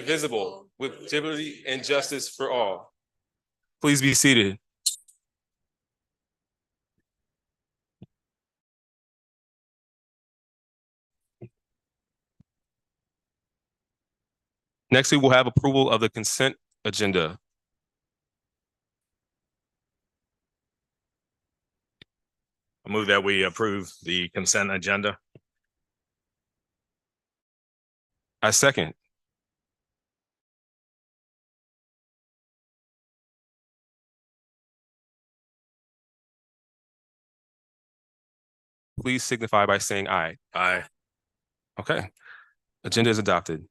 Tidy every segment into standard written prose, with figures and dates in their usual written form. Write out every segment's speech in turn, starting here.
indivisible, with liberty and justice for all. Please be seated. Next, we will have approval of the consent agenda. I move that we approve the consent agenda. I second. Please signify by saying aye. Aye. Okay. Agenda is adopted.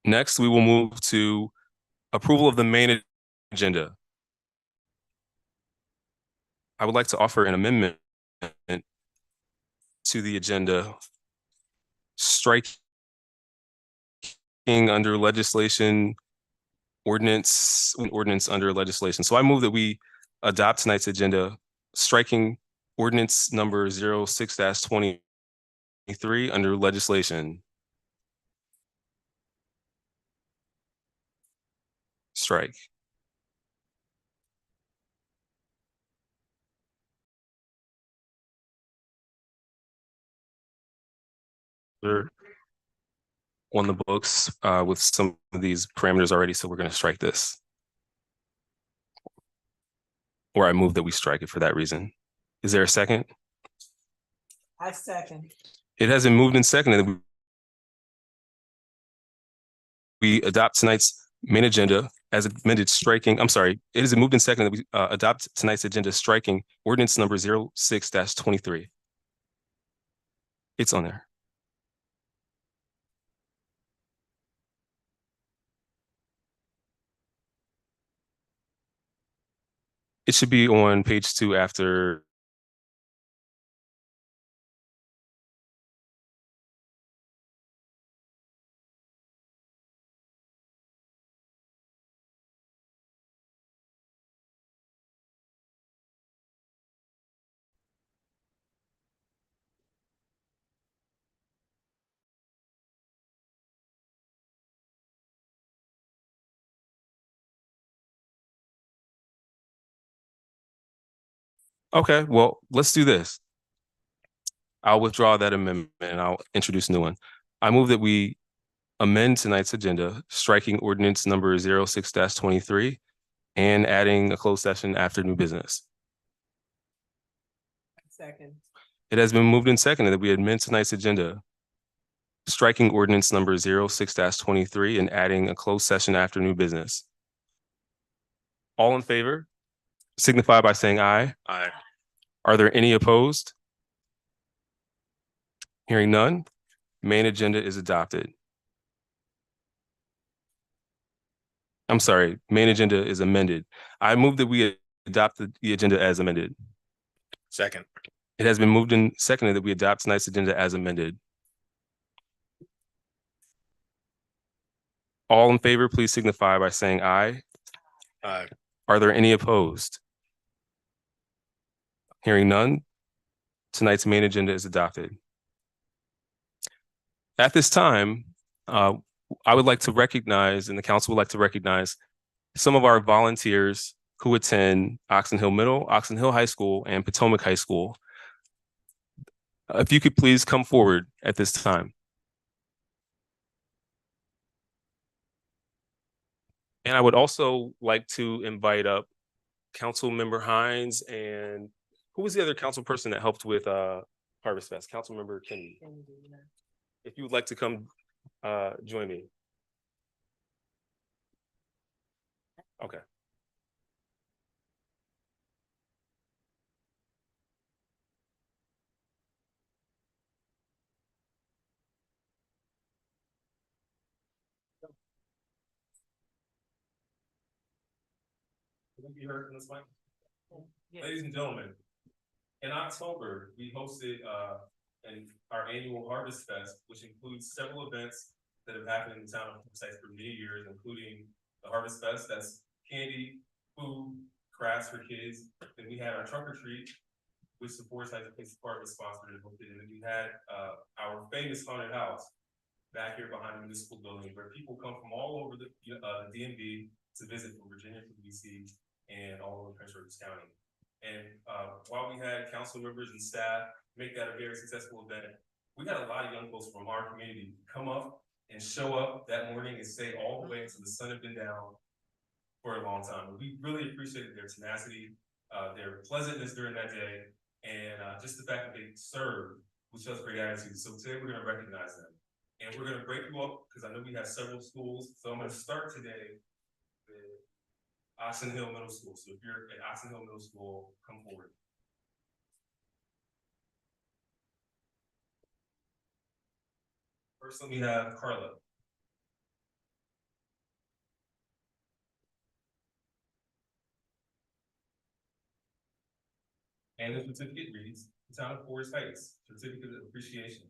Next, we will move to approval of the main agenda. I would like to offer an amendment to the agenda, striking under legislation, ordinance under legislation. So I move that we adopt tonight's agenda, striking ordinance number 06-23 under legislation. Strike. They're on the books with some of these parameters already, so we're going to strike this. Or I move that we strike it for that reason. Is there a second? I second. It has been moved and seconded that we adopt tonight's main agenda as amended, striking, I'm sorry, it has been moved and seconded that we adopt tonight's agenda, striking ordinance number 06-23. It's on there. It should be on page 2 after. Okay, well, let's do this. I'll withdraw that amendment and I'll introduce a new one. I move that we amend tonight's agenda, striking ordinance number 06-23 and adding a closed session after new business. Second. It has been moved and seconded that we amend tonight's agenda, striking ordinance number 06-23 and adding a closed session after new business. All in favor, signify by saying aye. Aye. Are there any opposed? Hearing none, main agenda is adopted. I'm sorry, main agenda is amended. I move that we adopt the agenda as amended. Second. It has been moved and seconded that we adopt tonight's agenda as amended. All in favor, please signify by saying aye. Aye. Are there any opposed? Hearing none, tonight's main agenda is adopted. At this time, I would like to recognize, and the council would like to recognize, some of our volunteers who attend Oxon Hill Middle, Oxon Hill High School, and Potomac High School. If you could please come forward at this time. And I would also like to invite up Councilmember Hines and who was the other council person that helped with Harvest Fest? Councilmember Kennedy. If you would like to come join me. Okay. Be heard in this mic? Yes. Ladies and gentlemen, in October, we hosted our annual Harvest Fest, which includes several events that have happened in the town of Forsyth for many years, including the Harvest Fest, that's candy, food, crafts for kids. Then we had our trunk or treat, which the Forsyth Police Department sponsored and hosted. And then we had our famous haunted house, back here behind the municipal building, where people come from all over the DMV to visit from Virginia to DC and all over Prince George's County. And while we had council members and staff make that a very successful event, we had a lot of young folks from our community come up and show up that morning and stay all the way until the sun had been down for a long time. We really appreciated their tenacity, their pleasantness during that day, and just the fact that they served with such great attitude. So today we're gonna recognize them. And we're gonna break you up, because I know we have several schools. So I'm gonna start today with Oxon Hill Middle School. So if you're at Oxon Hill Middle School, come forward. First, we have Carla. And the certificate reads, the Town of Forest Heights Certificate of Appreciation,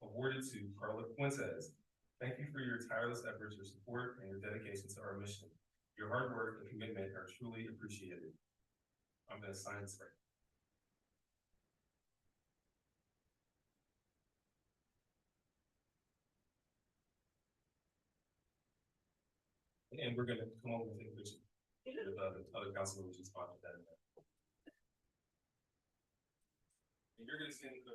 awarded to Carla Fuentes. Thank you for your tireless efforts, your support, and your dedication to our mission. Your hard work and commitment are truly appreciated. I'm gonna sign this right. And we're gonna come over and take a picture with the other council members who sponsored that event. And you're gonna see in the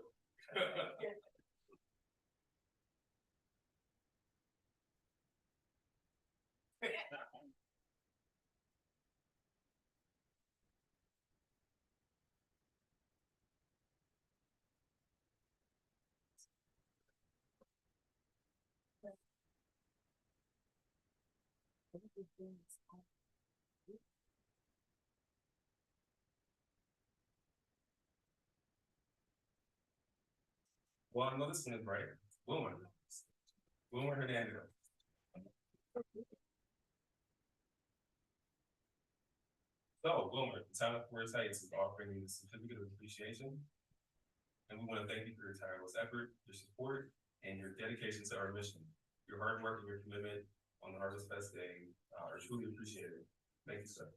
Well, I know this one is right. Wilmer. Wilmer Hernandez. So, Wilmer, the Town of Forest Heights is offering you the certificate of appreciation. And we want to thank you for your tireless effort, your support, and your dedication to our mission. Your hard work and your commitment on the Harvest Fest Day are truly appreciated. Thank you, sir.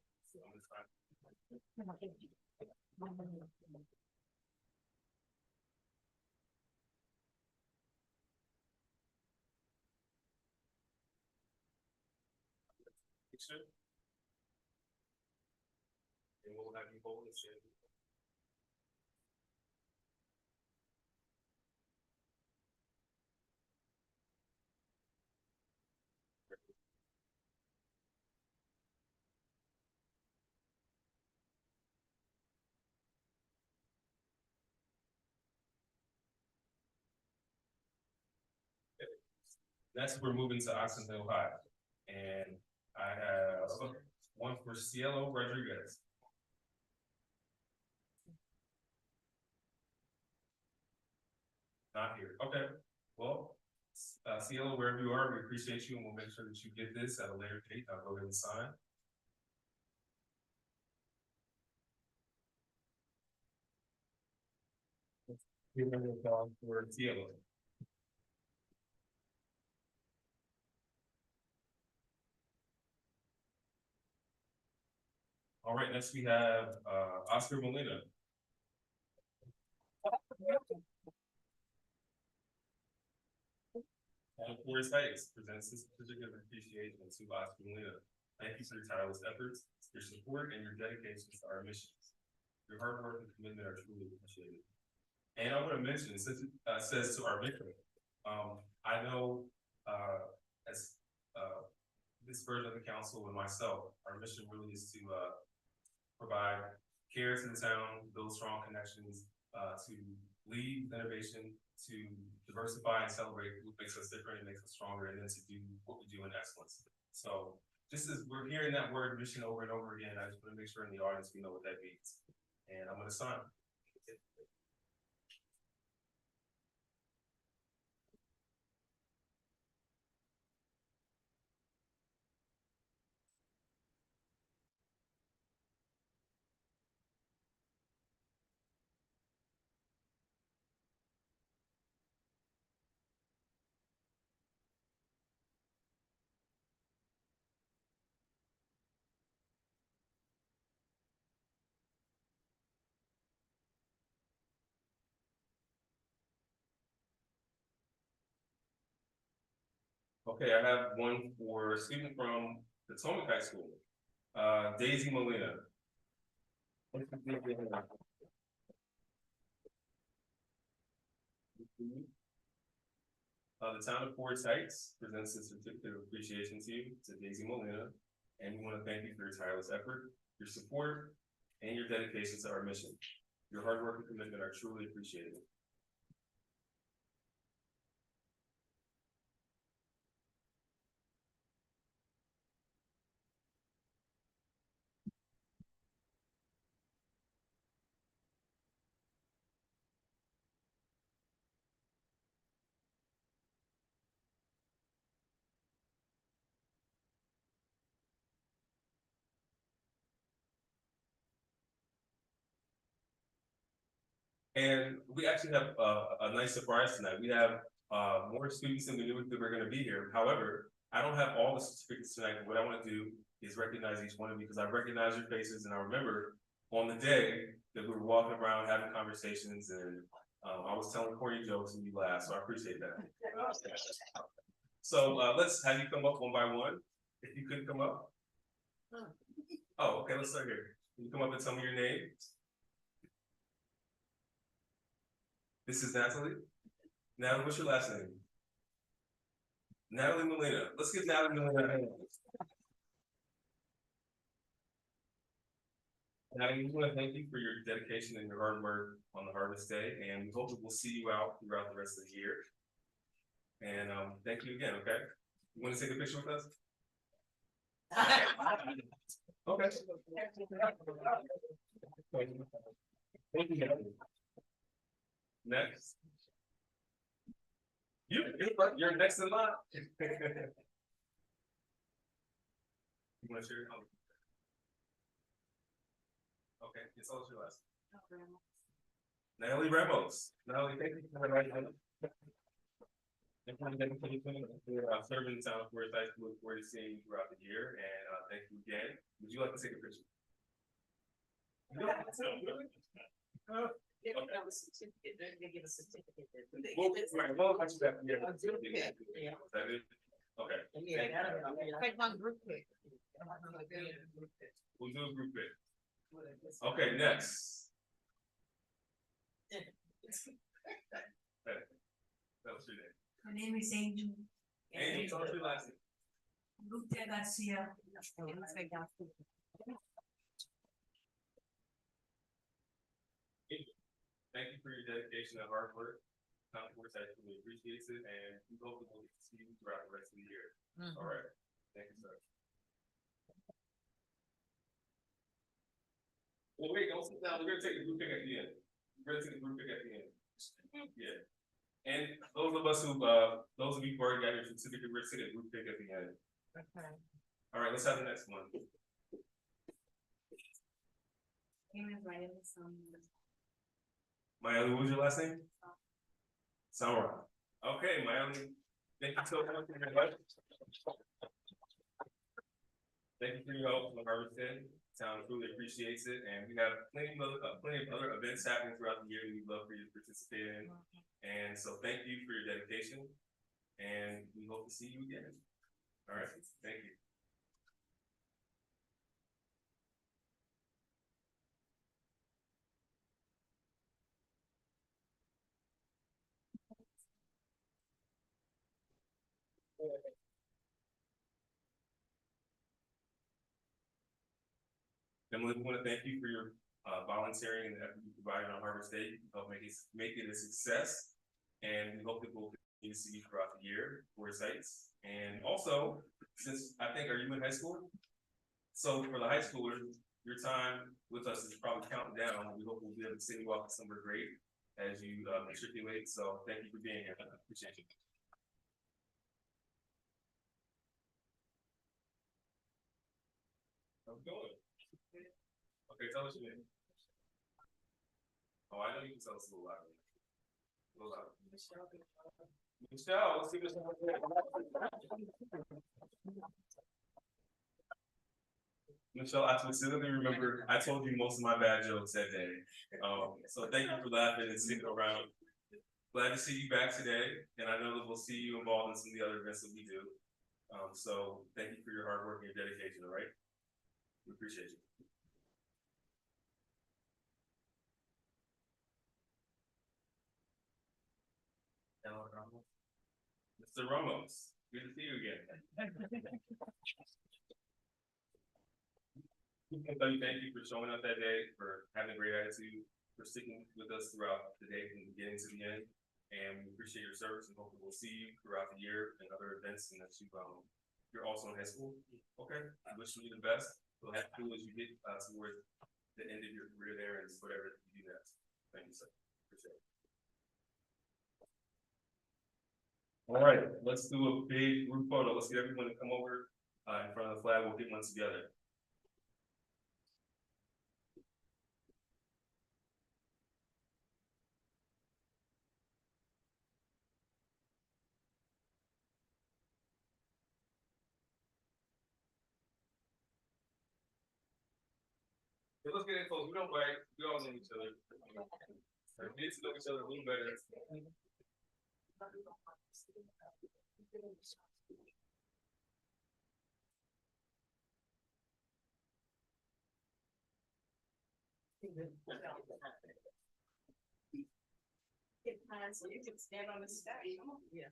Picture. And we'll have you hold this in. Next, we're moving to Oxon Hill High. And I have one for Cielo Rodriguez. Not here. Okay. Well, Cielo, wherever you are, we appreciate you, and we'll make sure that you get this at a later date. I'll go ahead and sign. For Cielo. All right, next we have Oscar Molina. And Forest Heights presents this certificate of appreciation to Oscar Molina. Thank you for your tireless efforts, your support, and your dedication to our missions. Your hard work and commitment are truly appreciated. And I want to mention, since it says to our mission, I know as this version of the council and myself, our mission really is to provide care to the town, build strong connections, to lead innovation, to diversify and celebrate what makes us different and makes us stronger, and then to do what we do in excellence. So just as we're hearing that word mission over and over again, I just want to make sure in the audience we know what that means. And I'm going to sign. Okay, I have one for a student from Potomac High School, Daisy Molina. The town of Forest Heights presents a certificate of appreciation to you, to Daisy Molina, and we want to thank you for your tireless effort, your support, and your dedication to our mission. Your hard work and commitment are truly appreciated. And we actually have a nice surprise tonight. We have more students than we knew that were going to be here. However, I don't have all the certificates tonight. What I want to do is recognize each one of you because I recognize your faces and I remember on the day that we were walking around having conversations and I was telling corny jokes and you laughed, so I appreciate that. So let's have you come up one by one. If you could come up. Oh, okay, let's start here. Can you come up and tell me your name? This is Natalie. Natalie, what's your last name? Natalie Molina. Let's give Natalie Molina a hand. Natalie, we want to thank you for your dedication and your hard work on the Harvest Day, and we hope that we'll see you out throughout the rest of the year. And thank you again, okay? You want to take a picture with us? Okay. Thank you. Next. You're next in line. You want to share your comment? Okay, it's all your last. Natalie Ramos. Natalie, thank you for right now. Serving the town of Forest Heights, look forward to seeing you throughout the year, and thank you again. Would you like to take a picture? They don't have a certificate, they give a certificate. Well, I should have- yeah. Yeah. That is- Okay. Take one group pic. We'll do a group pic. Okay, next. That was your name. My name is Angel. Amy, tell us your last name. Lucia Garcia. Thank you for your dedication and hard work. Town of Forest Heights really appreciates it, and we hope that we'll see you throughout the rest of the year. All right, thank you, sir. Well, wait, don't sit down. We're gonna take the group pic at the end. We're gonna take the group pic at the end. Yeah. And those of us who, those of you who already got your certificate, we're gonna take a group pic at the end. All right, let's have the next one. Mayali, what was your last name? Samra. Okay, Mayali, thank you so much for your help. Thank you for your help on the Harvest Day. Town truly appreciates it, and we have plenty of other events happening throughout the year we'd love for you to participate in. And so thank you for your dedication, and we hope to see you again. All right, thank you. Emily, we want to thank you for your volunteering and the effort you provided on Harvest Day. Help make it a success. And we hope that we'll continue to see you throughout the year for sites. And also, since I think, are you in high school? So for the high schoolers, your time with us is probably counting down. We hope we'll be able to send you off to somewhere great as you matriculate. So thank you for being here. I appreciate you. How's it going? Okay, tell us your name. Oh, I know you can tell us a little louder. A little louder. Michelle, let's see Michelle. Michelle, I specifically remember, I told you most of my bad jokes that day. So thank you for laughing and sticking around. Glad to see you back today, and I know that we'll see you involved in some of the other events that we do. So thank you for your hard work and your dedication, all right? We appreciate you. Mr. Ramos, good to see you again. Thank you for showing up that day, for having a great attitude, for sticking with us throughout the day from the beginning to the end. And we appreciate your service and hopefully we'll see you throughout the year and other events and that you're also in high school. Okay, I wish you the best. We'll have to do as you get towards the end of your career there and whatever you do next. Thank you, sir. Appreciate it. All right, let's do a big group photo. Let's get everyone to come over in front of the flag. We'll get one together. Hey, let's get it close. We don't bite. We all know each other. We get to know each other a little better. So you can stand on the step. Yeah.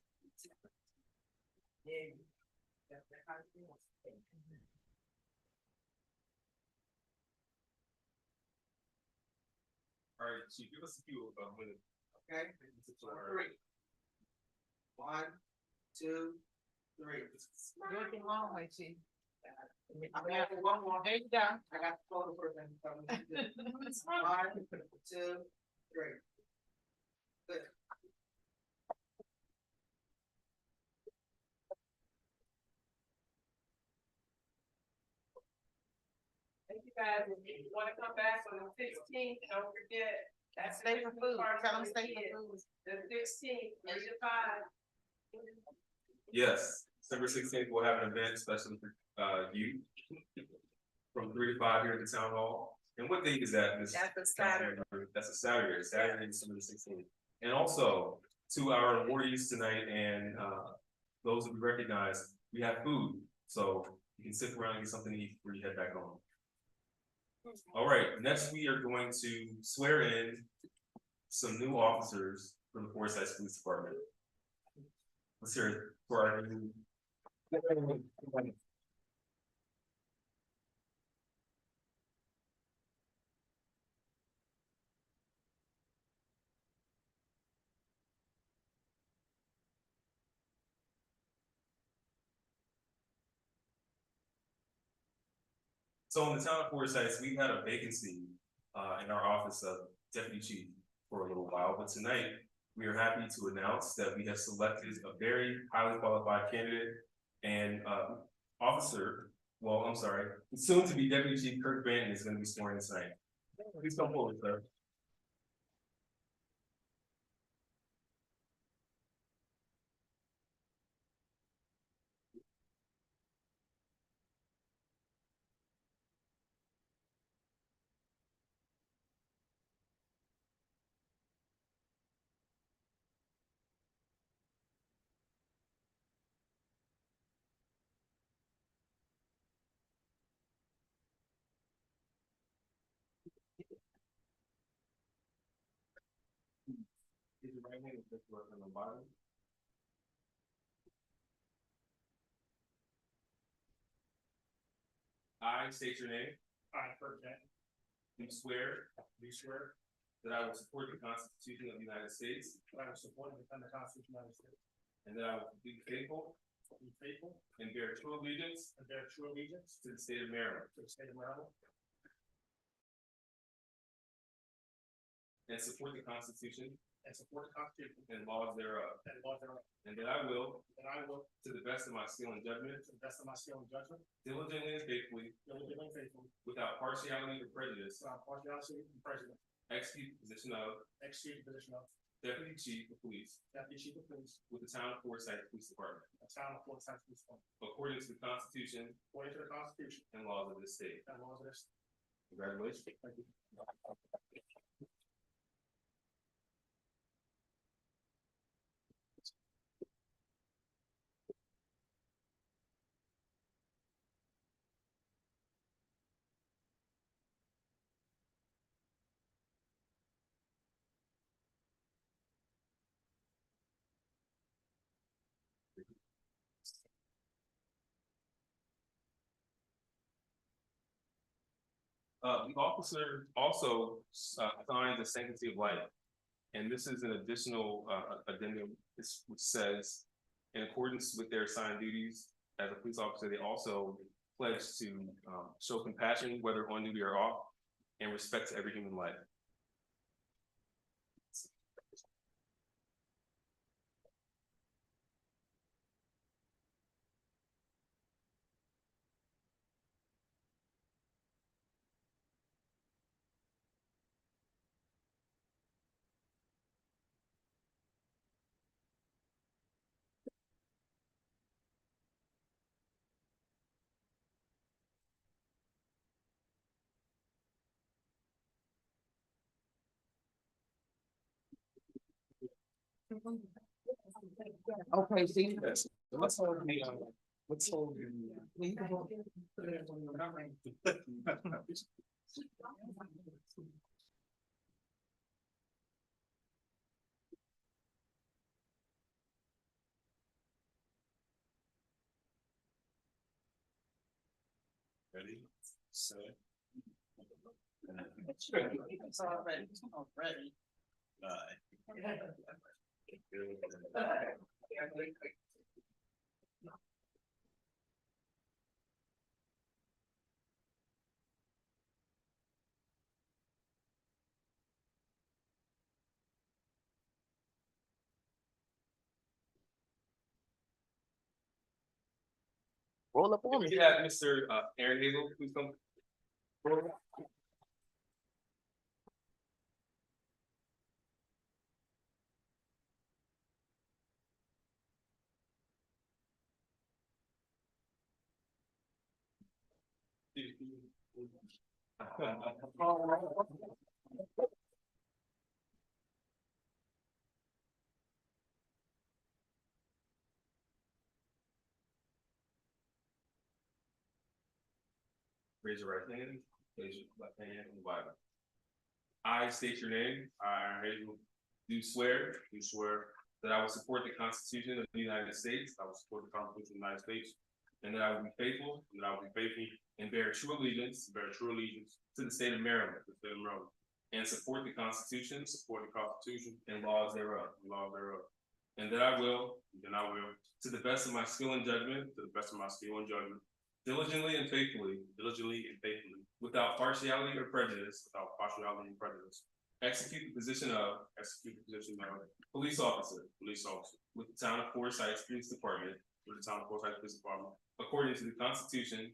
Yeah. All right, Chief, give us a few minutes. Okay, 3. 1, 2, 3. You're looking long way, Chief. I'm gonna have one more. There you go. I got the photo for them. 1, 2, 3. Good. Thank you guys. If you wanna come back on the 16th, don't forget. That's Stay for food. Tell them stay for food. food. The 16th, 3 to 5. Yes, December 16th, we'll have an event especially for youth from 3 to 5 here at the town hall. And what date is that? Ms. That's a Saturday. That's a Saturday, December 16th. And also, to our awardees tonight and those that we recognize, we have food. So you can sit around and get something to eat before you head back home. All right, next we are going to swear in some new officers for the Forsyth Police Department. Let's hear it for our new. So in the town of Forsyth, we've had a vacancy in our office of deputy chief for a little while, but tonight we are happy to announce that we have selected a very highly qualified candidate and officer. Well, I'm sorry, soon to be deputy chief Kirk Banton is going to be sworn in tonight. Please come forward, sir. Raise your right hand and put your left hand on the bottom. I state your name. I, Kirk Banton, Do swear do swear that I will support the Constitution of the United States that I will support and defend the Constitution of the United States, and that I will be faithful be faithful and bear true allegiance and bear true allegiance to the state of Maryland to the state of Maryland, and support the Constitution and support the Constitution and laws thereof, and laws thereof, and that I will, and I will, to the best of my skill and judgment, to the best of my skill and judgment, diligently and faithfully, diligently and faithfully, without partiality or prejudice, without partiality and prejudice, execute the position of execute the position of Deputy Chief of Police Deputy Chief of Police, with the Town of Forsyth Police Department, the town of Forsyth Police Department, according to the Constitution according to the Constitution and laws of this state. and laws of this state. Congratulations. Thank you. The officer also signed the sanctity of life. And this is an additional addendum, which says, in accordance with their assigned duties as a police officer, they also pledge to show compassion, whether on duty or off, and respect to every human life. Okay, see. Yes. Let's hold the, let's hold Ready, set. It's already. Roll up on me. We have Mr. Aaron Hazel, please come. Raise your right hand, place your left hand on the Bible. I state your name. I, Aaron Hazel, do swear that I will support the Constitution of the United States. I will support the Constitution of the United States. And that I will be faithful, and bear true allegiance to the state of Maryland, and support the Constitution, and laws thereof, And that I will, to the best of my skill and judgment, diligently and faithfully, without partiality or prejudice, execute the position of police officer with the town of Forsyth Police Department, according to the Constitution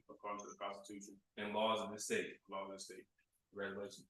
and laws of the state. Congratulations.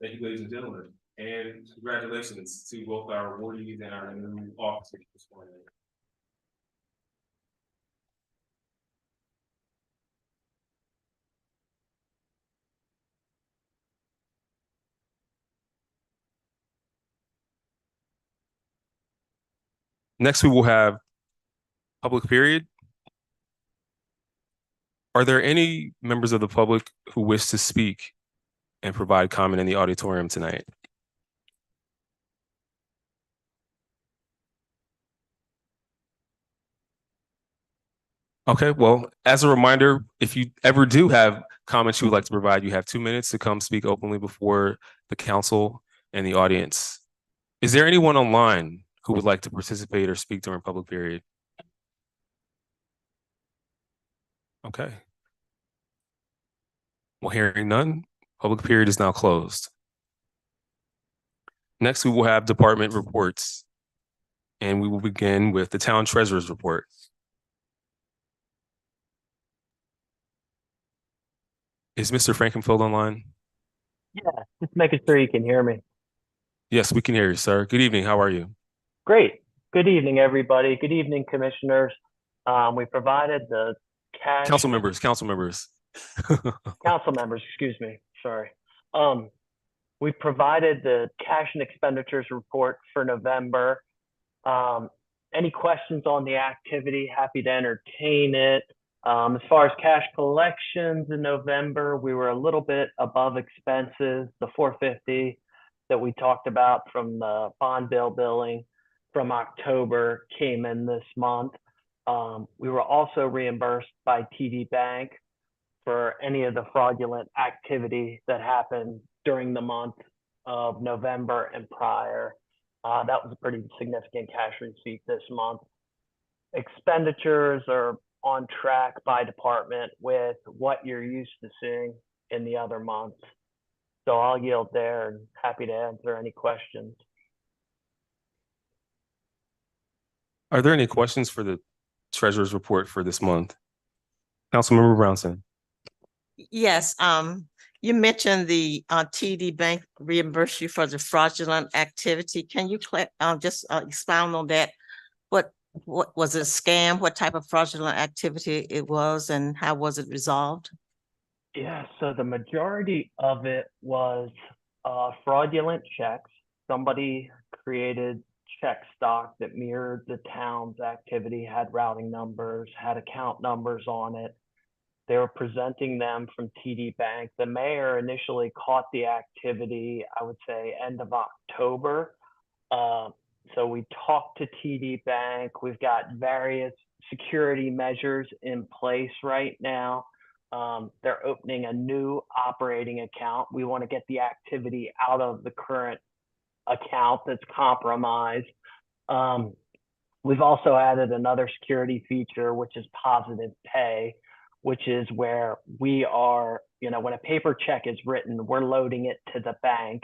Thank you, ladies and gentlemen, and congratulations to both our awardees and our new officers this morning. Next, we will have public period. Are there any members of the public who wish to speak and provide comment in the auditorium tonight? Okay, well, as a reminder, if you ever do have comments you would like to provide, you have 2 minutes to come speak openly before the council and the audience. Is there anyone online who would like to participate or speak during public period? Okay. Well, hearing none, public period is now closed. Next, we will have department reports. And we will begin with the town treasurer's report. Is Mr. Frankenfield online? Yeah, just making sure you can hear me. Yes, we can hear you, sir. Good evening. How are you? Great. Good evening, everybody. Good evening, commissioners. We provided the cash. Council members. Council members, excuse me. Sorry. We provided the cash and expenditures report for November. Any questions on the activity? Happy to entertain it. As far as cash collections in November, we were a little bit above expenses, the 450 that we talked about from the bond bill billing from October came in this month. We were also reimbursed by TD Bank for any of the fraudulent activity that happened during the month of November and prior. That was a pretty significant cash receipt this month. Expenditures are on track by department with what you're used to seeing in the other months. So I'll yield there and happy to answer any questions. Are there any questions for the treasurer's report for this month? Councilmember Brownson. Yes, you mentioned the TD Bank reimbursed you for the fraudulent activity. Can you just expound on that? What was it, a scam? What type of fraudulent activity it was and how was it resolved? Yeah, so the majority of it was fraudulent checks. Somebody created check stock that mirrored the town's activity, had routing numbers, had account numbers on it. They were presenting them from TD Bank. The mayor initially caught the activity, I would say, end of October. So we talked to TD Bank. We've got various security measures in place right now. They're opening a new operating account. We want to get the activity out of the current account that's compromised. We've also added another security feature, which is positive pay, which is where we are, when a paper check is written, we're loading it to the bank.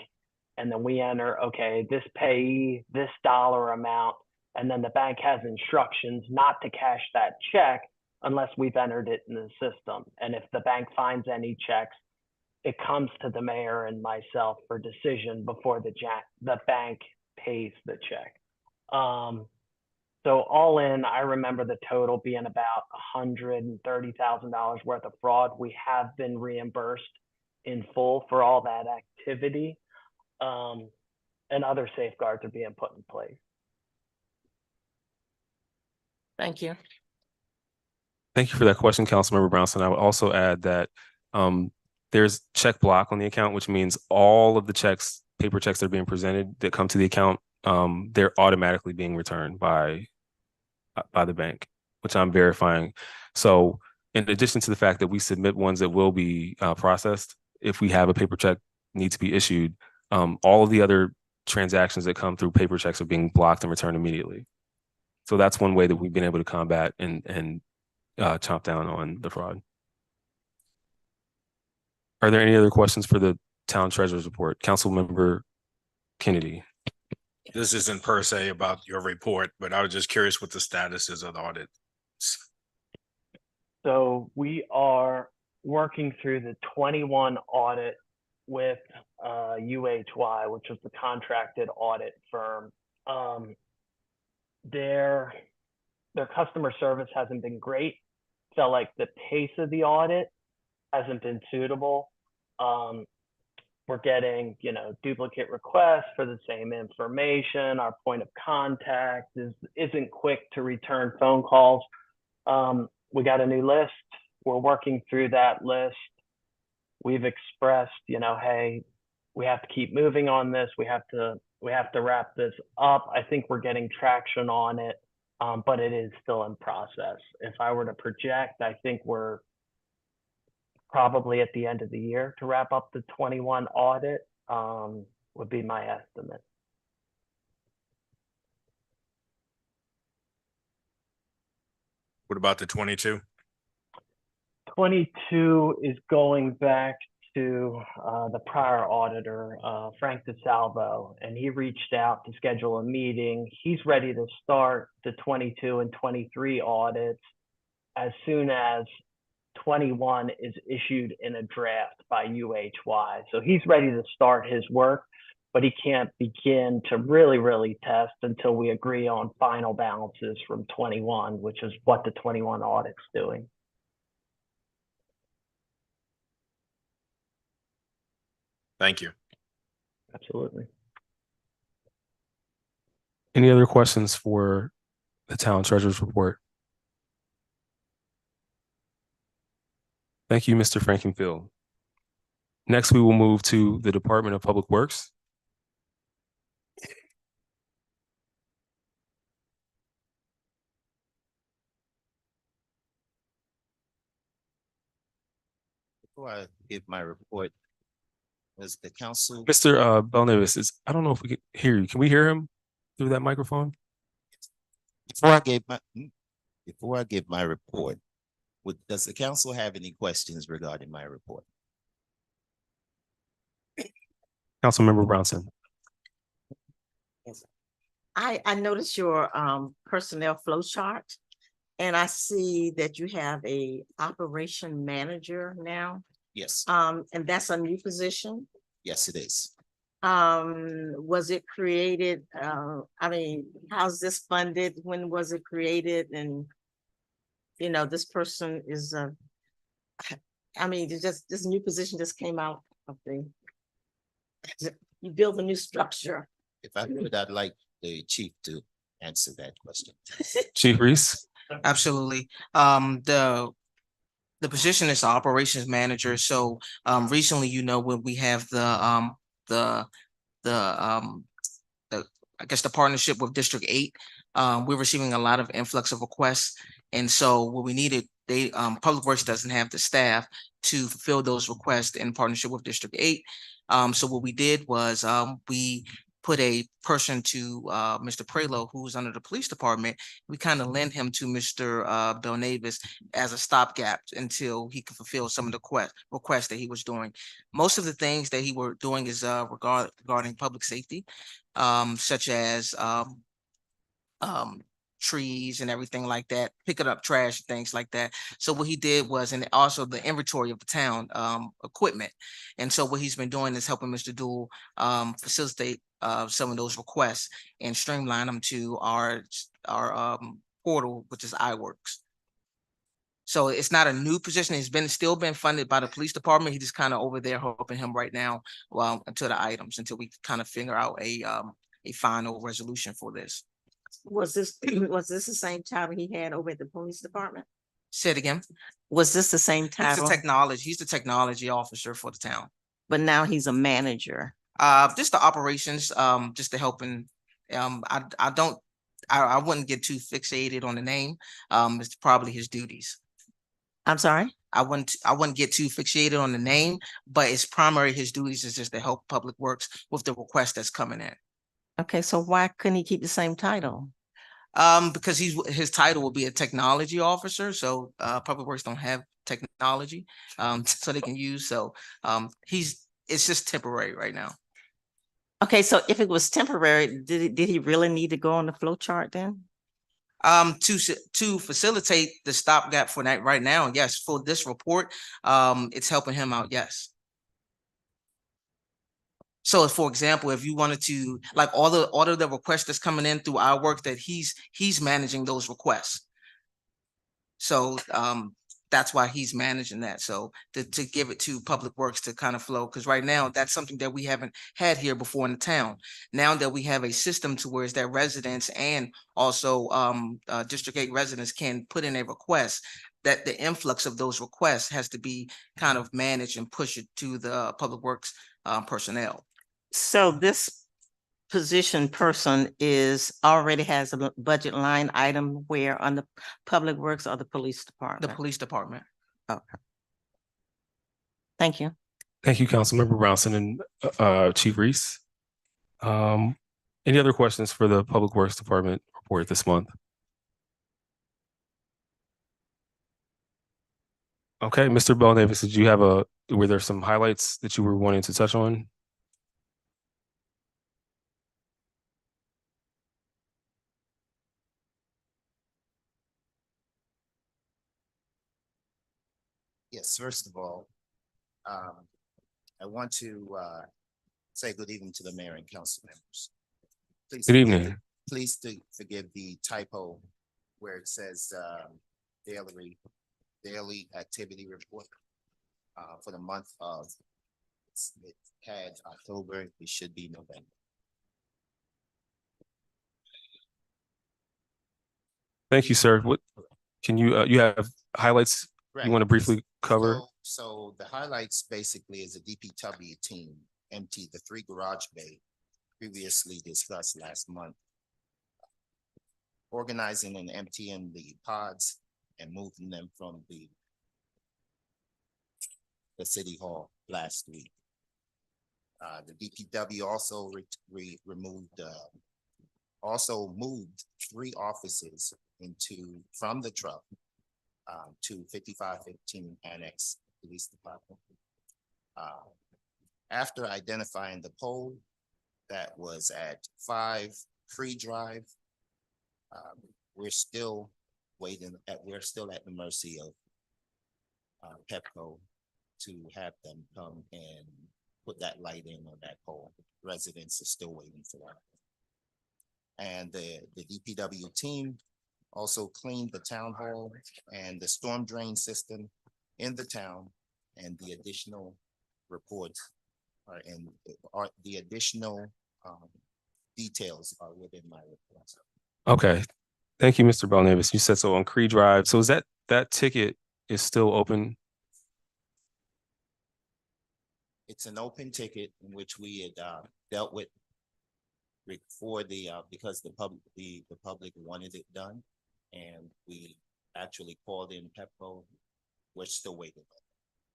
And then we enter, okay, this payee, this dollar amount, and then the bank has instructions not to cash that check unless we've entered it in the system. And if the bank finds any checks, it comes to the mayor and myself for decision before the bank pays the check. So all in, I remember the total being about $130,000 worth of fraud. We have been reimbursed in full for all that activity. And other safeguards are being put in place. Thank you. Thank you for that question, Councilmember Brownson. I would also add that there's check block on the account, which means all of the checks, paper checks that are being presented that come to the account, they're automatically being returned by the bank, which I'm verifying. So in addition to the fact that we submit ones that will be processed, if we have a paper check need to be issued, all of the other transactions that come through paper checks are being blocked and returned immediately. So that's one way that we've been able to combat and chomp down on the fraud. Are there any other questions for the town treasurer's report? Councilmember Kennedy. This isn't per se about your report, but I was just curious what the status is of the audit. So we are working through the 21 audit with UHY, which was the contracted audit firm. Their customer service hasn't been great. Felt like the pace of the audit hasn't been suitable. We're getting, duplicate requests for the same information. Our point of contact isn't quick to return phone calls. We got a new list. We're working through that list. We've expressed, hey, we have to keep moving on this. We have to wrap this up. I think we're getting traction on it, but it is still in process. If I were to project, I think we're probably at the end of the year to wrap up the 21 audit, would be my estimate. What about the 22? 22 is going back to the prior auditor, Frank DeSalvo, and he reached out to schedule a meeting. He's ready to start the 22 and 23 audits as soon as 21 is issued in a draft by UHY. So he's ready to start his work, but he can't begin to really test until we agree on final balances from 21, which is what the 21 audit's doing. Thank you. Absolutely. Any other questions for the town treasurer's report? Thank you, Mr. Frankenfield. Next, we will move to the Department of Public Works. Before I give my report, was the council, Mr. Belnavis, I don't know if we can hear you. Can we hear him through that microphone? before I give my report, does the council have any questions regarding my report? Councilmember Brownson. I noticed your personnel flow chart, and I see that you have a operation manager now. Yes, And that's a new position. yes, it is. Was it created? I mean, how's this funded? When was it created? And you know, this person is I mean, this new position just came out of you build a new structure. If I could, I'd like the chief to answer that question. Chief Reese. Absolutely. The position is operations manager. So recently, you know, when we have the I guess the partnership with District 8, we're receiving a lot of influx of requests. And so what we needed, Public Works doesn't have the staff to fulfill those requests in partnership with District 8. So what we did was we put a person to Mr. Prelo, who's under the police department. We kind of lend him to Mr. Belnavis as a stopgap until he could fulfill some of the requests that he was doing. Most of the things that he were doing is regarding public safety, such as trees and everything like that, picking up trash, things like that. So what he did was, and also the inventory of the town equipment. And so what he's been doing is helping Mr. Dual facilitate some of those requests and streamline them to our portal, which is iWorks. So it's not a new position. It's still been funded by the police department. He just kind of over there helping him right now, well, until the items, until we kind of figure out a final resolution for this. Was this the same title he had over at the police department? Say it again. Was this the same title? He's the technology officer for the town. But now he's a manager. Just the operations, just to help in, I wouldn't get too fixated on the name. It's probably his duties. I'm sorry? I wouldn't get too fixated on the name, but it's primary his duties is just to help Public Works with the request that's coming in. Okay, so why couldn't he keep the same title? Because his title will be a technology officer. So Public Works don't have technology so they can use. So it's just temporary right now. Okay, so if it was temporary, did he really need to go on the flow chart then? To facilitate the stopgap for that right now, yes. For this report, it's helping him out, yes. So for example, if you wanted to, like all of the requests that's coming in through our work, that he's managing those requests. So that's why he's managing that. So to give it to Public Works to kind of flow, because right now that's something that we haven't had here before in the town. Now that we have a system to where that residents and also District 8 residents can put in a request, that the influx of those requests has to be kind of managed and push it to the Public Works personnel. So this position person already has a budget line item where on the Public Works or the police department? The police department. Okay. Thank you. Thank you, Councilmember Brownson and Chief Reese. Any other questions for the Public Works Department report this month? Okay, Mr. Bell Davis, did you have were there some highlights that you were wanting to touch on? Yes, first of all, I want to say good evening to the mayor and council members. Please Good forgive the- evening. Please forgive the typo where it says daily activity report for the month of, it had October, it should be November. Thank you, sir. What can you have highlights you want to briefly cover? So the highlights basically is a DPW team emptied the 3 garage bay previously discussed last month. Organizing and emptying the pods and moving them from the city hall last week. The DPW also moved 3 offices from the truck to 5515 Annex Police Department. After identifying the pole that was at 5 Free Drive, we're still at the mercy of Pepco to have them come and put that light in on that pole. Residents are still waiting for that. And the DPW team also cleaned the town hall and the storm drain system in the town, and the additional reports the additional details are within my report. Okay. Thank you, Mr. Bell Davis. You said so on Cree Drive. So is that ticket is still open? It's an open ticket in which we had dealt with before because the public wanted it done, and we actually called in Pepco. We're still waiting.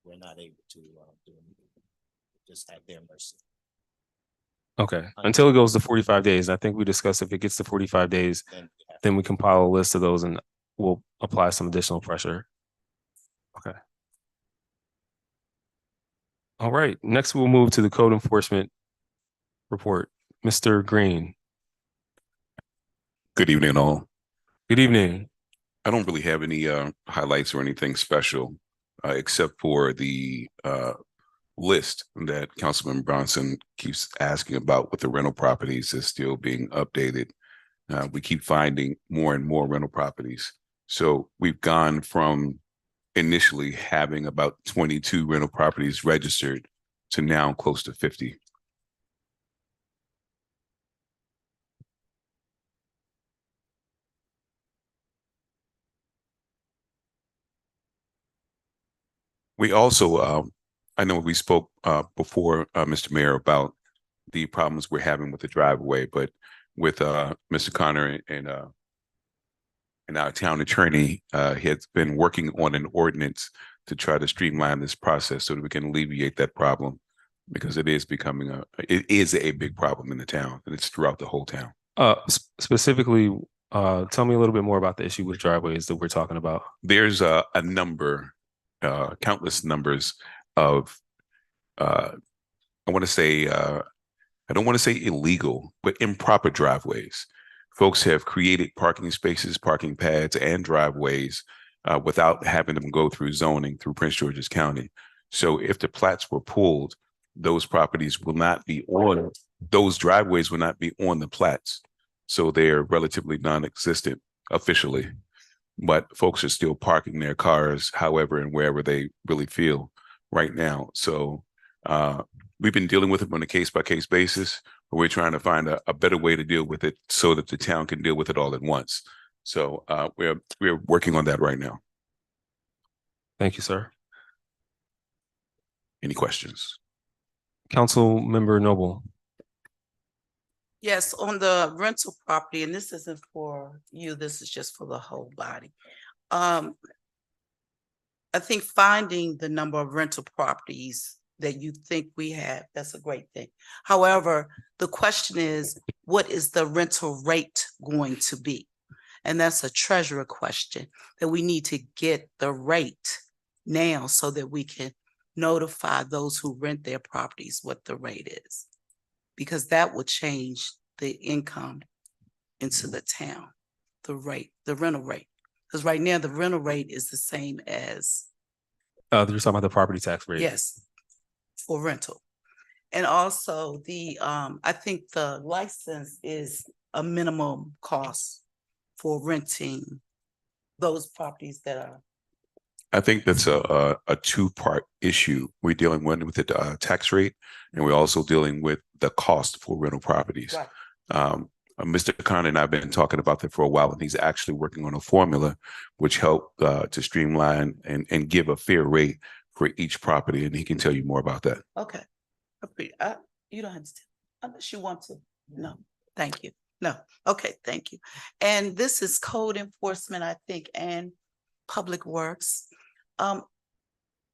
We're not able to do anything. Just at their mercy. Okay, until it goes to 45 days. I think we discussed if it gets to 45 days, then we compile a list of those and we'll apply some additional pressure. Okay. All right, next we'll move to the code enforcement report. Mr. Green. Good evening, all. Good evening. I don't really have any highlights or anything special, except for the list that Councilman Bronson keeps asking about with the rental properties is still being updated. We keep finding more and more rental properties. So we've gone from initially having about 22 rental properties registered to now close to 50. We also, I know we spoke before, Mr. Mayor, about the problems we're having with the driveway, but with Mr. Connor and our town attorney, he has been working on an ordinance to try to streamline this process so that we can alleviate that problem, because it is becoming it is a big problem in the town, and it's throughout the whole town. Specifically, tell me a little bit more about the issue with driveways that we're talking about. There's a number, countless numbers of, I want to say, I don't want to say illegal, but improper driveways. Folks have created parking spaces, parking pads, and driveways without having them go through zoning through Prince George's County. So if the plats were pulled, those properties will not be on, those driveways will not be on the plats. So they're relatively non-existent officially, but folks are still parking their cars however and wherever they really feel right now. So we've been dealing with it on a case-by-case basis, but we're trying to find a better way to deal with it so that the town can deal with it all at once. So we're working on that right now. Thank you, sir. Any questions? Council Member Noble. Yes, on the rental property, and this isn't for you, this is just for the whole body. I think finding the number of rental properties that you think we have, that's a great thing. However, the question is, what is the rental rate going to be? And that's a treasurer question, that we need to get the rate now so that we can notify those who rent their properties what the rate is? Because that would change the income into the town, the rate, the rental rate. Because right now the rental rate is the same as, You're talking about the property tax rate. yes, for rental. And also I think the license is a minimum cost for renting those properties that are. I think that's a two-part issue. We're dealing with the tax rate, and we're also dealing with the cost for rental properties. Right. Mr. Khan and I have been talking about that for a while, and he's actually working on a formula which help to streamline and give a fair rate for each property, and he can tell you more about that. Okay. You don't have to, unless you want to. No, thank you. No, okay, thank you. And this is code enforcement, I think, and public works.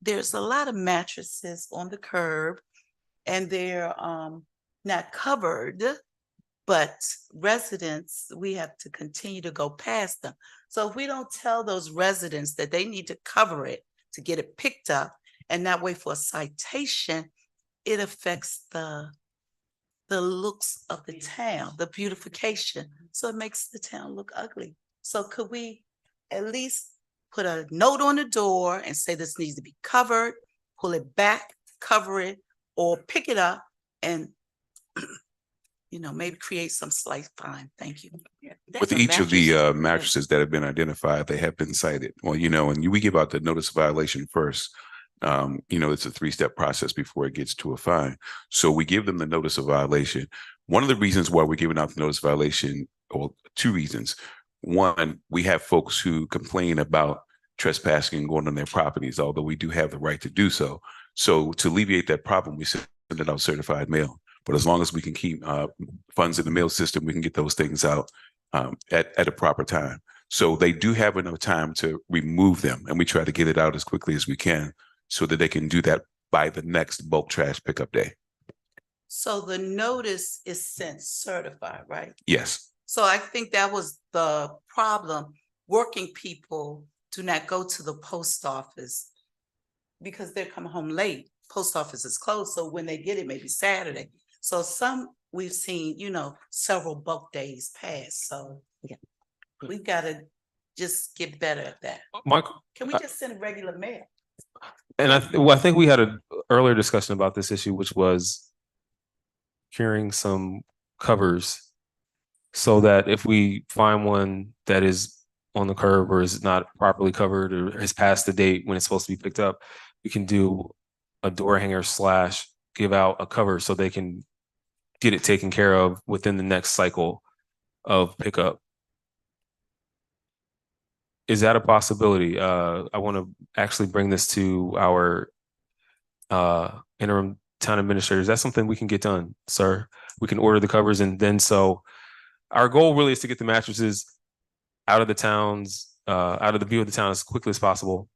There's a lot of mattresses on the curb and they're not covered, but residents, we have to continue to go past them. So if we don't tell those residents that they need to cover it to get it picked up and not wait for a citation, it affects the looks of the town, the beautification. So it makes the town look ugly. So could we at least put a note on the door and say this needs to be covered, pull it back, cover it, or pick it up and maybe create some slight fine. Thank you. With each of the mattresses that have been identified, they have been cited. Well, and we give out the notice of violation first. It's a 3-step process before it gets to a fine. So we give them the notice of violation. One of the reasons why we're giving out the notice of violation, or 2 reasons. One, we have folks who complain about trespassing and going on their properties, although we do have the right to do so. So to alleviate that problem, we send it out certified mail. But as long as we can keep funds in the mail system, we can get those things out at a proper time. So they do have enough time to remove them, and we try to get it out as quickly as we can so that they can do that by the next bulk trash pickup day. So the notice is sent certified, right? Yes. So I think that was the problem. Working people do not go to the post office because they're coming home late. Post office is closed. So when they get it, maybe Saturday. So some we've seen, several bulk days pass. So yeah, we've got to just get better at that. Michael, Can we just send regular mail? and I think we had an earlier discussion about this issue, which was carrying some covers so that if we find one that is on the curb or is not properly covered or has passed the date when it's supposed to be picked up, we can do a door hanger / give out a cover so they can get it taken care of within the next cycle of pickup. Is that a possibility? I want to actually bring this to our interim town administrator. Is that something we can get done, sir? We can order the covers, and then so our goal really is to get the mattresses out of the view of the town as quickly as possible,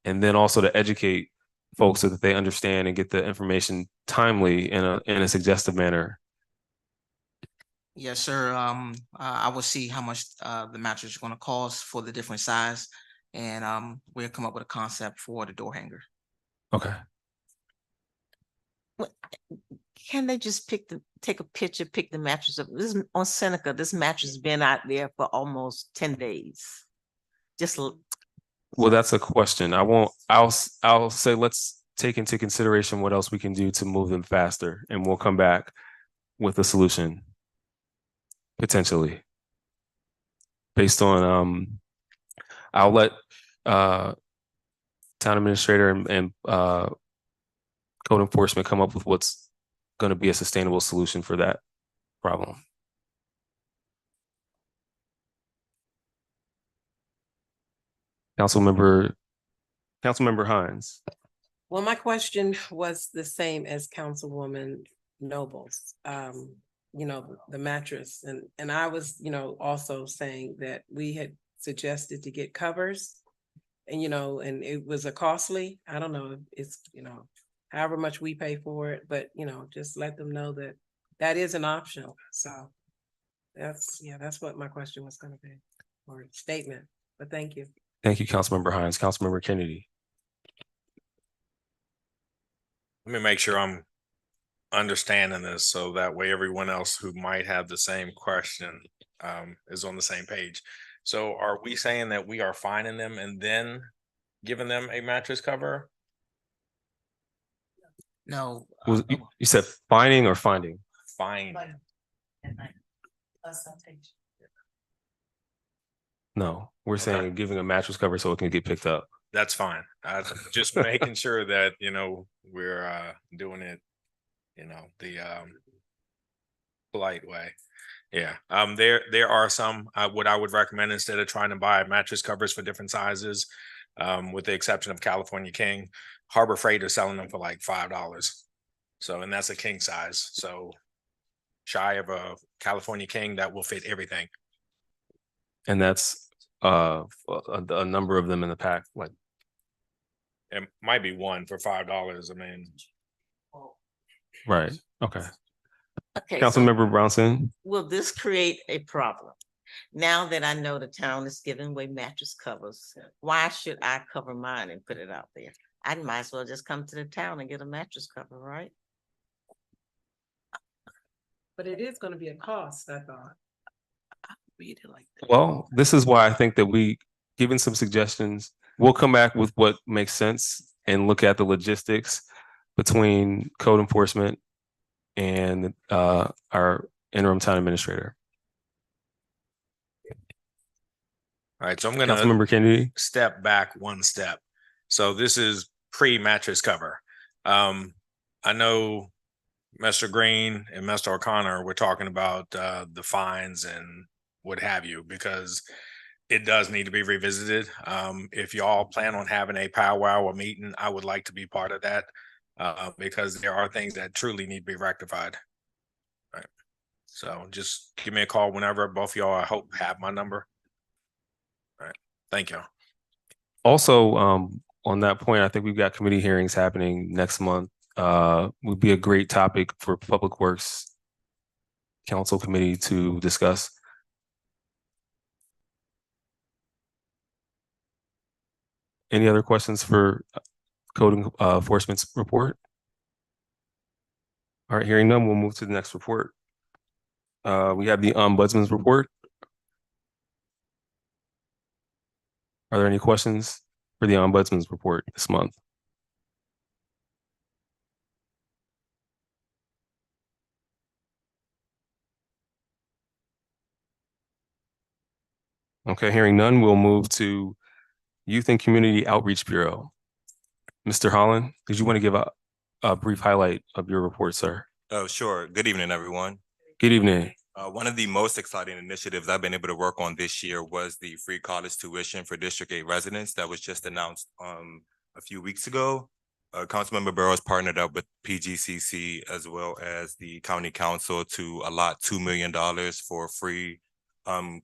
and then also to educate folks so that they understand and get the information timely in a suggestive manner. Yes, sir. I will see how much the mattress is going to cost for the different size, and we'll come up with a concept for the door hanger. Okay. Can they just take a picture, pick the mattress up? This on Seneca, this mattress has been out there for almost 10 days. Well, that's a question. I'll say let's take into consideration what else we can do to move them faster, and we'll come back with a solution. Potentially. Based on I'll let town administrator and code enforcement come up with what's going to be a sustainable solution for that problem. Councilmember Hines. Well, my question was the same as Councilwoman Noble's. The mattress, and I was, also saying that we had suggested to get covers, and and it was a costly. I don't know, it's however much we pay for it, but just let them know that that is an option. So that's what my question was going to be, or statement. But thank you. Thank you, Councilmember Hines. Councilmember Kennedy. Let me make sure I'm understanding this so that way everyone else who might have the same question is on the same page. So are we saying that we are fining them and then giving them a mattress cover? No. Was, you said finding or finding? Fine. No, we're saying giving a mattress cover so it can get picked up. That's fine. Just making sure that, we're doing it, the polite way. Yeah, there are some, what I would recommend instead of trying to buy mattress covers for different sizes, with the exception of California King, Harbor Freight are selling them for like $5. So, and that's a king size. So shy of a California King that will fit everything. And that's a number of them in the pack, like. It might be one for $5. I mean. Right, okay. Okay, so Councilmember Brownson, will this create a problem? Now that I know the town is giving away mattress covers, why should I cover mine and put it out there? I might as well just come to the town and get a mattress cover, right? But it is gonna be a cost, I thought. Read it like that. well, this is why I think that we, given some suggestions, we'll come back with what makes sense and look at the logistics between code enforcement and our interim town administrator. All right, so I'm gonna Councilmember Kennedy, step back one step. So this is pre-mattress cover. I know Mr. Green and Mr. O'Connor were talking about the fines and what have you, because it does need to be revisited. If y'all plan on having a powwow or meeting, I would like to be part of that, because there are things that truly need to be rectified. All right. So just give me a call whenever. Both of y'all, I hope, have my number. All right. Thank you. also, on that point, I think we've got committee hearings happening next month. Would be a great topic for Public Works Council Committee to discuss. Any other questions for code enforcement's report? All right, hearing none, we'll move to the next report. We have the Ombudsman's report. Are there any questions for the Ombudsman's report this month? Okay, hearing none, we'll move to Youth and Community Outreach Bureau. Mr. Holland, did you want to give a brief highlight of your report, sir? Oh, sure. Good evening, everyone. Good evening. One of the most exciting initiatives I've been able to work on this year was the free college tuition for District 8 residents that was just announced a few weeks ago. Councilmember Burrows partnered up with PGCC as well as the County Council to allot $2 million for free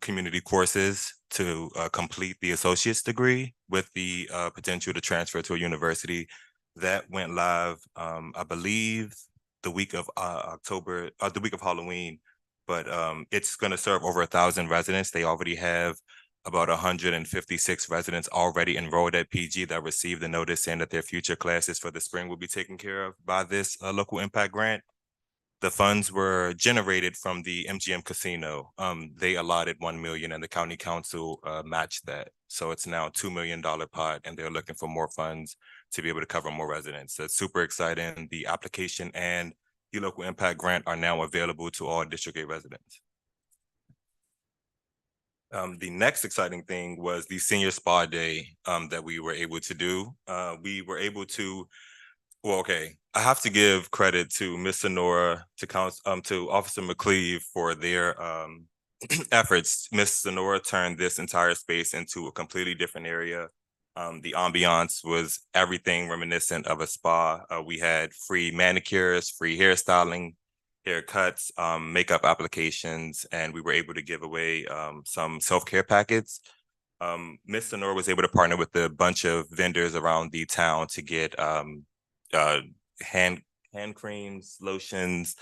community courses to complete the associate's degree with the potential to transfer to a university. That went live, I believe, the week of the week of Halloween, but it's going to serve over 1,000 residents. They already have about 156 residents already enrolled at PG that received the notice saying that their future classes for the spring will be taken care of by this local impact grant. The funds were generated from the MGM Casino. They allotted 1 million and the county council matched that. So it's now a $2 million pot and they're looking for more funds to be able to cover more residents. That's super exciting. The application and the local impact grant are now available to all District 8 residents. The next exciting thing was the senior spa day that we were able to do. We were able to, well, okay, I have to give credit to Ms. Sonora, to Officer McCleve for their efforts. Ms. Sonora turned this entire space into a completely different area. The ambiance was everything reminiscent of a spa. We had free manicures, free hairstyling, haircuts, makeup applications, and we were able to give away some self-care packets. Ms. Sonora was able to partner with a bunch of vendors around the town to get hand creams, lotions,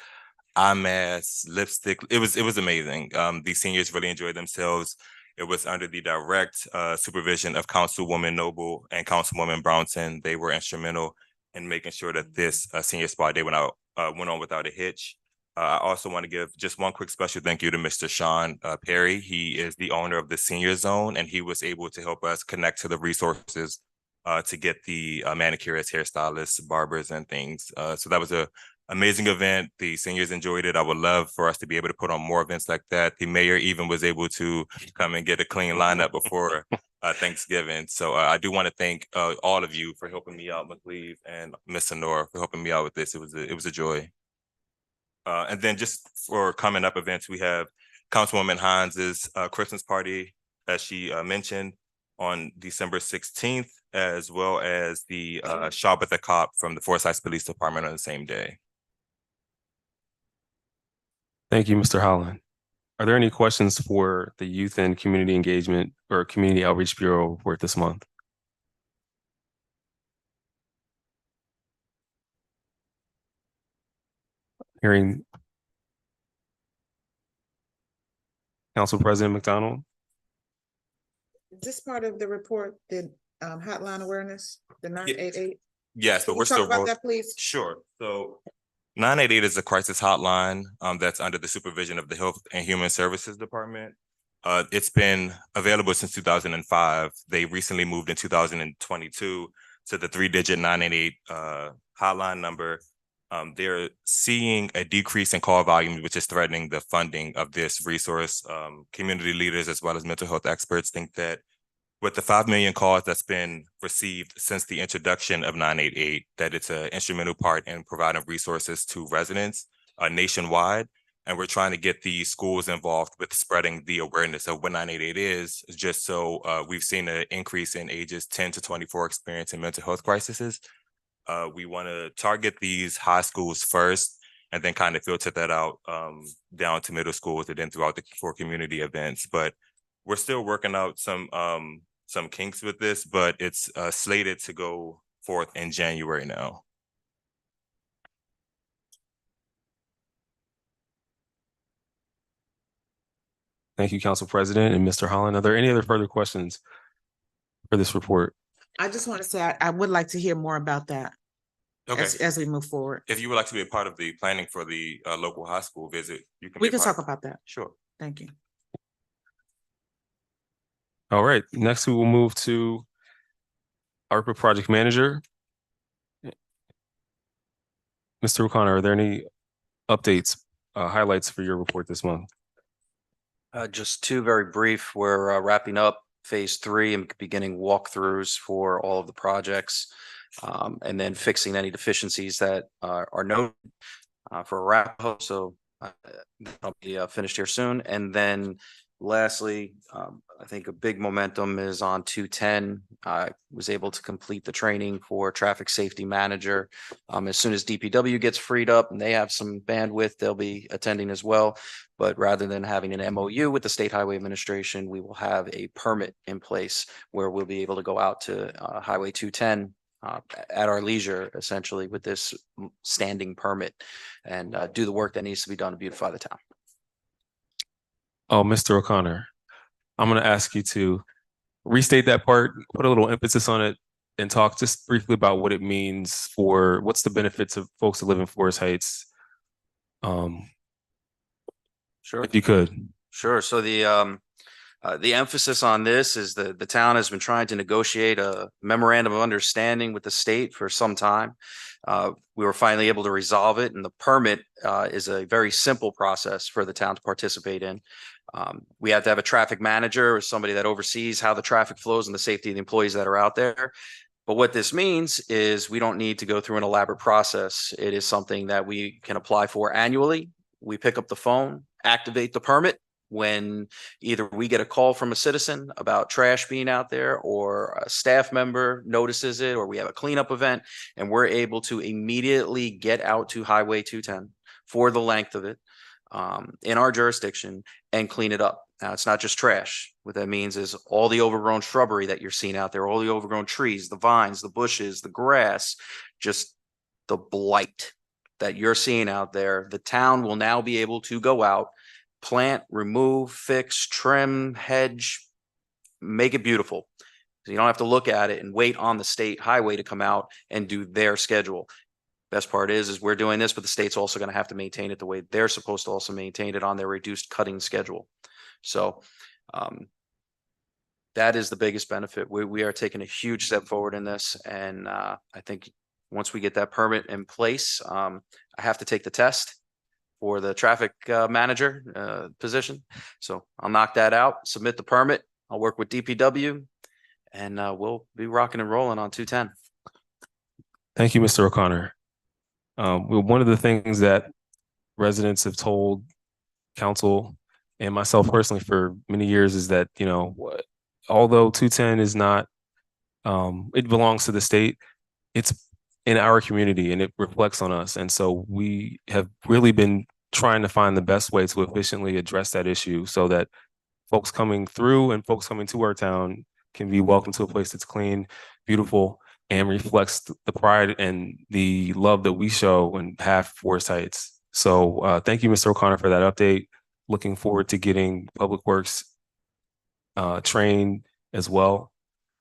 eye masks, lipstick. It was amazing. The seniors really enjoyed themselves. It was under the direct supervision of Councilwoman Noble and Councilwoman Brownson. They were instrumental in making sure that this senior spa day went on without a hitch. I also want to give just one quick special thank you to Mr. Sean Perry. He is the owner of the senior zone, and he was able to help us connect to the resources to get the manicurists, hairstylists, barbers, and things. So that was a amazing event. The seniors enjoyed it. I would love for us to be able to put on more events like that. The mayor even was able to come and get a clean lineup before Thanksgiving. So I do want to thank all of you for helping me out, McLeave and Ms. Sonora, for helping me out with this. It was a joy. And then just for coming up events, we have Councilwoman Hines's Christmas party, as she mentioned, on December 16th, as well as the Shop at the Cop from the Forsyth Police Department on the same day. Thank you, Mr. Holland. Are there any questions for the Youth and Community Engagement or Community Outreach Bureau report this month? Hearing Council President McDonald. Is this part of the report, the hotline awareness, the 988? Yes, but Can we're you talk still about that, please? Sure. So 988 is a crisis hotline that's under the supervision of the Health and Human Services Department. It's been available since 2005. They recently moved in 2022 to the 3-digit 988 hotline number. They're seeing a decrease in call volume, which is threatening the funding of this resource. Community leaders as well as mental health experts think that with the 5 million calls that's been received since the introduction of 988, that it's an instrumental part in providing resources to residents nationwide. And we're trying to get the schools involved with spreading the awareness of what 988 is, just so we've seen an increase in ages 10 to 24 experiencing mental health crises. We want to target these high schools first and then kind of filter that out down to middle schools and then throughout for community events. But we're still working out some kinks with this, but it's slated to go forth in January now. Thank you, Council President and Mr. Holland. Are there any other further questions for this report? I just want to say, I would like to hear more about that Okay. as we move forward. If you would like to be a part of the planning for the local high school visit, you can. We can talk about that. Sure. Thank you. All right, next we will move to ARPA Project Manager. Mr. O'Connor, are there any updates, highlights for your report this month? Just two very brief. We're wrapping up phase 3 and beginning walkthroughs for all of the projects. And then fixing any deficiencies that are noted for Arapahoe. So that'll be finished here soon. And then lastly, I think a big momentum is on 210. I was able to complete the training for traffic safety manager. As soon as DPW gets freed up and they have some bandwidth, they'll be attending as well. But rather than having an MOU with the State Highway Administration, we will have a permit in place where we'll be able to go out to Highway 210 at our leisure, essentially, with this standing permit and do the work that needs to be done to beautify the town. Oh, Mr. O'Connor, I'm going to ask you to restate that part, put a little emphasis on it, and talk just briefly about what it means for what's the benefits of folks that live in Forest Heights. Sure. If you could. Sure. So the emphasis on this is that the town has been trying to negotiate a memorandum of understanding with the state for some time. We were finally able to resolve it, and the permit is a very simple process for the town to participate in. We have to have a traffic manager or somebody that oversees how the traffic flows and the safety of the employees that are out there. But what this means is we don't need to go through an elaborate process. It is something that we can apply for annually. We pick up the phone, activate the permit when either we get a call from a citizen about trash being out there, or a staff member notices it, or we have a cleanup event, and we're able to immediately get out to Highway 210 for the length of it in our jurisdiction and clean it up. Now, it's not just trash. What that means is all the overgrown shrubbery that you're seeing out there, all the overgrown trees, the vines, the bushes, the grass, just the blight that you're seeing out there. The town will now be able to go out, plant, remove, fix, trim, hedge, make it beautiful. So you don't have to look at it and wait on the state highway to come out and do their schedule. Best part is we're doing this, but the state's also going to have to maintain it the way they're supposed to also maintain it on their reduced cutting schedule. So that is the biggest benefit. We are taking a huge step forward in this. And I think once we get that permit in place, I have to take the test for the traffic manager position. So I'll knock that out, submit the permit. I'll work with DPW and we'll be rocking and rolling on 210. Thank you, Mr. O'Connor. One of the things that residents have told council and myself personally for many years is that, you know, although 210 is not, it belongs to the state, it's in our community and it reflects on us. And so we have really been trying to find the best way to efficiently address that issue so that folks coming through and folks coming to our town can be welcome to a place that's clean, beautiful, and reflects the pride and the love that we show and have Forest Heights. So thank you, Mr. O'Connor, for that update. Looking forward to getting Public Works trained as well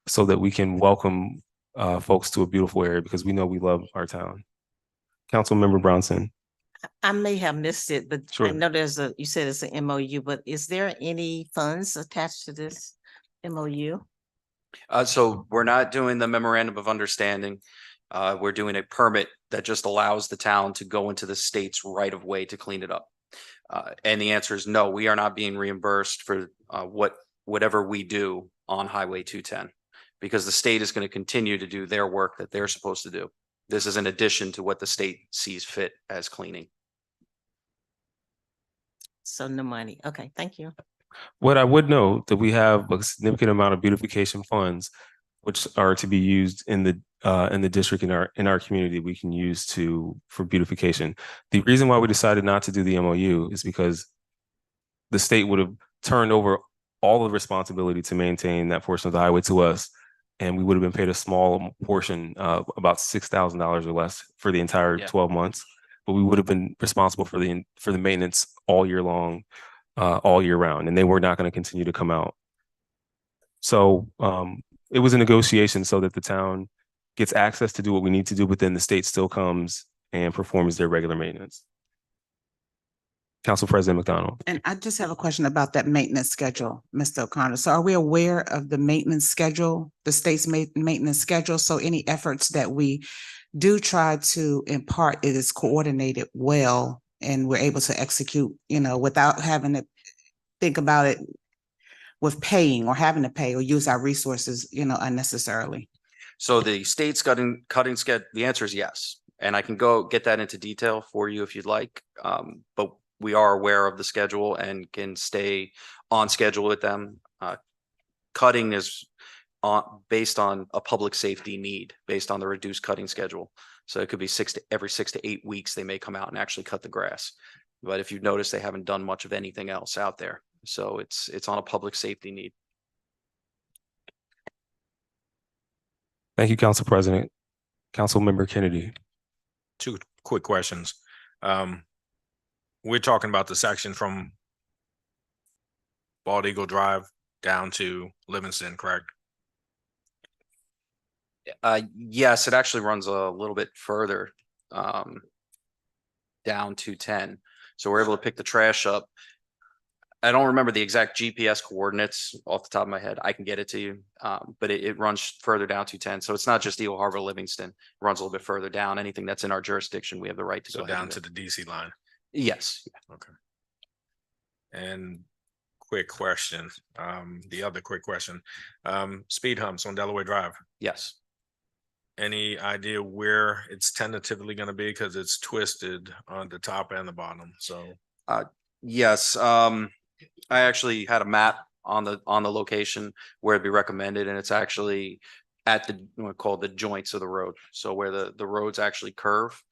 so that we can welcome folks to a beautiful area because we know we love our town. Councilmember Brownson. I may have missed it, but Sure. I know you said it's an MOU, but is there any funds attached to this MOU? So we're not doing the memorandum of understanding. We're doing a permit that just allows the town to go into the state's right of way to clean it up. And the answer is no, we are not being reimbursed for whatever we do on Highway 210 because the state is going to continue to do their work that they're supposed to do. This is in addition to what the state sees fit as cleaning. So no money. Okay, thank you. What I would note that we have a significant amount of beautification funds, which are to be used in the district in our community. We can use for beautification. The reason why we decided not to do the MOU is because the state would have turned over all the responsibility to maintain that portion of the highway to us, and we would have been paid a small portion, about $6,000 or less for the entire 12 months. But we would have been responsible for the maintenance all year long. All year round, and they were not going to continue to come out. So it was a negotiation so that the town gets access to do what we need to do, but then the state still comes and performs their regular maintenance. Council President McDonald. And I just have a question about that maintenance schedule, Mr. O'Connor. So are we aware of the maintenance schedule, the state's maintenance schedule? So any efforts that we do try to impart, it is coordinated well and we're able to execute, you know, without having to think about it with paying or having to pay or use our resources, you know, unnecessarily. So the state's cutting schedule, the answer is yes. And I can go get that into detail for you if you'd like. But we are aware of the schedule and can stay on schedule with them. Cutting is based on a public safety need, based on the reduced cutting schedule. So it could be every 6 to 8 weeks, they may come out and actually cut the grass. But if you've noticed, they haven't done much of anything else out there. So it's on a public safety need. Thank you, Council President. Councilmember Kennedy. 2 quick questions. We're talking about the section from Bald Eagle Drive down to Livingston, correct? Yes, it actually runs a little bit further down to 10. So we're able to pick the trash up. I don't remember the exact GPS coordinates off the top of my head. I can get it to you, but it runs further down to 10. So it's not just Eagle Harbor, Livingston. It runs a little bit further down. Anything that's in our jurisdiction, we have the right to go ahead down and to the DC line. Yes. Okay. And quick question. The other quick question. Speed humps on Delaware Drive. Yes. Any idea where it's tentatively going to be? Because it's twisted on the top and the bottom. So yes. I actually had a map on the location where it'd be recommended, and it's actually at the called the joints of the road. So where the roads actually curve,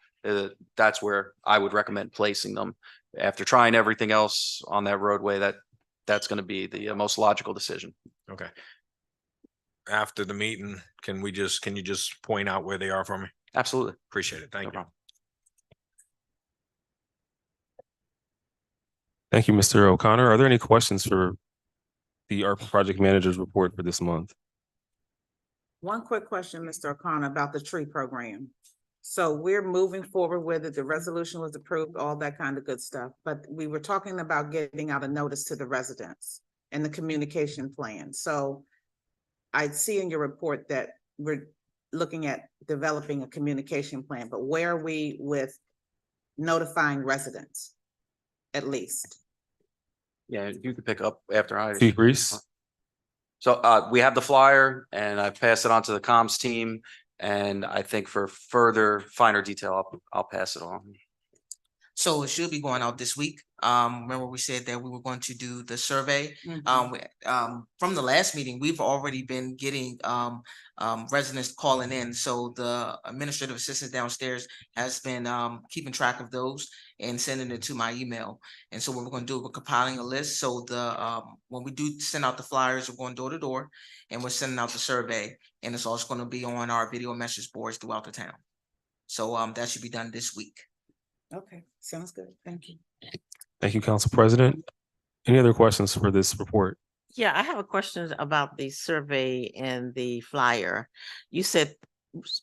that's where I would recommend placing them. After trying everything else on that roadway, that's going to be the most logical decision. Okay. After the meeting, can you just point out where they are for me? Absolutely. Appreciate it. Thank you. Thank you, Mr. O'Connor. Are there any questions for the ARPA project manager's report for this month? One quick question, Mr. O'Connor, about the tree program. So we're moving forward with it. The resolution was approved, all that kind of good stuff. But we were talking about getting out a notice to the residents and the communication plan. So I see in your report that we're looking at developing a communication plan, but where are we with notifying residents? At least. Yeah, you can pick up after I. Chief Reese? So we have the flyer and I pass it on to the comms team. And I think for further finer detail, I'll pass it on. So it should be going out this week. Remember we said that we were going to do the survey. From the last meeting, we've already been getting residents calling in. So the administrative assistant downstairs has been keeping track of those and sending it to my email. And so what we're going to do, we're compiling a list. So the when we do send out the flyers, we're going door to door and we're sending out the survey. And it's also going to be on our video message boards throughout the town. So that should be done this week. Okay, sounds good. Thank you. Thank you, Council President. Any other questions for this report? Yeah, I have a question about the survey and the flyer. You said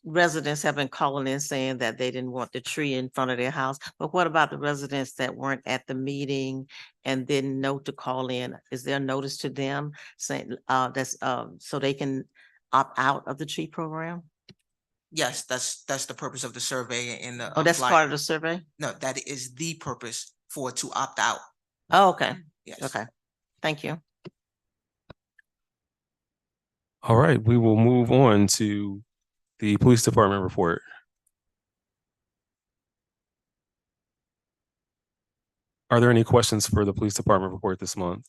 residents have been calling in saying that they didn't want the tree in front of their house, but what about the residents that weren't at the meeting and didn't know to call in? Is there a notice to them saying that's so they can opt out of the tree program? Yes, that's the purpose of the survey and the. Oh, that's part of the survey? No, that is the purpose for it to opt out. Oh, okay. Yes. Okay. Thank you. All right, we will move on to the Police Department report. Are there any questions for the Police Department report this month?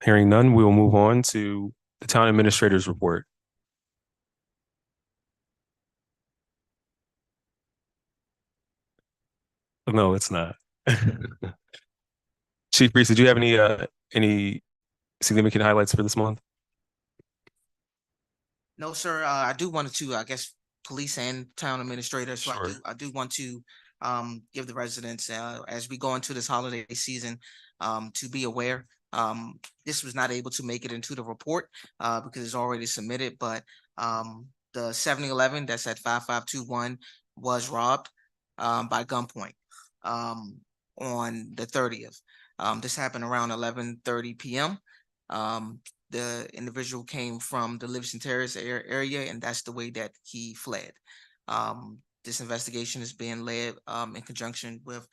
Hearing none, we will move on to the Town Administrator's report. No, it's not. Chief Reese, did you have any significant highlights for this month? No, sir. I do want to, I guess, police and town administrators. So Sure. I do want to give the residents as we go into this holiday season to be aware. This was not able to make it into the report because it's already submitted, but the 7-Eleven that's at 5521 was robbed by gunpoint on the 30th. This happened around 11:30 p.m. The individual came from the Livingston Terrace area, and that's the way that he fled. This investigation is being led in conjunction with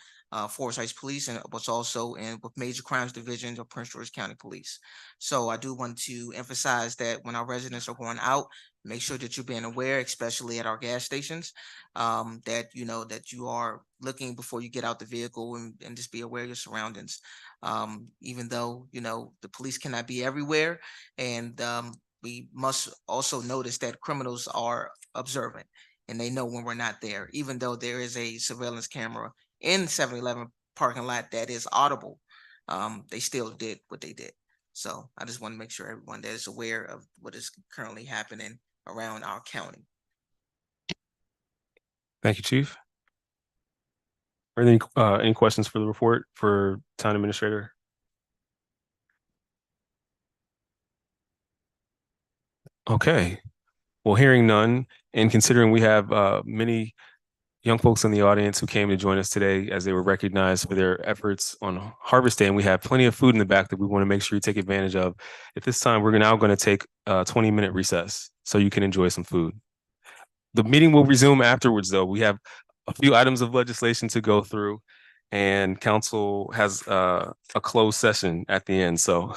Forest Heights Police and what's also with Major Crimes Division of Prince George County Police. So I do want to emphasize that when our residents are going out, make sure that you're being aware, especially at our gas stations, that you know that you are looking before you get out the vehicle and just be aware of your surroundings. Even though the police cannot be everywhere, and we must also notice that criminals are observant and they know when we're not there, even though there is a surveillance camera in 7-Eleven parking lot that is audible. They still did what they did. So I just want to make sure everyone that is aware of what is currently happening around our county. Thank you, Chief. Are there any questions for the report for Town Administrator? Okay. Well, hearing none, and considering we have many young folks in the audience who came to join us today as they were recognized for their efforts on Harvest Day, and we have plenty of food in the back that we want to make sure you take advantage of. At this time, we're now going to take a 20-minute recess so you can enjoy some food. The meeting will resume afterwards, though. We have a few items of legislation to go through, and council has a closed session at the end. So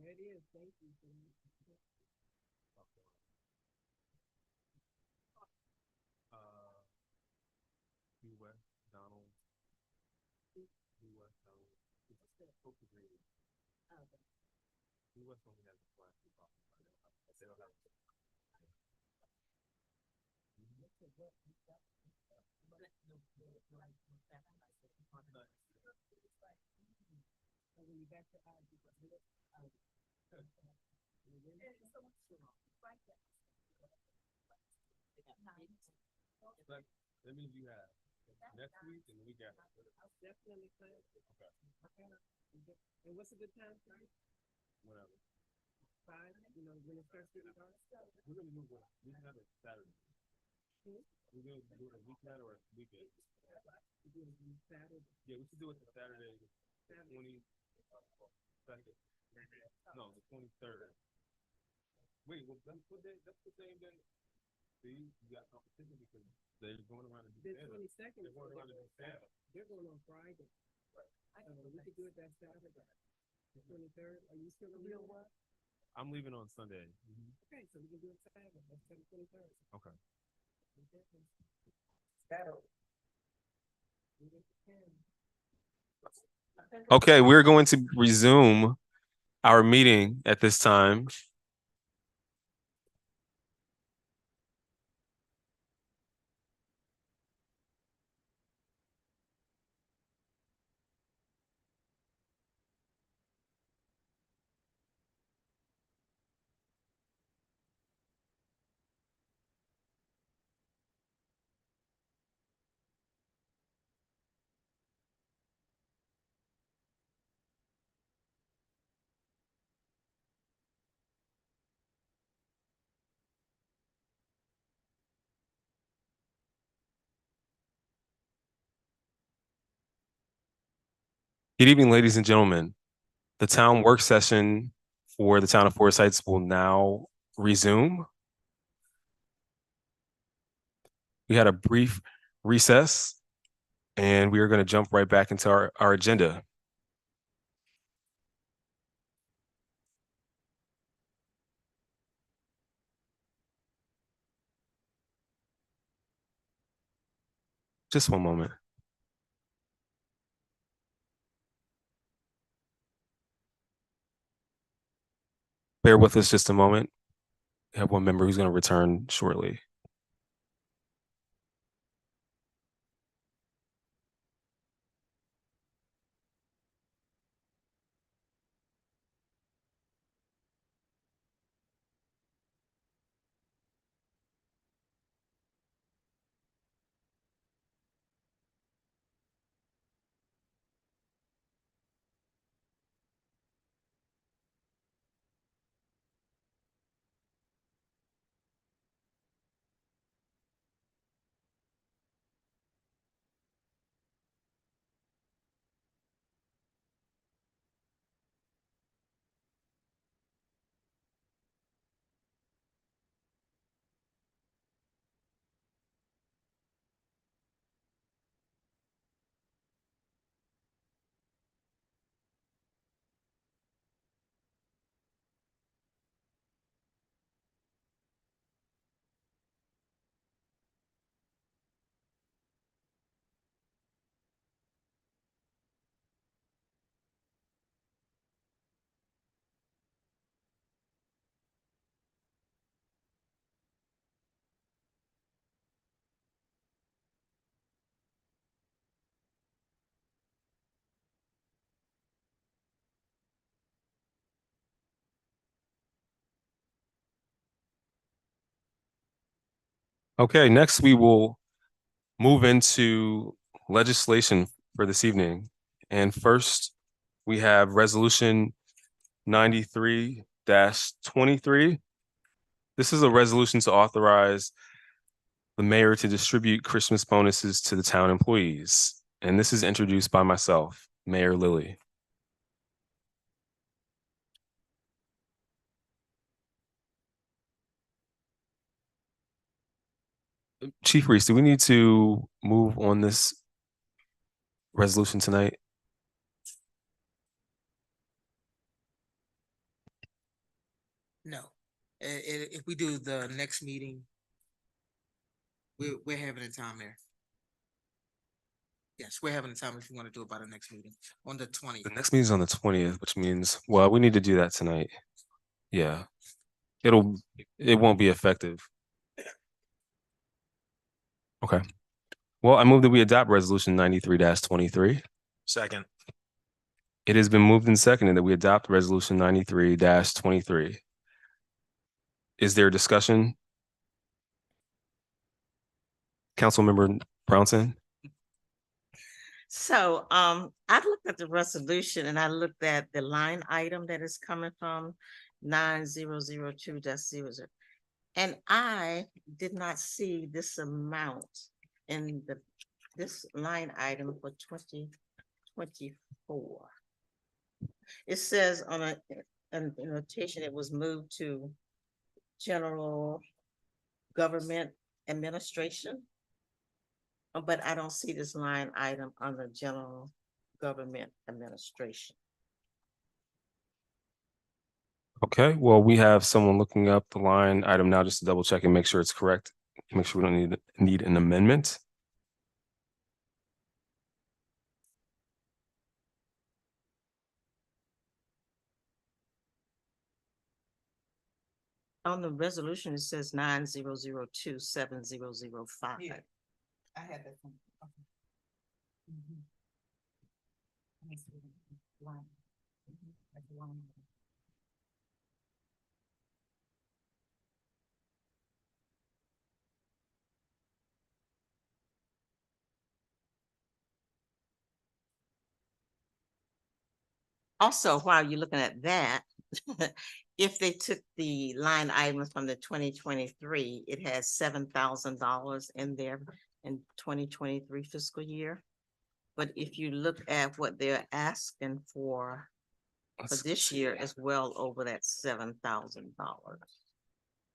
it is, thank you. U.S. Donald. U.S. Donald. U.S. only has a flash. They don't have. That means you have next week and the week after. Definitely. Okay. And what's a good time for you? Whatever. 5, when it starts getting dark? We're gonna move it. We can have it Saturday. We're gonna do it a weeknight or a weekend. Saturday. Yeah, we should do it the Saturday, 22nd. No, the 23rd. Wait, well, that's what the same day. See, you got competition because they're going around and do The Santa. 22nd. They're going around and do Santa. They're going on Friday. We could do it that Saturday. The 23rd, are you still available? What? I'm leaving on Sunday. Okay, so we can do it Saturday, that's the 23rd. Okay. Okay, we're going to resume our meeting at this time. Good evening, ladies and gentlemen. The town work session for the town of Forest Heights will now resume. We had a brief recess and we are going to jump right back into our agenda. Just one moment. Bear with us just a moment. We have one member who's going to return shortly. Okay, next we will move into legislation for this evening. And first, we have Resolution 93-23. This is a resolution to authorize the mayor to distribute Christmas bonuses to the town employees. And this is introduced by myself, Mayor Lilly. Chief Reese, do we need to move on this resolution tonight? If we do the next meeting, we're having a time there. Yes, we're having a time if you want to do it by the next meeting on the 20th. The next meeting's on the 20th, which means, well, we need to do that tonight. Yeah. It won't be effective. Okay. Well, I move that we adopt resolution 93-23. Second. It has been moved and seconded that we adopt resolution 93-23. Is there discussion? Councilmember Brownson? So, I looked at the resolution and I looked at the line item that is coming from 9002.00. And I did not see this amount in this line item for 2024. It says on a notation, it was moved to general government administration. But I don't see this line item under general government administration. Okay, well, we have someone looking up the line item now just to double check and make sure it's correct. Make sure we don't need an amendment. On the resolution, it says 90027005. Yeah. I had that one. Okay. Mhm. Let me see. Line. Mhm. That's the line. Also, while you're looking at that, if they took the line items from the 2023, it has $7,000 in there in 2023 fiscal year. But if you look at what they're asking for this year, it's well over that $7,000.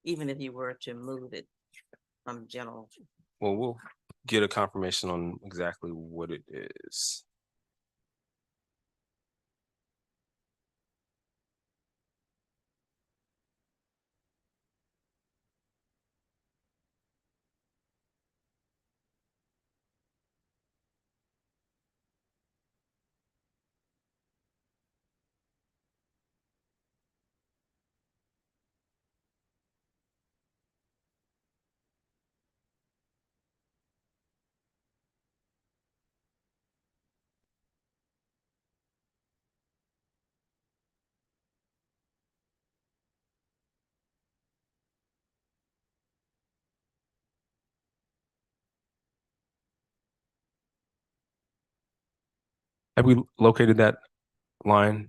Even if you were to move it from general. Well, we'll get a confirmation on exactly what it is. Have we located that line?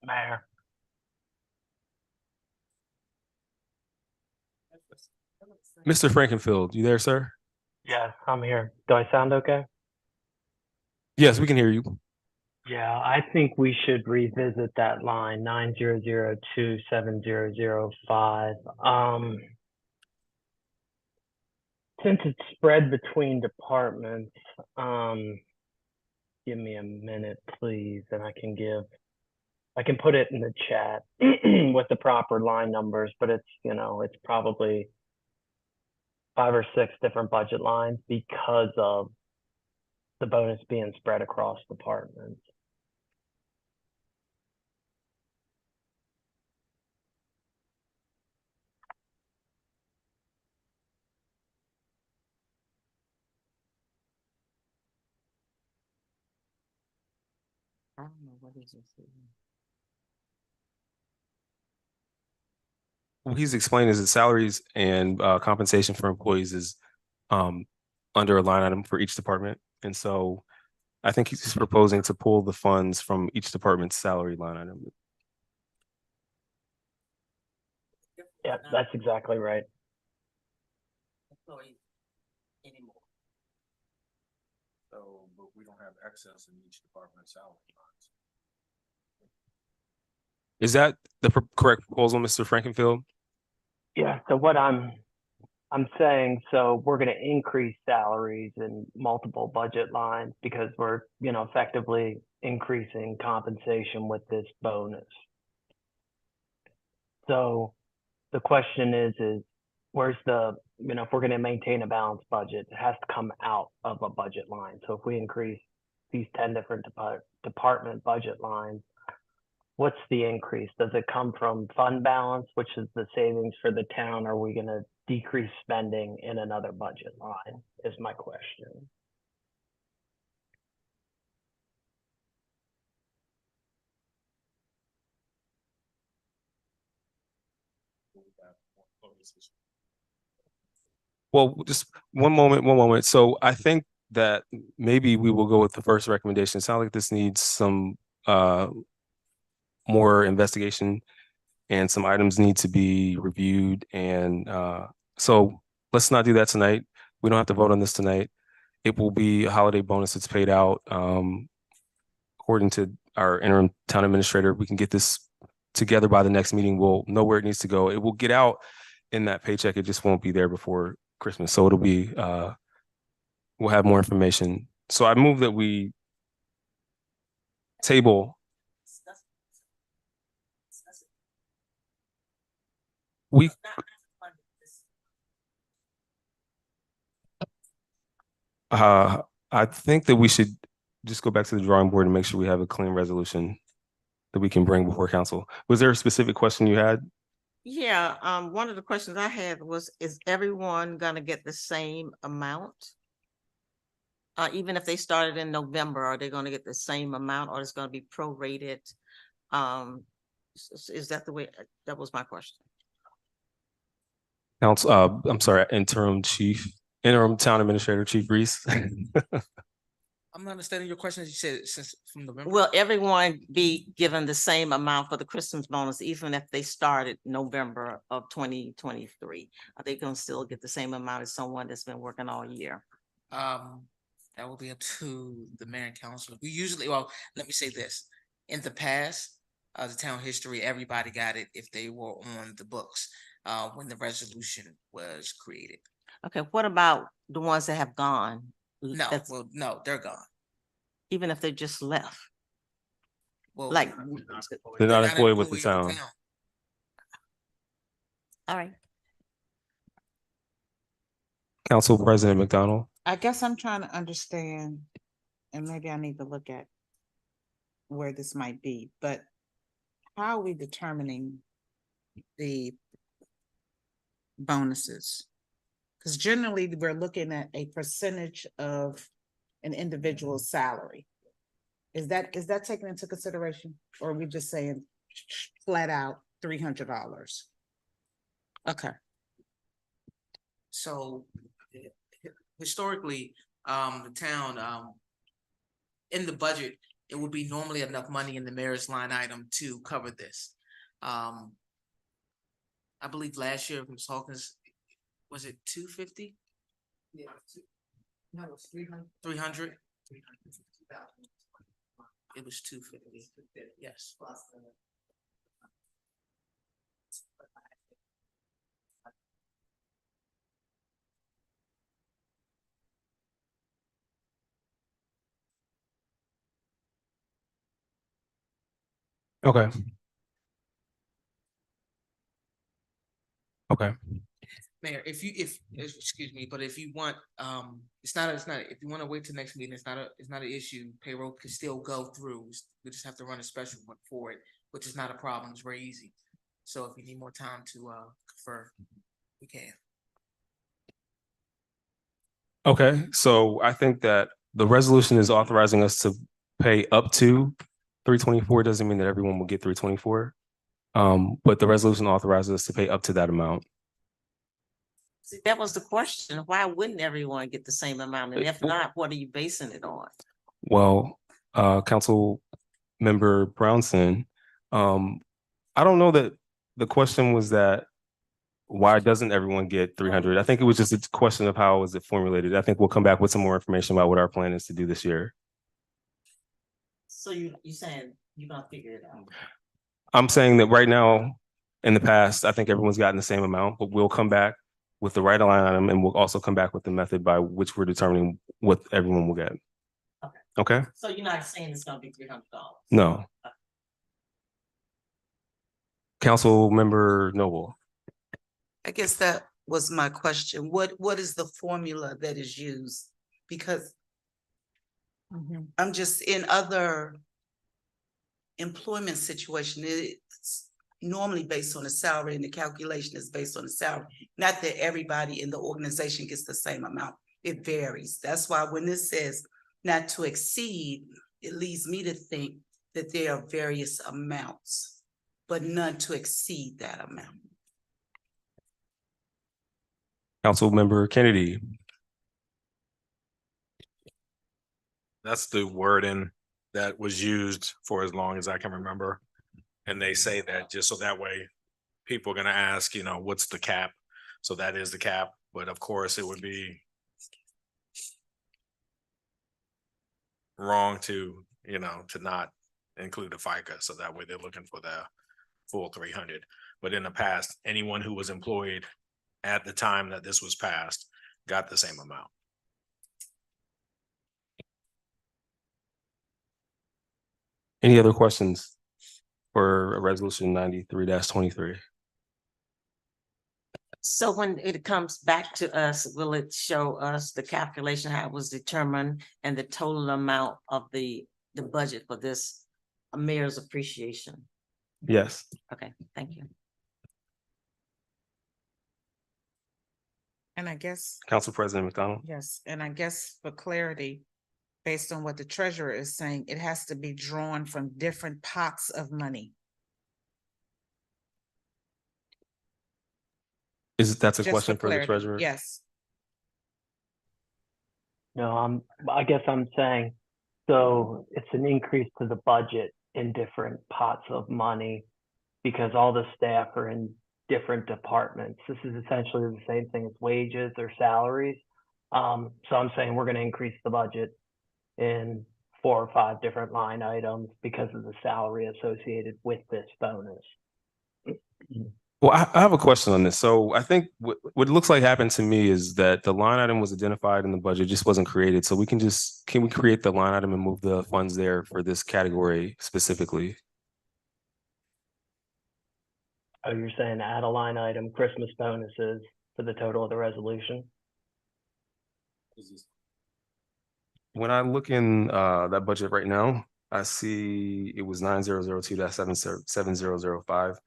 Mayor. Mr. Frankenfield, you there, sir? Yes, I'm here. Do I sound okay? Yes, we can hear you. Yeah, I think we should revisit that line 90027005. Since it's spread between departments, give me a minute, please, and I can put it in the chat with the proper line numbers, but it's, it's probably 5 or 6 different budget lines because of the bonus being spread across departments. I don't know what is this. What he's explained is that salaries and compensation for employees is under a line item for each department. And so I think he's proposing to pull the funds from each department's salary line item. Yeah, that's exactly right. Employees anymore. So, but we don't have excess in each department's salary lines. Is that the correct proposal, Mr. Frankenfield? Yeah, so what I'm I'm saying, so we're gonna increase salaries in multiple budget lines because we're, effectively increasing compensation with this bonus. So the question is where's if we're gonna maintain a balanced budget, it has to come out of a budget line. So if we increase these 10 different department budget lines, what's the increase? Does it come from fund balance, which is the savings for the town? Are we gonna decrease spending in another budget line is my question. Well, just one moment. So I think that maybe we will go with the first recommendation. It sounds like this needs some more investigation and some items need to be reviewed. And so let's not do that tonight. We don't have to vote on this tonight. It will be a holiday bonus that's paid out according to our interim town administrator. We can get this together by the next meeting. We'll know where it needs to go. It will get out in that paycheck. It just won't be there before Christmas. So it'll be, we'll have more information. So I move that we table. I think that we should just go back to the drawing board and make sure we have a clean resolution that we can bring before council. Was there a specific question you had? Yeah, one of the questions I had was, is everyone gonna get the same amount? Even if they started in November, are they gonna get the same amount or it's gonna be prorated? Is that the way, that was my question. Council, I'm sorry, interim town administrator, Chief Reese. I'm not understanding your question. You said since from November. Will everyone be given the same amount for the Christmas bonus, even if they started November of 2023? Are they gonna still get the same amount as someone that's been working all year? That will be up to the mayor and council. We usually, well, let me say this. In the past, the town history, everybody got it if they were on the books when the resolution was created. Okay, what about the ones that have gone? No, well, no, they're gone. Even if they just left? Well, Like, They're not employed with the town. all right. Council President McDonald. I guess I'm trying to understand, and maybe I need to look at where this might be, but how are we determining the bonuses? Because generally we're looking at a percentage of an individual's salary. Is that taken into consideration? Or are we just saying flat out $300? Okay. So historically, the town, in the budget, it would be normally enough money in the mayor's line item to cover this. I believe last year from Hawkins, was it 250? Yeah. No, it was 300. 300? It was 250. Yes. Okay. Okay. Mayor, excuse me, but if you want, if you want to wait till next meeting, it's not an issue. Payroll can still go through. We just have to run a special one for it, which is not a problem. It's very easy. So if you need more time to confer, we can. Okay, so I think that the resolution is authorizing us to pay up to 324. Doesn't mean that everyone will get 324. But the resolution authorizes us to pay up to that amount. See, that was the question. Why wouldn't everyone get the same amount? And if not, what are you basing it on? Well, Council Member Brownson, I don't know that the question was that why doesn't everyone get 300? I think it was just a question of how was it formulated. I think we'll come back with some more information about what our plan is to do this year. So you saying you're gonna figure it out? I'm saying that right now, in the past, I think everyone's gotten the same amount, but we'll come back with the right line item, and we'll also come back with the method by which we're determining what everyone will get. Okay. Okay? So you're not saying it's gonna be $300? No. Council Member Noble. I guess that was my question. What is the formula that is used? Because I'm just in other employment situation, it's normally based on a salary and the calculation is based on the salary. Not that everybody in the organization gets the same amount. It varies. That's why when this says not to exceed, it leads me to think that there are various amounts, but none to exceed that amount. Council Member Kennedy. That's the wording that was used for as long as I can remember. And they say that just so that way people are gonna ask, you know, what's the cap? So that is the cap, but of course it would be wrong to, you know, to not include the FICA. So that way they're looking for the full 300. But in the past, anyone who was employed at the time that this was passed got the same amount. Any other questions for resolution 93-23? So when it comes back to us, will it show us the calculation, how it was determined and the total amount of the budget for this mayor's appreciation? Yes. Okay, thank you. And I guess, Council President McDonald. yes, and I guess for clarity, based on what the treasurer is saying, it has to be drawn from different pots of money. That's a Just question for the clarity. treasurer? Yes. No, I guess I'm saying, so it's an increase to the budget in different pots of money because all the staff are in different departments. This is essentially the same thing as wages or salaries. So I'm saying we're going to increase the budget in 4 or 5 different line items because of the salary associated with this bonus. Well, I have a question on this. So I think what it looks like happened to me is that the line item was identified in the budget, just wasn't created. So can we create the line item and move the funds there for this category specifically? Oh, you're saying add a line item, Christmas bonuses for the total of the resolution? When I look in that budget right now, I see it was 9002-7005.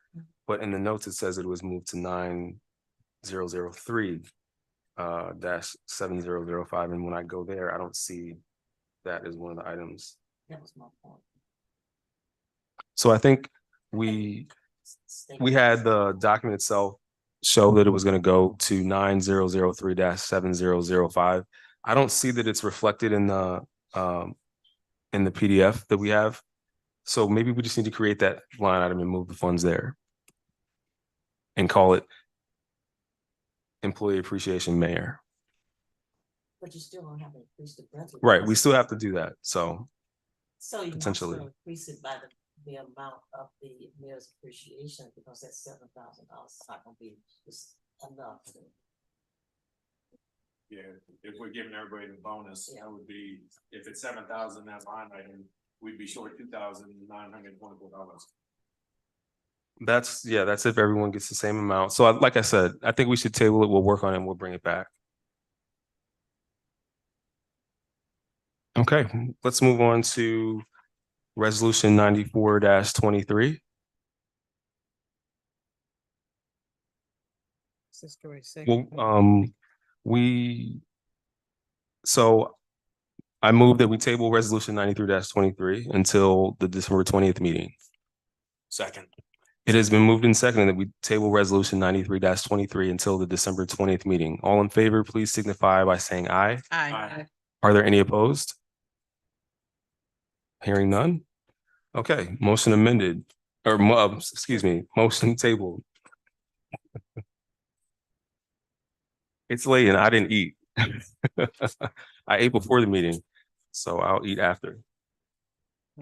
But in the notes, it says it was moved to 9003 -7005. And when I go there, I don't see that as one of the items. That was my point. So I think we had the document itself show that it was going to go to 9003-7005. I don't see that it's reflected in the PDF that we have. So maybe we just need to create that line item and move the funds there. And call it Employee Appreciation Mayor. But you still don't have to increase the budget. Right, we still have to do that, so So you must potentially. increase it by the amount of the mayor's appreciation, because that's $7,000 is not gonna be just enough. Yeah, if we're giving everybody the bonus, that would be, if it's 7,000, that line item, we'd be short $2,924. That's if everyone gets the same amount. So like I said, I think we should table it, we'll work on it, and we'll bring it back. Okay, let's move on to resolution 94-23. Well, so I move that we table resolution 93-23 until the December 20th meeting. Second. It has been moved and seconded that we table resolution 93-23 until the December 20th meeting. All in favor, please signify by saying aye. Aye. Are there any opposed? Hearing none? Okay, motion amended, or excuse me, motion tabled. It's late and I didn't eat. I ate before the meeting, so I'll eat after.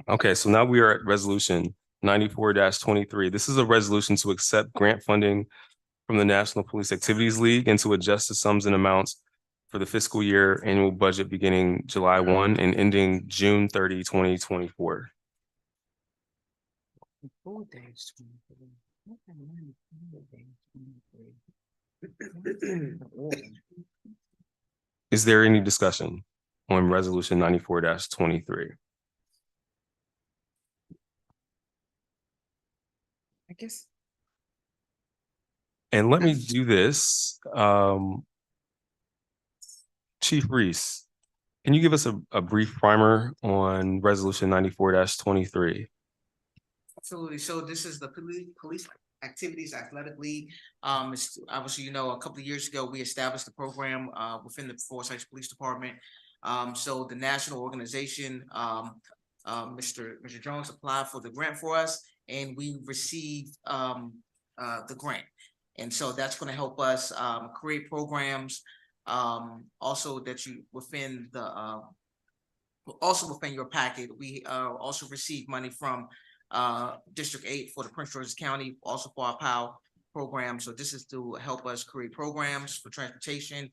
Okay, so now we are at resolution 94-23. This is a resolution to accept grant funding from the National Police Activities League and to adjust the sums and amounts for the fiscal year annual budget beginning July 1 and ending June 30, 2024. Is there any discussion on resolution 94-23? I guess. And let me do this. Chief Reese, can you give us a brief primer on resolution 94-23? Absolutely. So this is the police activities athletic league. It's obviously, a couple of years ago, we established the program within the Forsyth Police Department. So the national organization, Mr. Jones applied for the grant for us, and we received the grant. And so that's going to help us create programs. Also that you within the also within your packet, we also received money from District 8 for the Prince George's County, also for our POW program. So this is to help us create programs for transportation,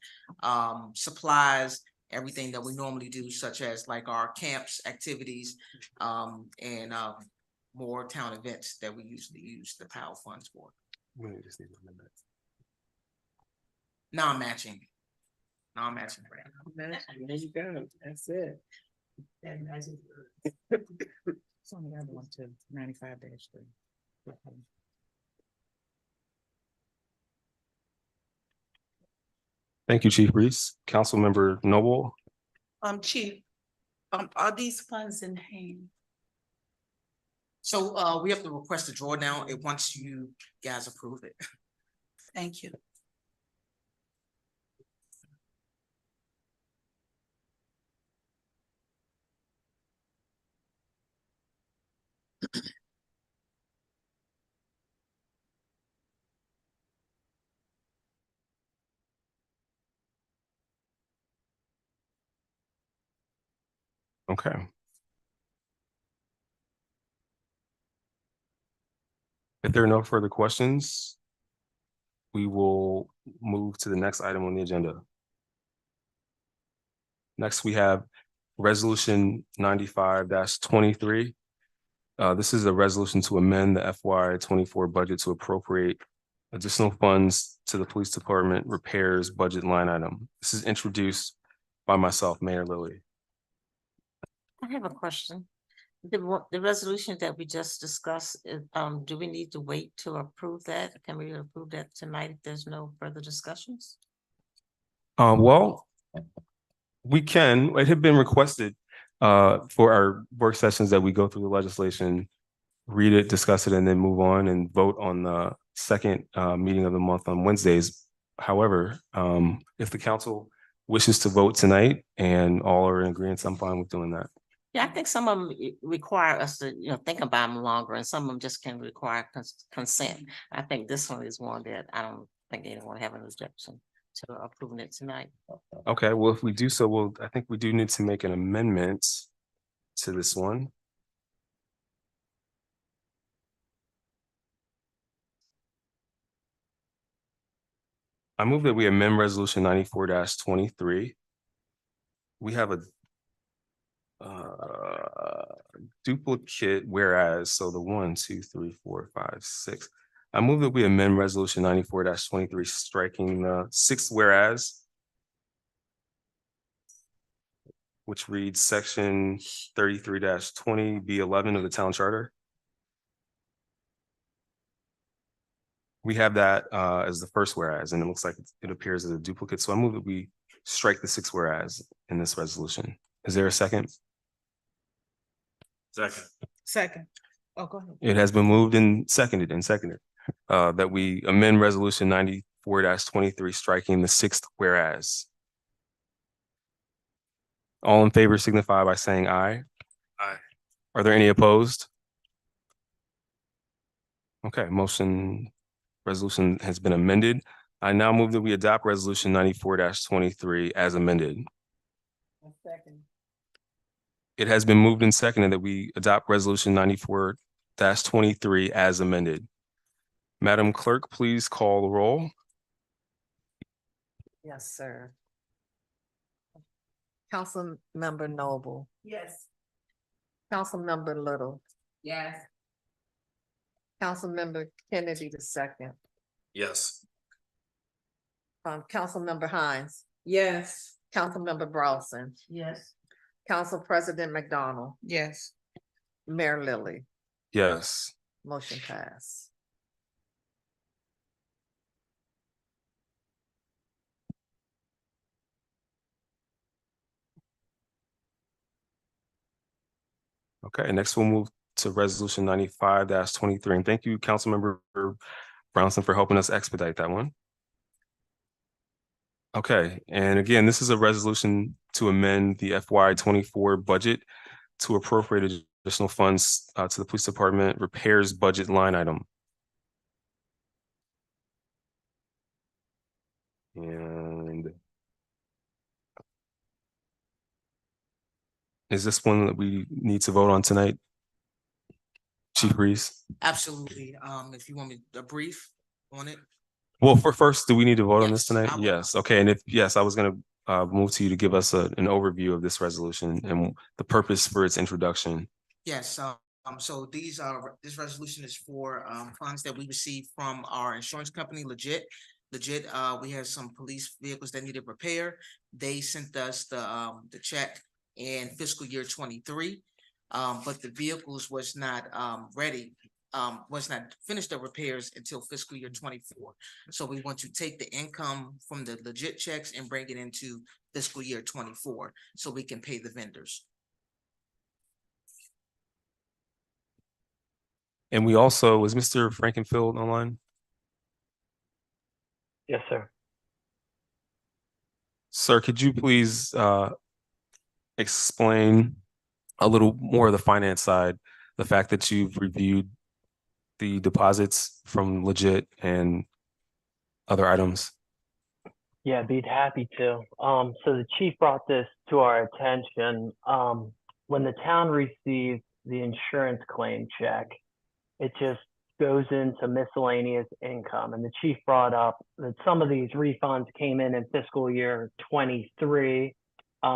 supplies, everything that we normally do, such as like our camps, activities, and more town events that we usually use the POW funds for. Non-matching grant. There you go. That's it. It's on the other one too, 95-3. Thank you, Chief Reese. Councilmember Noble. Chief, are these funds in hand? So we have to request a drawdown once you guys approve it. Thank you. Okay. If there are no further questions, we will move to the next item on the agenda. Next, we have resolution 95-23. This is a resolution to amend the FY 24 budget to appropriate additional funds to the police department repairs budget line item. This is introduced by myself, Mayor Lilly. I have a question. The resolution that we just discussed, do we need to wait to approve that? Can we approve that tonight if there's no further discussions? Well, we can. It had been requested for our work sessions that we go through the legislation, read it, discuss it, and then move on and vote on the second meeting of the month on Wednesdays. However, if the council wishes to vote tonight and all are in agreement, I'm fine with doing that. Yeah, I think some of them require us to, think about them longer, and some of them just can require consent. I think this one is one that I don't think anyone have an objection to approving it tonight. Okay, well, if we do so, I think we do need to make an amendment to this one. I move that we amend resolution 94-23. We have a duplicate whereas, so the 1, 2, 3, 4, 5, 6. I move that we amend resolution 94-23, striking the 6th whereas, which reads section 33-20 B11 of the town charter. We have that as the first whereas, and it looks like it appears as a duplicate. So I move that we strike the 6th whereas in this resolution. Is there a second? Second. Oh, go ahead. It has been moved and seconded that we amend resolution 94-23, striking the 6th whereas. All in favor signify by saying aye. Aye. Are there any opposed? Okay, resolution has been amended. I now move that we adopt resolution 94-23 as amended. Second. It has been moved and seconded that we adopt resolution 94-23 as amended. Madam Clerk, please call the roll. Yes, sir. Councilmember Noble, Yes. Councilmember Little, Yes. Councilmember Kennedy II, Yes. Councilmember Hines, Yes. Councilmember Brawson, Yes. Council President McDonald, Yes. Mayor Lily, Yes. motion pass. Okay, next we'll move to resolution 95-23. And thank you, Councilmember Brownson, for helping us expedite that one. Okay, and again, this is a resolution to amend the FY 24 budget to appropriate additional funds to the police department repairs budget line item. And is this one that we need to vote on tonight? Chief Reese? Absolutely. If you want me a brief on it. Well, first, do we need to vote on this Yes, tonight? I will. Yes, okay, and yes, I was gonna move to you to give us an overview of this resolution and the purpose for its introduction. Yes, so this resolution is for funds that we received from our insurance company, Legit. We had some police vehicles that needed repair. They sent us the check in fiscal year 23. But the vehicles was not ready, was not finished the repairs until fiscal year 24. So we want to take the income from the Legit checks and bring it into fiscal year 24 so we can pay the vendors. And we also, is Mr. Frankenfield online? Yes, sir. Sir, could you please explain a little more of the finance side, the fact that you've reviewed the deposits from Legit and other items? Yeah, be happy to. So the chief brought this to our attention. When the town receives the insurance claim check, it just goes into miscellaneous income. And the chief brought up that some of these refunds came in fiscal year 23.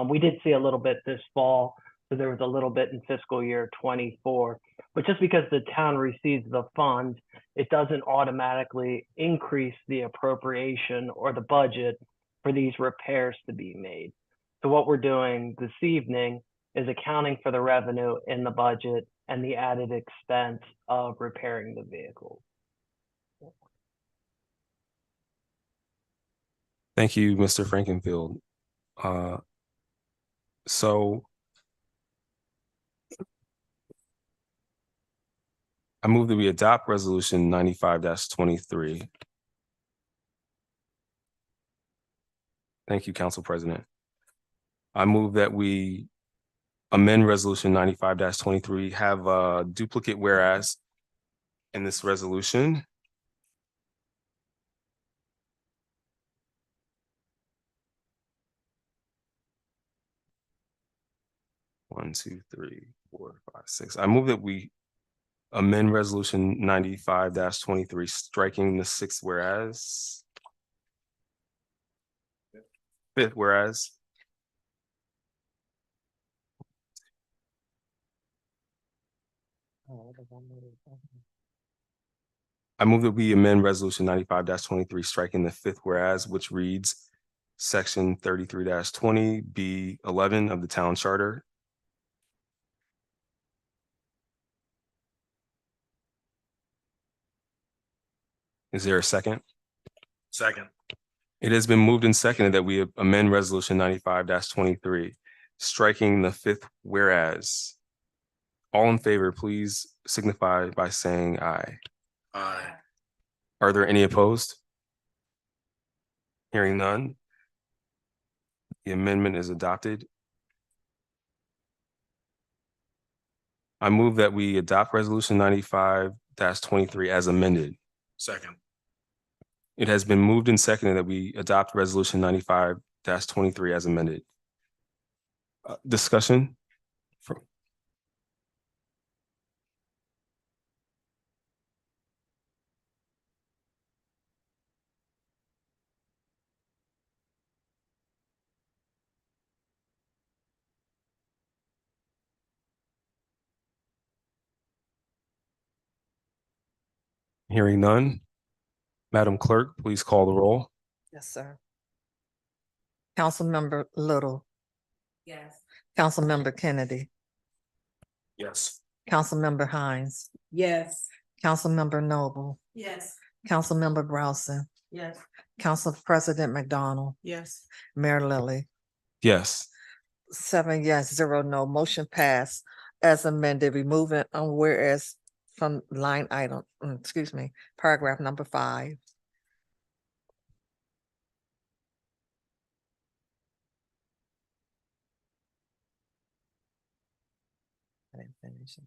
We did see a little bit this fall, so there was a little bit in fiscal year 24. But just because the town receives the funds, it doesn't automatically increase the appropriation or the budget for these repairs to be made. So what we're doing this evening is accounting for the revenue in the budget and the added expense of repairing the vehicle. Thank you, Mr. Frankenfield. So I move that we adopt resolution 95-23. Thank you, Council President. I move that we amend resolution 95-23, have a duplicate whereas in this resolution. One, two, three, 4, 5, 6. I move that we amend resolution 95-23, striking the sixth whereas. Fifth whereas. I move that we amend resolution 95-23, striking the fifth whereas, which reads section 33-20B11 of the town charter. Is there a second? Second. It has been moved and seconded that we amend resolution 95-23, striking the fifth whereas. All in favor, please signify by saying aye. Aye. Are there any opposed? Hearing none. The amendment is adopted. I move that we adopt resolution 95-23 as amended. Second. It has been moved and seconded that we adopt resolution 95-23 as amended. Discussion? Hearing none. Madam Clerk, please call the roll. Yes, sir. Councilmember Little, Yes. Councilmember Kennedy, Yes. Councilmember Hines, Yes. Councilmember Noble, Yes. Councilmember Browson, Yes. Council President McDonald, Yes. Mayor Lily. Yes. 7 yes, 0 no. Motion passed as amended, removing whereas from line item, paragraph number 5. I didn't finish it.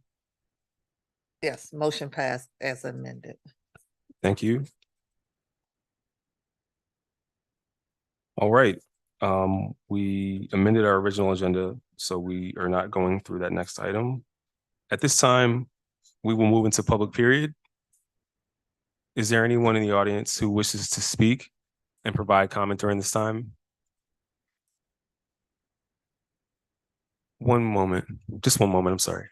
Yes, motion passed as amended. Thank you. All right. We amended our original agenda, so we are not going through that next item. At this time, we will move into public period. Is there anyone in the audience who wishes to speak and provide comment during this time? One moment, just one moment, I'm sorry.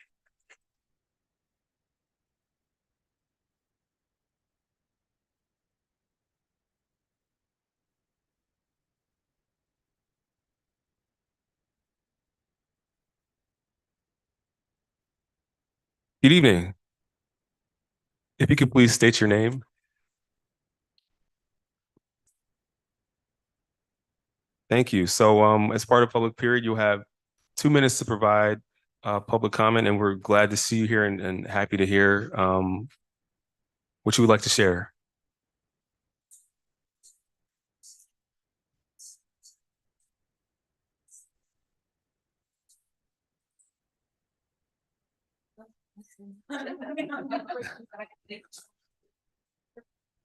Good evening. If you could please state your name. Thank you. So as part of public period, you'll have 2 minutes to provide public comment, and we're glad to see you here and happy to hear what you would like to share.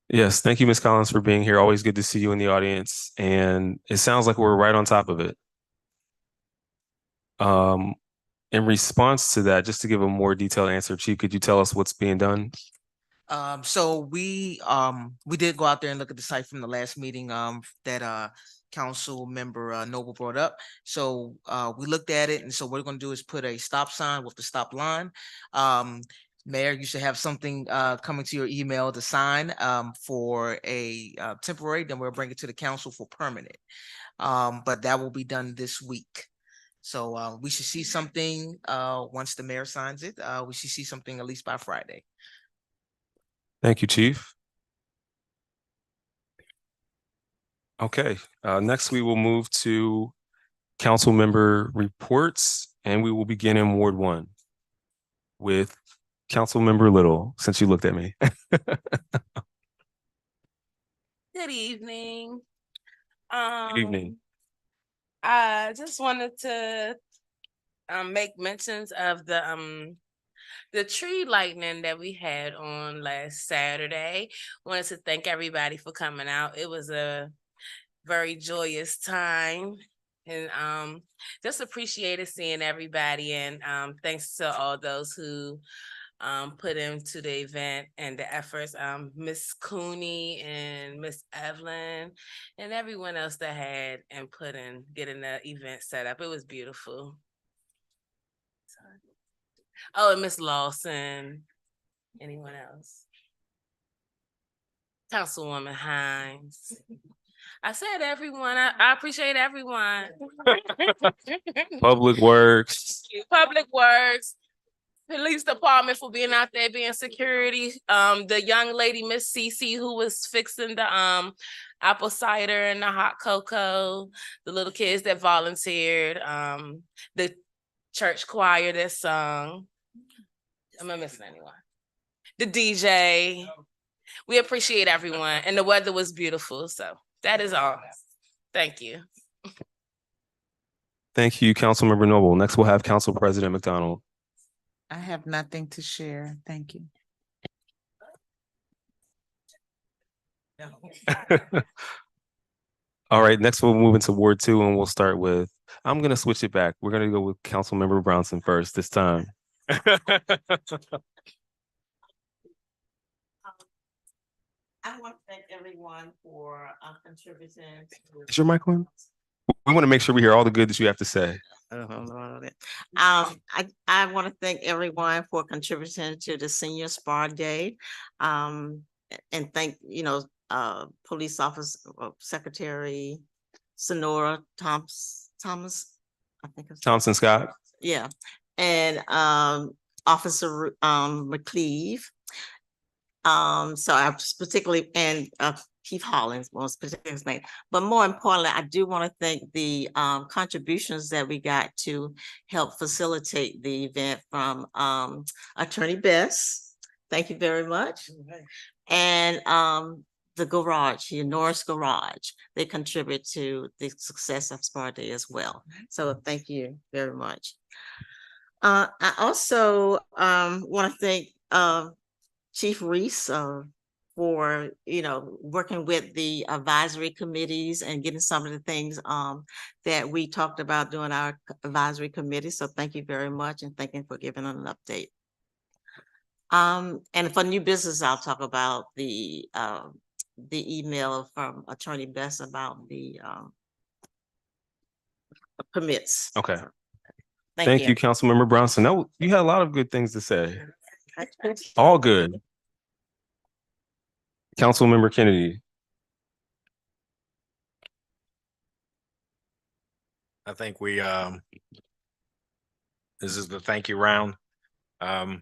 Yes, thank you, Ms. Collins, for being here. Always good to see you in the audience. And it sounds like we're right on top of it. In response to that, just to give a more detailed answer, Chief, could you tell us what's being done? So we did go out there and look at the site from the last meeting that council member Noble brought up. So we looked at it, and so what we're gonna do is put a stop sign with the stop line. Mayor, you should have something coming to your email to sign for a temporary, then we'll bring it to the council for permanent. But that will be done this week. So we should see something once the mayor signs it. We should see something at least by Friday. Thank you, Chief. Okay, next we will move to council member reports, and we will begin in Ward 1 with Councilmember Little, since you looked at me. Good evening. Good evening. I just wanted to make mentions of the tree lighting that we had on last Saturday. Wanted to thank everybody for coming out. It was a very joyous time, and just appreciated seeing everybody, and thanks to all those who put into the event and the efforts, Miss Cooney and Miss Evelyn and everyone else that had input in getting the event set up. It was beautiful. Oh, and Miss Lawson. Anyone else? Councilwoman Hines. I said everyone. I appreciate everyone. Public Works. Public Works. Police Department for being out there being security. The young lady, Miss Cece, who was fixing the apple cider and the hot cocoa, the little kids that volunteered, the church choir that sung. Am I missing anyone? The DJ. We appreciate everyone, and the weather was beautiful. So that is all. Thank you. Thank you, Councilmember Noble. Next, we'll have Council President McDonald. I have nothing to share. Thank you. All right, next we'll move into Ward 2, and we'll start with, I'm going to switch it back. We're going to go with Councilmember Brownson first this time. I want to thank everyone for contributing. Is your mic on? We want to make sure we hear all the good that you have to say. I want to thank everyone for contributing to the Senior Spa Day. and thank, Police Officer, Secretary Sonora Thomas, I think it's. Thompson Scott. Yeah, and Officer McCleve. So I particularly, and Chief Hollins was particularly his name. But more importantly, I do want to thank the contributions that we got to help facilitate the event from Attorney Bess. Thank you very much. And the garage, the Norris Garage, they contribute to the success of Spa Day as well. So thank you very much. I also want to thank Chief Reese for, working with the advisory committees and getting some of the things that we talked about during our advisory committee. So thank you very much, and thank you for giving an update. And for new business, I'll talk about the email from Attorney Bess about the permits. Okay. Thank you, Councilmember Brownson. You had a lot of good things to say. All good. Councilmember Kennedy. I think this is the thank you round. I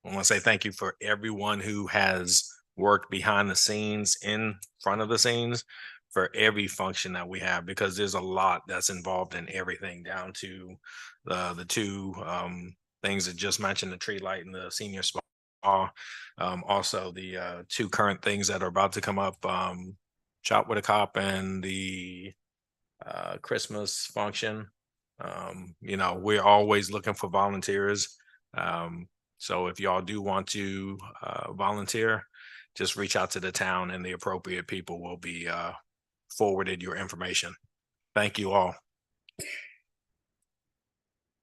want to say thank you for everyone who has worked behind the scenes, in front of the scenes, for every function that we have, because there's a lot that's involved in everything, down to the two things that just mentioned, the tree light and the senior spa. Also the two current things that are about to come up, Shop with a Cop and the Christmas function. We're always looking for volunteers. So if y'all do want to volunteer, just reach out to the town and the appropriate people will be forwarded your information. Thank you all.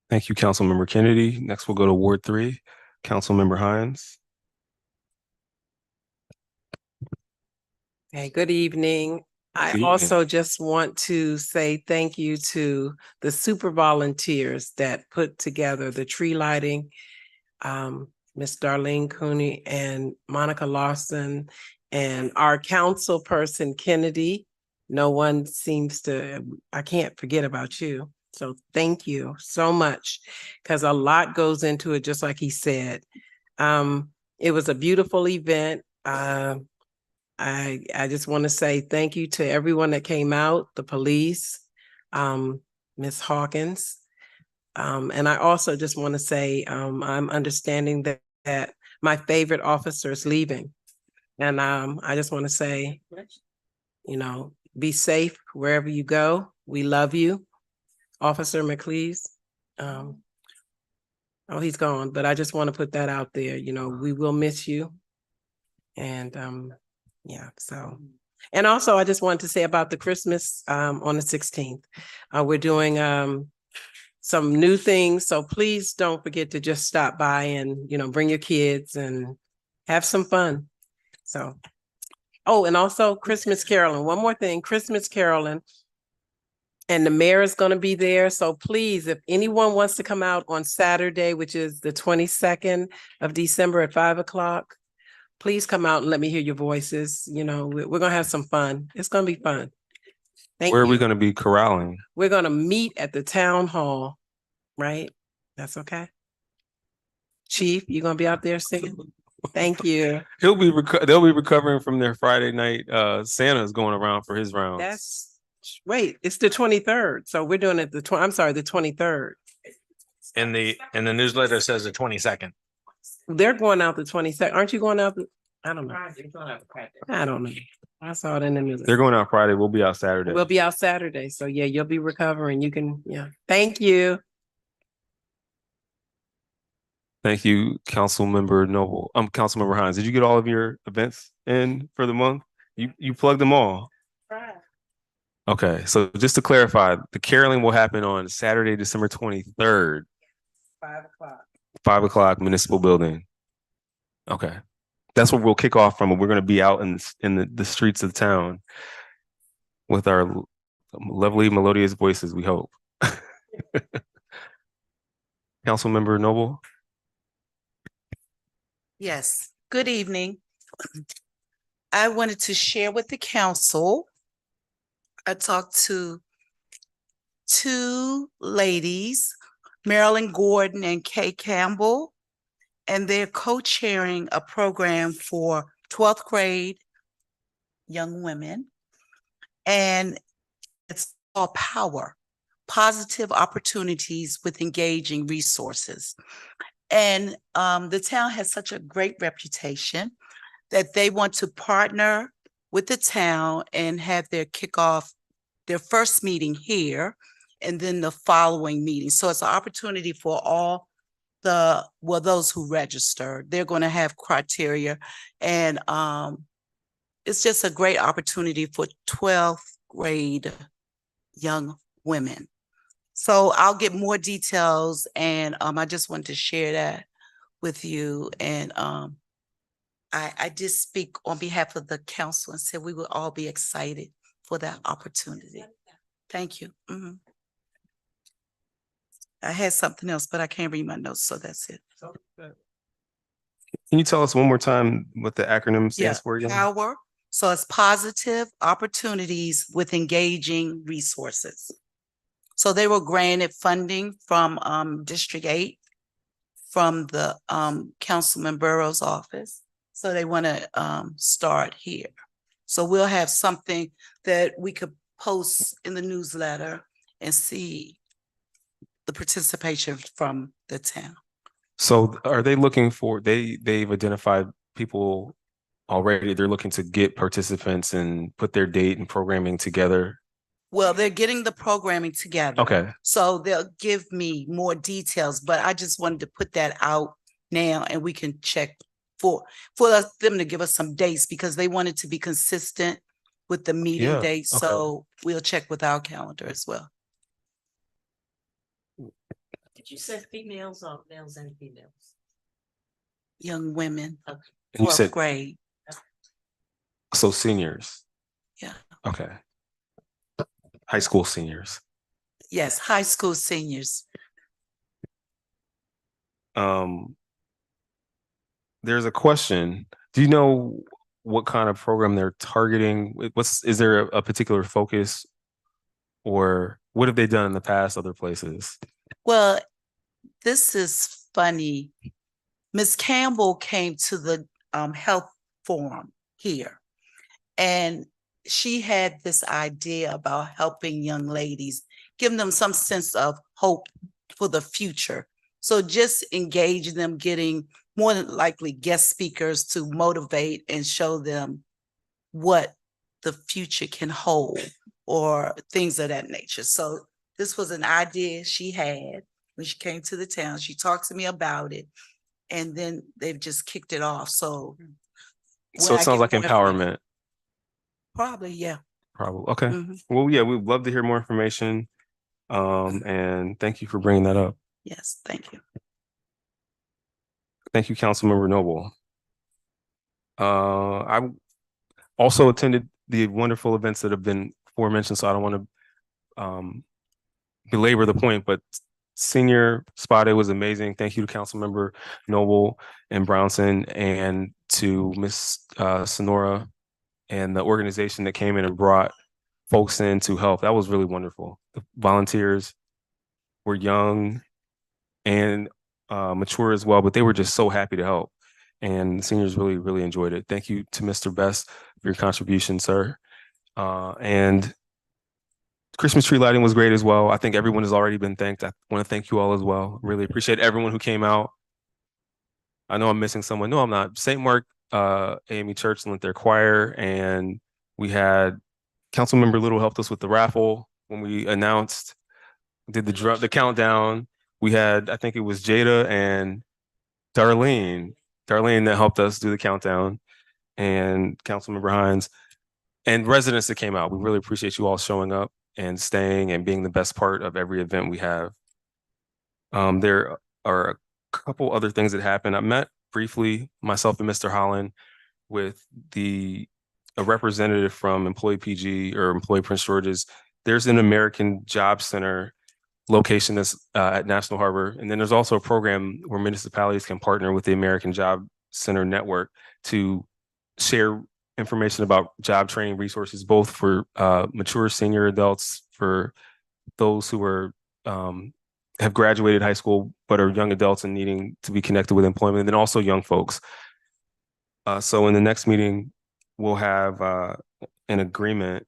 Thank you, Councilmember Kennedy. Next, we'll go to Ward 3, Councilmember Hines. Hey, good evening. I also just want to say thank you to the super volunteers that put together the tree lighting. Miss Darlene Cooney and Monica Lawson, and our council person, Kennedy. No one seems to, I can't forget about you. So thank you so much, because a lot goes into it, just like he said. It was a beautiful event. I just want to say thank you to everyone that came out, the police, Miss Hawkins. And I also just want to say, I'm understanding that my favorite officer is leaving. And I just want to say, be safe wherever you go. We love you, Officer McLeese. Oh, he's gone, but I just want to put that out there. We will miss you. And and also I just wanted to say about the Christmas on the 16th. We're doing some new things. So please don't forget to just stop by and, bring your kids and have some fun. So, and also Christmas caroling. One more thing, Christmas caroling. And the mayor is going to be there. So please, if anyone wants to come out on Saturday, which is the 22nd of December at 5:00, please come out and let me hear your voices. We're going to have some fun. It's going to be fun. Where are we going to be corralling? We're going to meet at the town hall, right? That's okay. Chief, you going to be out there singing? Thank you. They'll be recovering from their Friday night. Santa's going around for his rounds. It's the 23rd. So we're doing it the 23rd. In the newsletter it says the 22nd. They're going out the 22nd. Aren't you going out? I don't know. I don't know. I saw it in the news. They're going out Friday. We'll be out Saturday. We'll be out Saturday. So yeah, you'll be recovering. You can, Thank you. Thank you, Councilmember Noble. Councilmember Hines, did you get all of your events in for the month? You plugged them all. Right. Okay, so just to clarify, the caroling will happen on Saturday, December 23rd. 5:00. 5:00 Municipal Building. Okay. That's where we'll kick off from. We're going to be out in the streets of town with our lovely melodious voices, we hope. Councilmember Noble. Yes, good evening. I wanted to share with the council. I talked to two ladies, Marilyn Gordon and Kay Campbell, and they're co-chairing a program for 12th grade young women. And it's called Power, Positive Opportunities with Engaging Resources. And the town has such a great reputation that they want to partner with the town and have their kickoff, their first meeting here, and then the following meeting. So it's an opportunity for all those who register. They're going to have criteria, and it's just a great opportunity for 12th grade young women. So I'll get more details, and I just wanted to share that with you. And I did speak on behalf of the council and said we would all be excited for that opportunity. Thank you. Mhm. I had something else, but I can't read my notes, so that's it. Can you tell us one more time what the acronym Yeah, stands for again? Power. So it's Positive Opportunities with Engaging Resources. So they were granted funding from District 8, from the Councilman Burrow's office. So they want to start here. So we'll have something that we could post in the newsletter and see the participation from the town. So are they looking for, they've identified people already, they're looking to get participants and put their date and programming together? Well, they're getting the programming together. Okay. So they'll give me more details, but I just wanted to put that out now, and we can check for them to give us some dates, because they wanted to be consistent with the meeting Yeah, dates. okay. So we'll check with our calendar as well. Did you say females or males and females? Young women, And you 12th said, grade. so seniors? Yeah. Okay. High school seniors. Yes, high school seniors. There's a question. Do you know what kind of program they're targeting? Is there a particular focus, or what have they done in the past other places? Well, this is funny. Ms. Campbell came to the health forum here, and she had this idea about helping young ladies, giving them some sense of hope for the future. So just engage them, getting more than likely guest speakers to motivate and show them what the future can hold, or things of that nature. So this was an idea she had when she came to the town. She talked to me about it, and then they've just kicked it off. So So it sounds like empowerment. Probably, yeah. Probably. Okay. Mhm. Well, yeah, we'd love to hear more information. And thank you for bringing that up. Yes, thank you. Thank you, Councilmember Noble. I also attended the wonderful events that have been aforementioned, so I don't want to belabor the point, but Senior Spa Day was amazing. Thank you to Councilmember Noble and Brownson, and to Miss Sonora and the organization that came in and brought folks in to help. That was really wonderful. The volunteers were young and mature as well, but they were just so happy to help. And the seniors really, really enjoyed it. Thank you to Mr. Best for your contribution, sir. And Christmas tree lighting was great as well. I think everyone has already been thanked. I want to thank you all as well. Really appreciate everyone who came out. I know I'm missing someone. No, I'm not. St. Mark AME Church lent their choir, and we had Councilmember Little helped us with the raffle when we announced, did the countdown. We had, I think it was Jada and Darlene that helped us do the countdown, and Councilmember Hines and residents that came out. We really appreciate you all showing up and staying and being the best part of every event we have. There are a couple other things that happened. I met briefly, myself and Mr. Holland, with a representative from Employee PG or Employee Prince George's. There's an American Job Center location that's at National Harbor. And then there's also a program where municipalities can partner with the American Job Center network to share information about job training resources, both for mature senior adults, for those who are have graduated high school but are young adults and needing to be connected with employment, and then also young folks. So in the next meeting, we'll have an agreement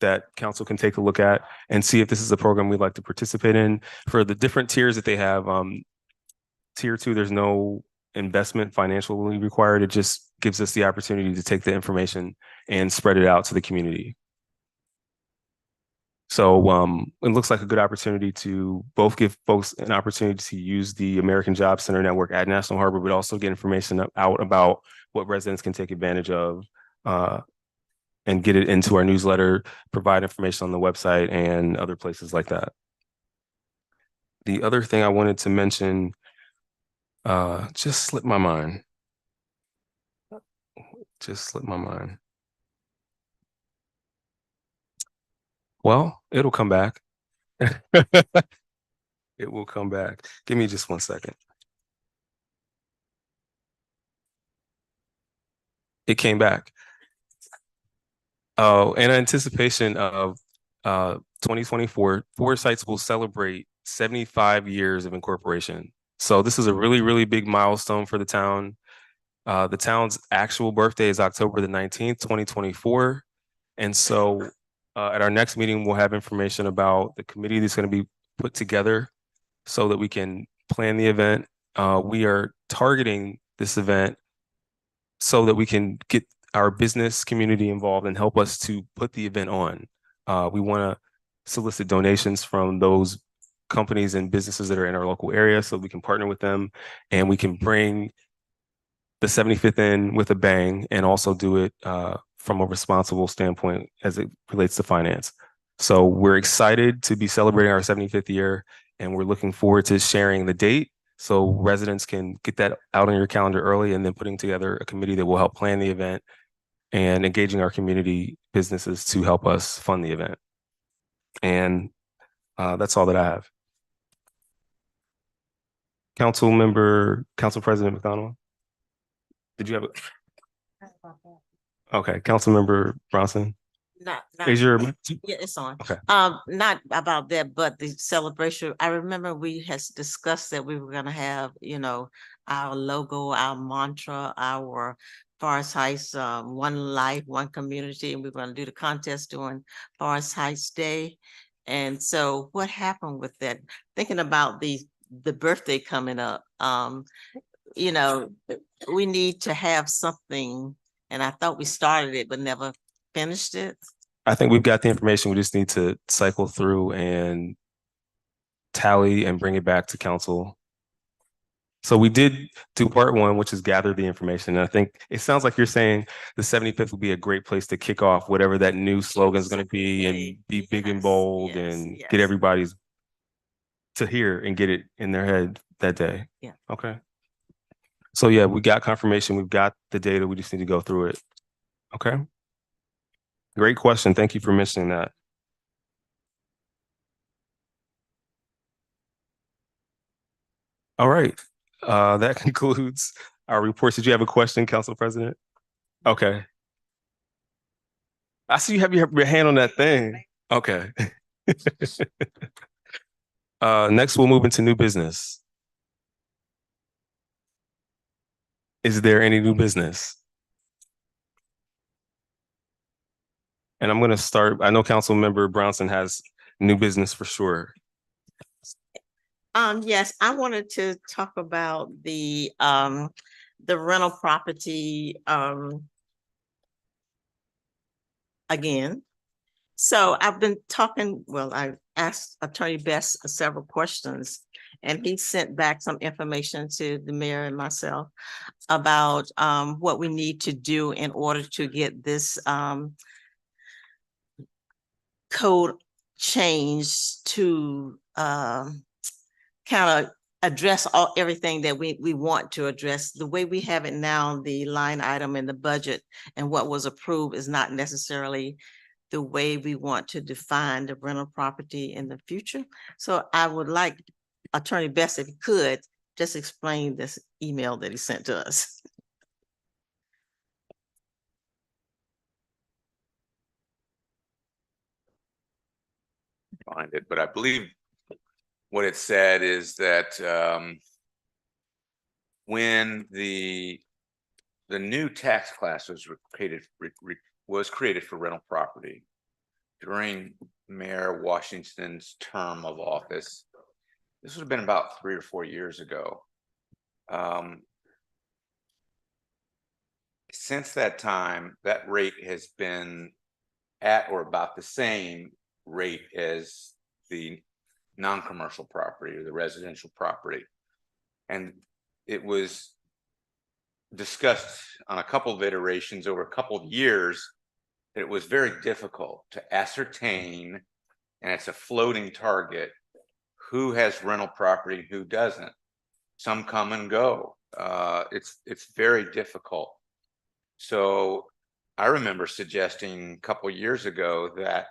that council can take a look at and see if this is a program we'd like to participate in. For the different tiers that they have, tier 2, there's no investment financially required. It just gives us the opportunity to take the information and spread it out to the community. So it looks like a good opportunity to both give folks an opportunity to use the American Job Center Network at National Harbor, but also get information out about what residents can take advantage of and get it into our newsletter, provide information on the website and other places like that. The other thing I wanted to mention just slipped my mind. Well, it'll come back. It will come back. Give me just 1 second. It came back. Oh, in anticipation of 2024, Foresights will celebrate 75 years of incorporation. So this is a really, really big milestone for the town. The town's actual birthday is October the 19th, 2024. And so at our next meeting, we'll have information about the committee that's going to be put together so that we can plan the event. We are targeting this event so that we can get our business community involved and help us to put the event on. We want to solicit donations from those companies and businesses that are in our local area so we can partner with them and we can bring the 75th in with a bang and also do it from a responsible standpoint as it relates to finance. So we're excited to be celebrating our 75th year and we're looking forward to sharing the date so residents can get that out on your calendar early and then putting together a committee that will help plan the event and engaging our community businesses to help us fund the event. And that's all that I have. Council President McDonald, did you have okay, Councilmember Bronson? Is your Yeah, it's on. Okay. Not about that, but the celebration. I remember we had discussed that we were gonna have, our logo, our mantra, our Forest Heights, one life, one community, and we were gonna do the contest during Forest Heights Day. And so what happened with that? Thinking about the birthday coming up, we need to have something, and I thought we started it but never finished it. I think we've got the information. We just need to cycle through and tally and bring it back to council. So we did do part 1, which is gather the information. And I think it sounds like you're saying the 75th will be a great place to kick off whatever that new slogan is going to be and be big and bold and get everybody's to hear and get it in their head that day. Yeah. Okay. So yeah, we got confirmation. We've got the data. We just need to go through it. Okay. Great question. Thank you for mentioning that. All right. That concludes our reports. Did you have a question, Council President? Okay. I see you have your hand on that thing. Okay. Next, we'll move into new business. Is there any new business? And I'm going to start. I know Councilmember Brownson has new business for sure. Yes, I wanted to talk about the rental property again. So I've been talking, I asked Attorney Best several questions and he sent back some information to the mayor and myself about what we need to do in order to get this code changed to kind of address everything that we want to address. The way we have it now, the line item in the budget and what was approved is not necessarily the way we want to define the rental property in the future. So I would like Attorney Best, if he could, just explain this email that he sent to us. find it, but I believe what it said is that when the new tax class was created for rental property during Mayor Washington's term of office. This would have been about 3 or 4 years ago. Since that time, that rate has been at or about the same rate as the non-commercial property or the residential property. And it was discussed on a couple of iterations over a couple of years that it was very difficult to ascertain, and it's a floating target, who has rental property and who doesn't. Some come and go. It's very difficult. So I remember suggesting a couple of years ago that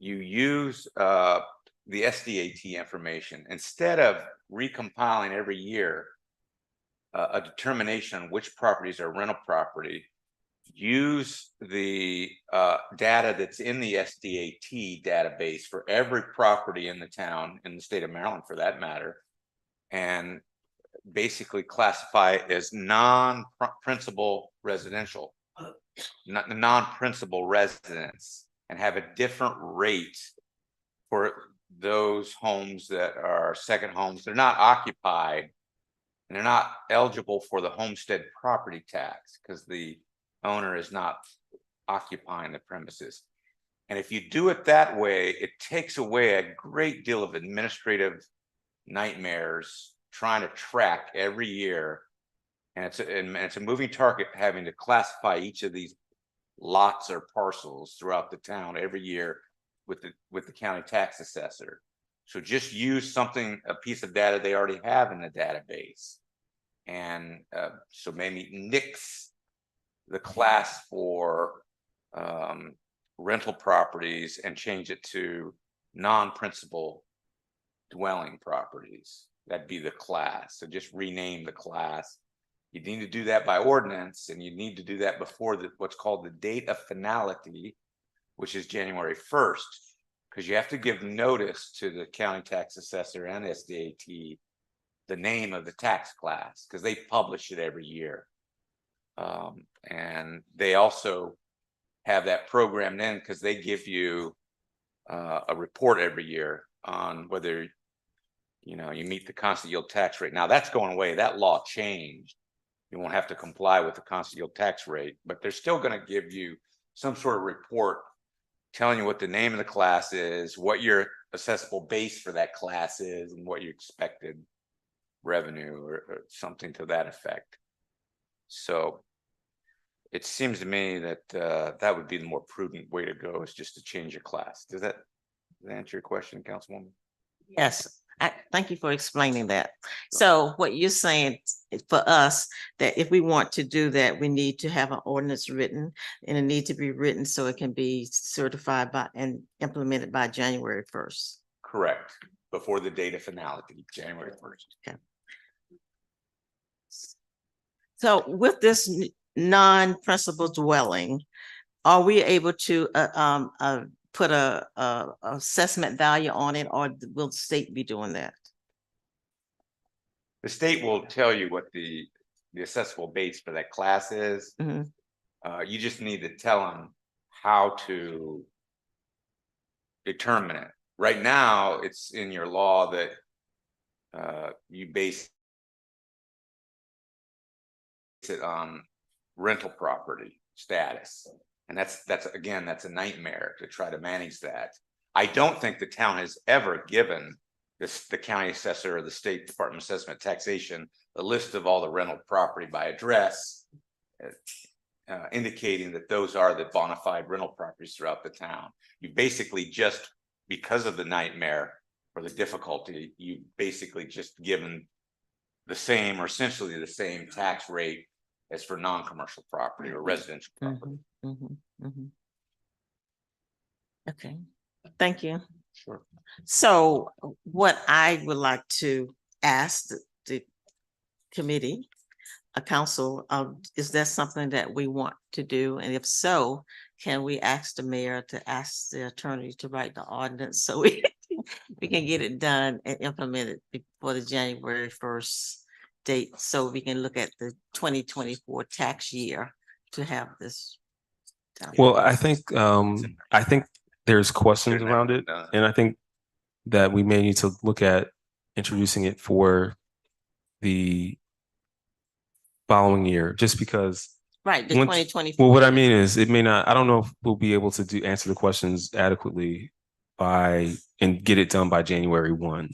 you use the SDAT information instead of recompiling every year a determination on which properties are rental property. Use the data that's in the SDAT database for every property in the town, in the state of Maryland for that matter, and basically classify it as non-principal residential, not non-principal residence, and have a different rate for those homes that are second homes. They're not occupied and they're not eligible for the homestead property tax because the owner is not occupying the premises. And if you do it that way, it takes away a great deal of administrative nightmares trying to track every year. And it's a moving target having to classify each of these lots or parcels throughout the town every year with the county tax assessor. So just use a piece of data they already have in the database. And so maybe nix the class for rental properties and change it to non-principal dwelling properties. That'd be the class. So just rename the class. You need to do that by ordinance, and you need to do that before what's called the date of finality, which is January 1st, because you have to give notice to the county tax assessor and SDAT the name of the tax class, because they publish it every year. And they also have that programmed in because they give you a report every year on whether you meet the constant yield tax rate. Now that's going away. That law changed. You won't have to comply with the constant yield tax rate, but they're still going to give you some sort of report telling you what the name of the class is, what your assessable base for that class is, and what your expected revenue or something to that effect. So it seems to me that that would be the more prudent way to go, is just to change your class. Does that answer your question, Councilwoman? Yes, thank you for explaining that. So what you're saying for us, that if we want to do that, we need to have an ordinance written, and it needs to be written so it can be certified by and implemented by January 1st. Correct. Before the date of finality, January 1st. Okay. So with this non-principal dwelling, are we able to put a assessment value on it, or will the state be doing that? The state will tell you what the assessable base for that class is. Mm-hmm. You just need to tell them how to determine it. Right now, it's in your law that you base it on rental property status. And that's a nightmare to try to manage that. I don't think the town has ever given the county assessor or the State Department of Assessment Taxation a list of all the rental property by address, indicating that those are the bona fide rental properties throughout the town. You basically just, because of the nightmare or the difficulty, you basically just given the same or essentially the same tax rate as for non-commercial property or residential property. Okay, thank you. Sure. So what I would like to ask the committee, a council, is that something that we want to do? And if so, can we ask the mayor to ask the attorney to write the ordinance so we we can get it done and implemented before the January 1st date, so we can look at the 2024 tax year to have this done. Well, I think there's questions Shouldn't have around been it, done. and I think that we may need to look at introducing it for the following year, just because. Right, the once- 2024. Well, what I mean is, it may not, I don't know if we'll be able to answer the questions adequately and get it done by January 1.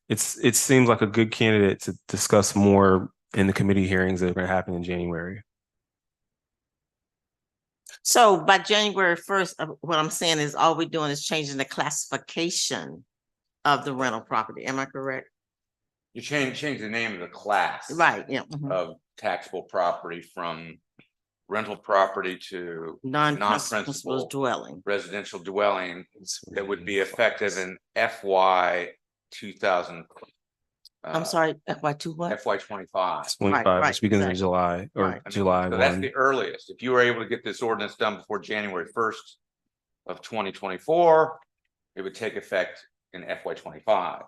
It seems like a good candidate to discuss more in the committee hearings that are going to happen in January. So by January 1st, what I'm saying is all we're doing is changing the classification of the rental property. Am I correct? You change the name of the class. Right, yeah. Mhm. Of taxable property from rental property to Non-principal dwelling. residential dwelling that would be effective in FY 2000. I'm sorry, FY2 what? FY 25. 25, which begins in exactly. July or Right. July So that's 1. the earliest. If you were able to get this ordinance done before January 1st of 2024, it would take effect in FY 25.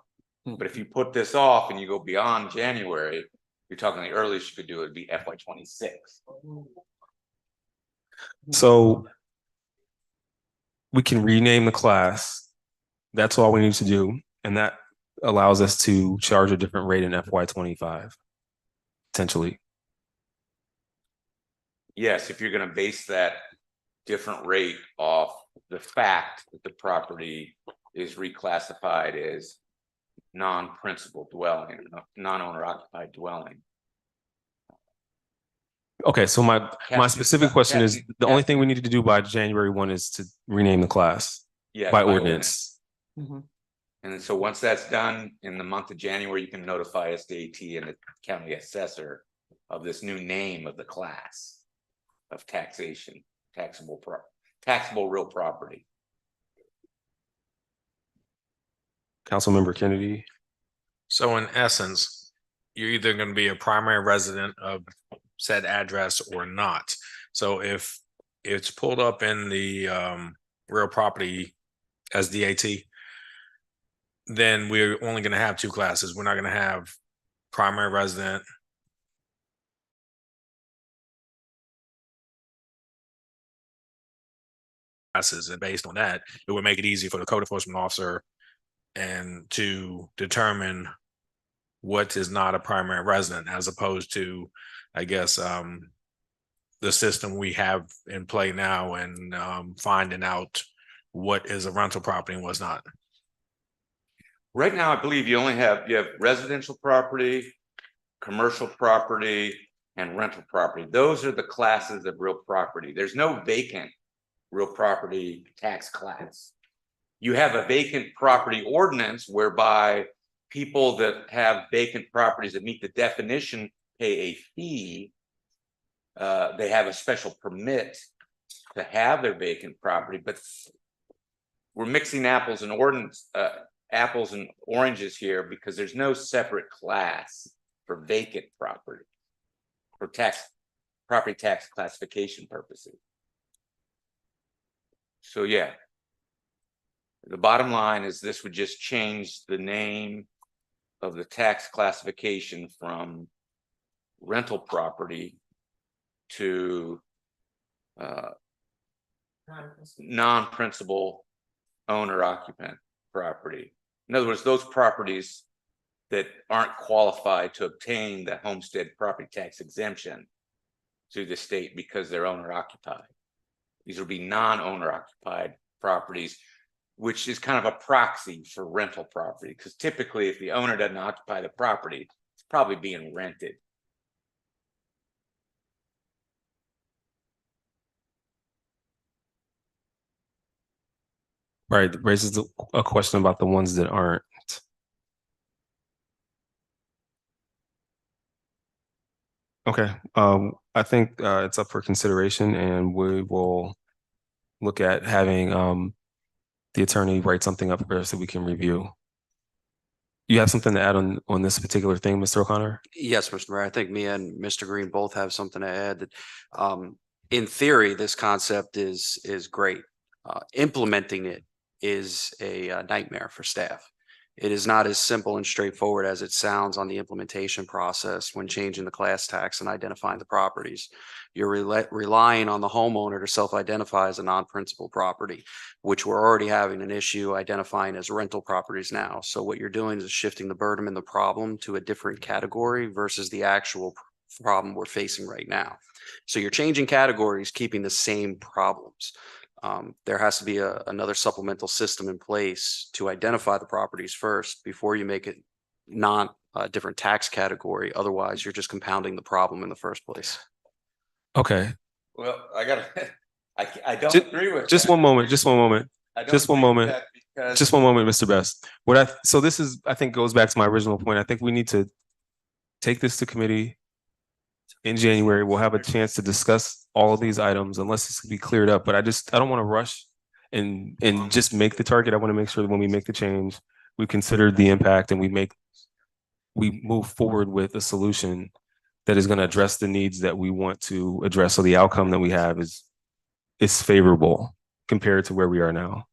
But if you put this off and you go beyond January, you're talking the earliest you could do it would be FY 26. So we can rename the class. That's all we need to do. And that allows us to charge a different rate in FY 25, potentially. Yes, if you're gonna base that different rate off the fact that the property is reclassified as non-principal dwelling, non-owner occupied dwelling. Okay, so my Captain- specific question is, Captain- the only thing we need to do by January 1 is to rename the class Yes, by ordinance. Mhm. And so once that's done in the month of January, you can notify SDAT and the county assessor of this new name of the class of taxation, taxable real property. Councilmember Kennedy. So in essence, you're either going to be a primary resident of said address or not. So if it's pulled up in the real property as DAT, then we're only going to have two classes. We're not going to have primary resident. Classes, and based on that, it would make it easy for the code enforcement officer and to determine what is not a primary resident, as opposed to, I guess, the system we have in play now and finding out what is a rental property and what's not. Right now, I believe you have residential property, commercial property, and rental property. Those are the classes of real property. There's no vacant real property tax class. You have a vacant property ordinance whereby people that have vacant properties that meet the definition pay a fee. They have a special permit to have their vacant property, but we're mixing apples and oranges here because there's no separate class for vacant property for property tax classification purposes. So yeah, the bottom line is this would just change the name of the tax classification from rental property to non-principal owner occupant property. In other words, those properties that aren't qualified to obtain the homestead property tax exemption to the state because they're owner occupied. These will be non-owner occupied properties, which is kind of a proxy for rental property, because typically if the owner doesn't occupy the property, it's probably being rented. Right, it raises a question about the ones that aren't. Okay, I think it's up for consideration, and we will look at having the attorney write something up for us so we can review. You have something to add on this particular thing, Mr. O'Connor? Yes, Mr. Mayor, I think me and Mr. Green both have something to add. That, in theory, this concept is great. Implementing it is a nightmare for staff. It is not as simple and straightforward as it sounds on the implementation process when changing the class tax and identifying the properties. You're relying on the homeowner to self-identify as a non-principal property, which we're already having an issue identifying as rental properties now. So what you're doing is shifting the burden and the problem to a different category versus the actual problem we're facing right now. So you're changing categories, keeping the same problems. There has to be another supplemental system in place to identify the properties first before you make it different tax category. Otherwise, you're just compounding the problem in the first place. Okay, Well, I don't Ju- agree with just that. one moment, just one moment. I don't Just one agree with moment. that because- Just one moment, Mr. Best. So this is, I think, goes back to my original point. I think we need to take this to committee in January. We'll have a chance to discuss all of these items unless it's to be cleared up. But I don't want to rush and just make the target. I want to make sure that when we make the change, we consider the impact and we move forward with a solution that is going to address the needs that we want to address. So the outcome that we have is favorable compared to where we are now.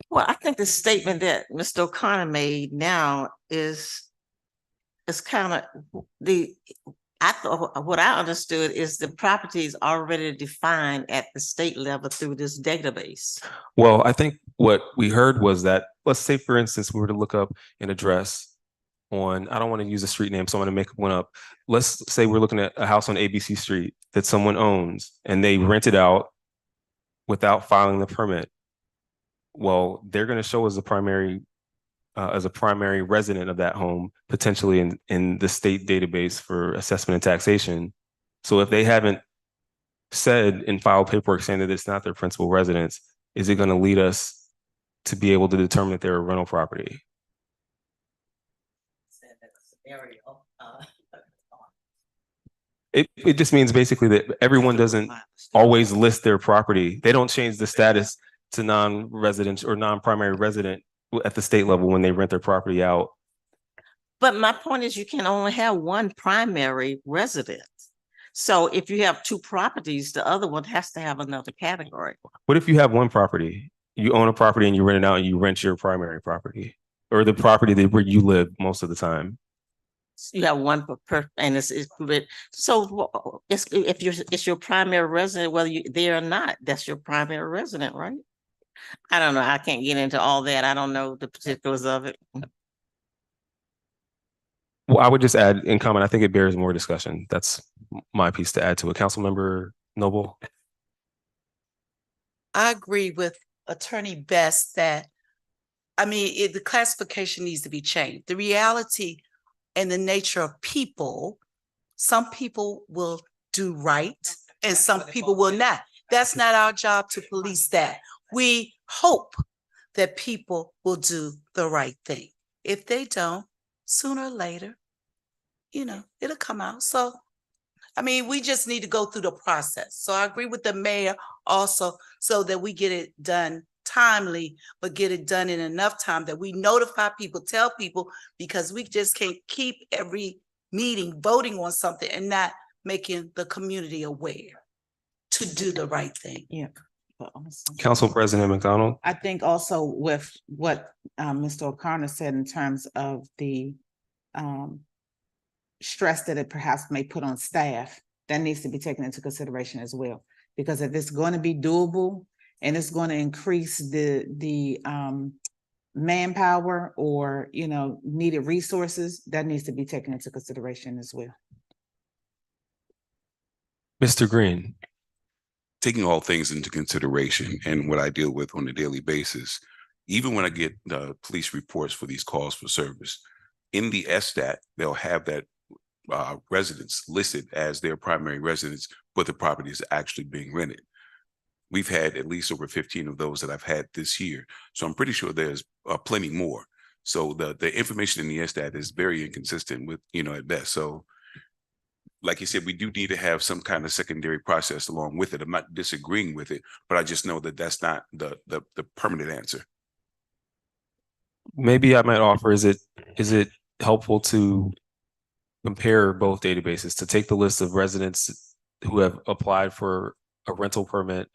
Well, I think the statement that Mr. O'Connor made now is kind of I thought, what I understood is the property is already defined at the state level through this database. Well, I think what we heard was that, let's say, for instance, we were to look up an address on, I don't want to use a street name, so I'm going to make one up. Let's say we're looking at a house on ABC Street that someone owns and they rent it out without filing the permit. Well, they're going to show as a primary resident of that home, potentially in the state database for assessment and taxation. So if they haven't said and filed paperwork saying that it's not their principal residence, is it going to lead us to be able to determine that they're a rental property? It just means basically that everyone doesn't always list their property. They don't change the status to non-resident or non-primary resident at the state level when they rent their property out. But my point is you can only have one primary residence. So if you have two properties, the other one has to have another category. What if you have one property? You own a property and you rent it out and you rent your primary property or the property where you live most of the time? You have one per, and it's included. So it's your primary resident, whether you there or not, that's your primary resident, right? I don't know. I can't get into all that. I don't know the particulars of it. Well, I would just add in comment, I think it bears more discussion. That's my piece to add to it. Councilmember Noble. I agree with Attorney Best that, the classification needs to be changed. The reality and the nature of people, some people will do right and some people will not. That's not our job to police that. We hope that people will do the right thing. If they don't, sooner or later, it'll come out. So, we just need to go through the process. So I agree with the mayor also, so that we get it done timely, but get it done in enough time that we notify people, tell people, because we just can't keep every meeting voting on something and not making the community aware to do the right thing. Yeah. Council President McDonald. I think also with what Mr. O'Connor said in terms of the stress that it perhaps may put on staff, that needs to be taken into consideration as well. Because if it's going to be doable and it's going to increase the manpower or needed resources, that needs to be taken into consideration as well. Mr. Green. Taking all things into consideration and what I deal with on a daily basis, even when I get police reports for these calls for service, in the SStat, they'll have that residence listed as their primary residence, but the property is actually being rented. We've had at least over 15 of those that I've had this year. So I'm pretty sure there's plenty more. So the information in the SStat is very inconsistent with, at best. So like you said, we do need to have some kind of secondary process along with it. I'm not disagreeing with it, but I just know that that's not the permanent answer. Maybe I might offer, is it helpful to compare both databases, to take the list of residents who have applied for a rental permit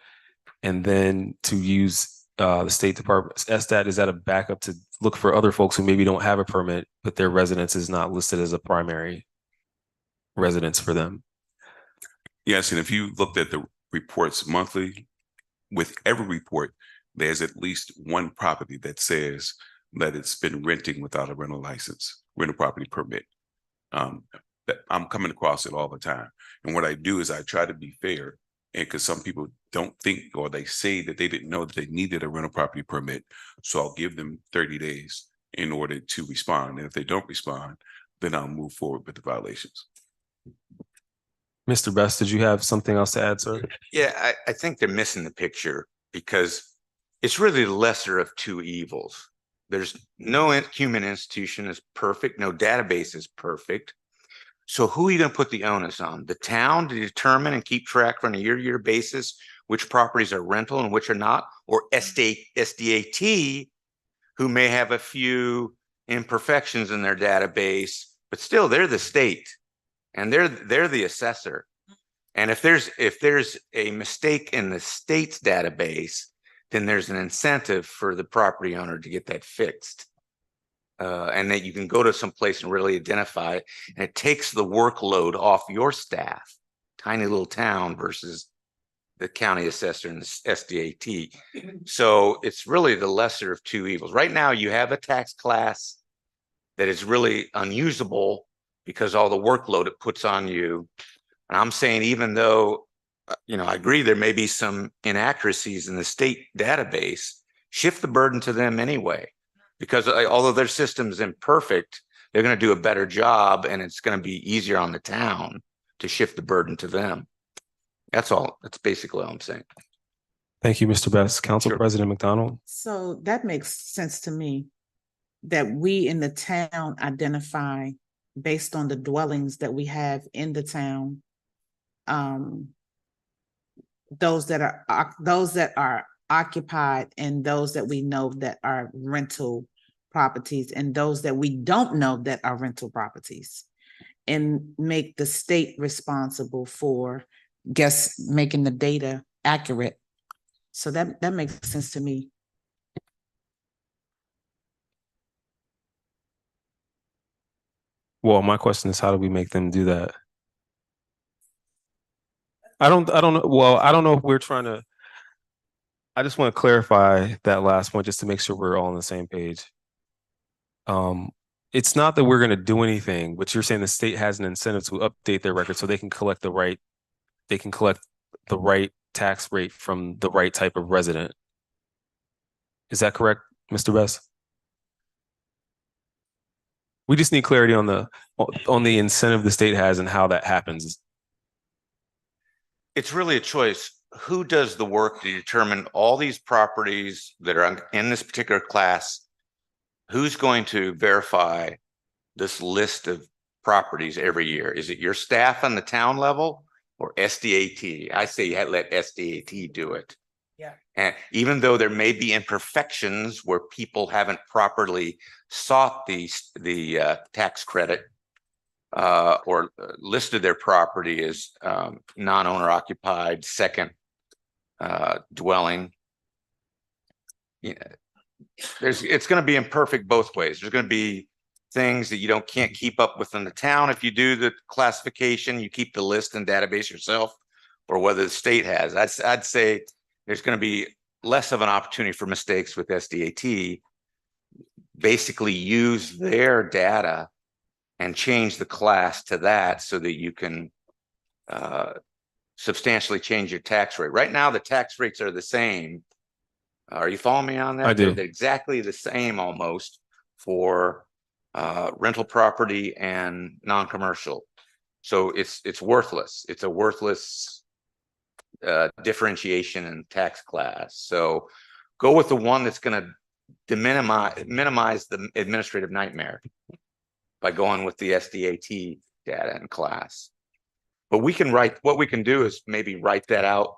and then to use the State Department, SDAT, is that a backup to look for other folks who maybe don't have a permit, but their residence is not listed as a primary residence for them? Yes, and if you looked at the reports monthly, with every report, there's at least one property that says that it's been renting without a rental license, rental property permit. That I'm coming across it all the time. And what I do is I try to be fair, and because some people don't think, or they say that they didn't know that they needed a rental property permit. So I'll give them 30 days in order to respond. And if they don't respond, then I'll move forward with the violations. Mr. Best, did you have something else to add, sir? Yeah, I think they're missing the picture because it's really the lesser of two evils. There's no human institution is perfect. No database is perfect. So who are you going to put the onus on? The town to determine and keep track on a year-to-year basis which properties are rental and which are not, or SDAT, who may have a few imperfections in their database, but still they're the state and they're the assessor. And if there's a mistake in the state's database, then there's an incentive for the property owner to get that fixed. And that you can go to some place and really identify it. And it takes the workload off your staff, tiny little town versus the county assessor and the SDAT. So it's really the lesser of two evils. Right now, you have a tax class that is really unusable because all the workload it puts on you. And I'm saying, even though, I agree there may be some inaccuracies in the state database, shift the burden to them anyway. Because although their system is imperfect, they're going to do a better job, and it's going to be easier on the town to shift the burden to them. That's all. That's basically all I'm saying. Thank you, Mr. Best. Council President McDonald. So that makes sense to me, that we in the town identify based on the dwellings that we have in the town, those that are occupied and those that we know that are rental properties and those that we don't know that are rental properties, and make the state responsible for making the data accurate. So that makes sense to me. Well, my question is, how do we make them do that? I don't know. Well, I don't know if we're trying to, I just want to clarify that last point just to make sure we're all on the same page. It's not that we're going to do anything, but you're saying the state has an incentive to update their record so they can collect the right tax rate from the right type of resident. Is that correct, Mr. Best? We just need clarity on the incentive the state has and how that happens. It's really a choice. Who does the work to determine all these properties that are in this particular class? Who's going to verify this list of properties every year? Is it your staff on the town level or SDAT? I say you let SDAT do it. Yeah. And even though there may be imperfections where people haven't properly sought the tax credit or listed their property as non-owner occupied second dwelling, it's going to be imperfect both ways. There's going to be things that you can't keep up within the town. If you do the classification, you keep the list and database yourself, or whether the state has. I'd say there's going to be less of an opportunity for mistakes with SDAT. Basically use their data and change the class to that so that you can substantially change your tax rate. Right now, the tax rates are the same. Are you following me on that? I do. They're exactly the same almost for rental property and non-commercial. So it's worthless. It's a worthless differentiation in tax class. So go with the one that's going to minimize the administrative nightmare by going with the SDAT data in class. But what we can do is maybe write that out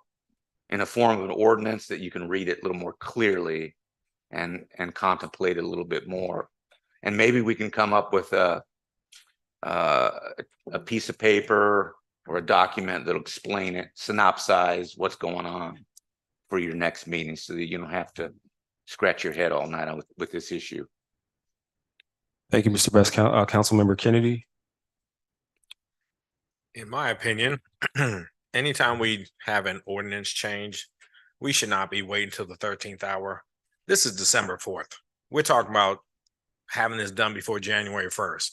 in a form of an ordinance that you can read it a little more clearly and contemplate it a little bit more. And maybe we can come up with a piece of paper or a document that'll explain it, synopsize what's going on for your next meeting so that you don't have to scratch your head all night on with this issue. Thank you, Mr. Best. Councilmember Kennedy. In my opinion, anytime we have an ordinance change, we should not be waiting till the 13th hour. This is December 4th. We're talking about having this done before January 1st.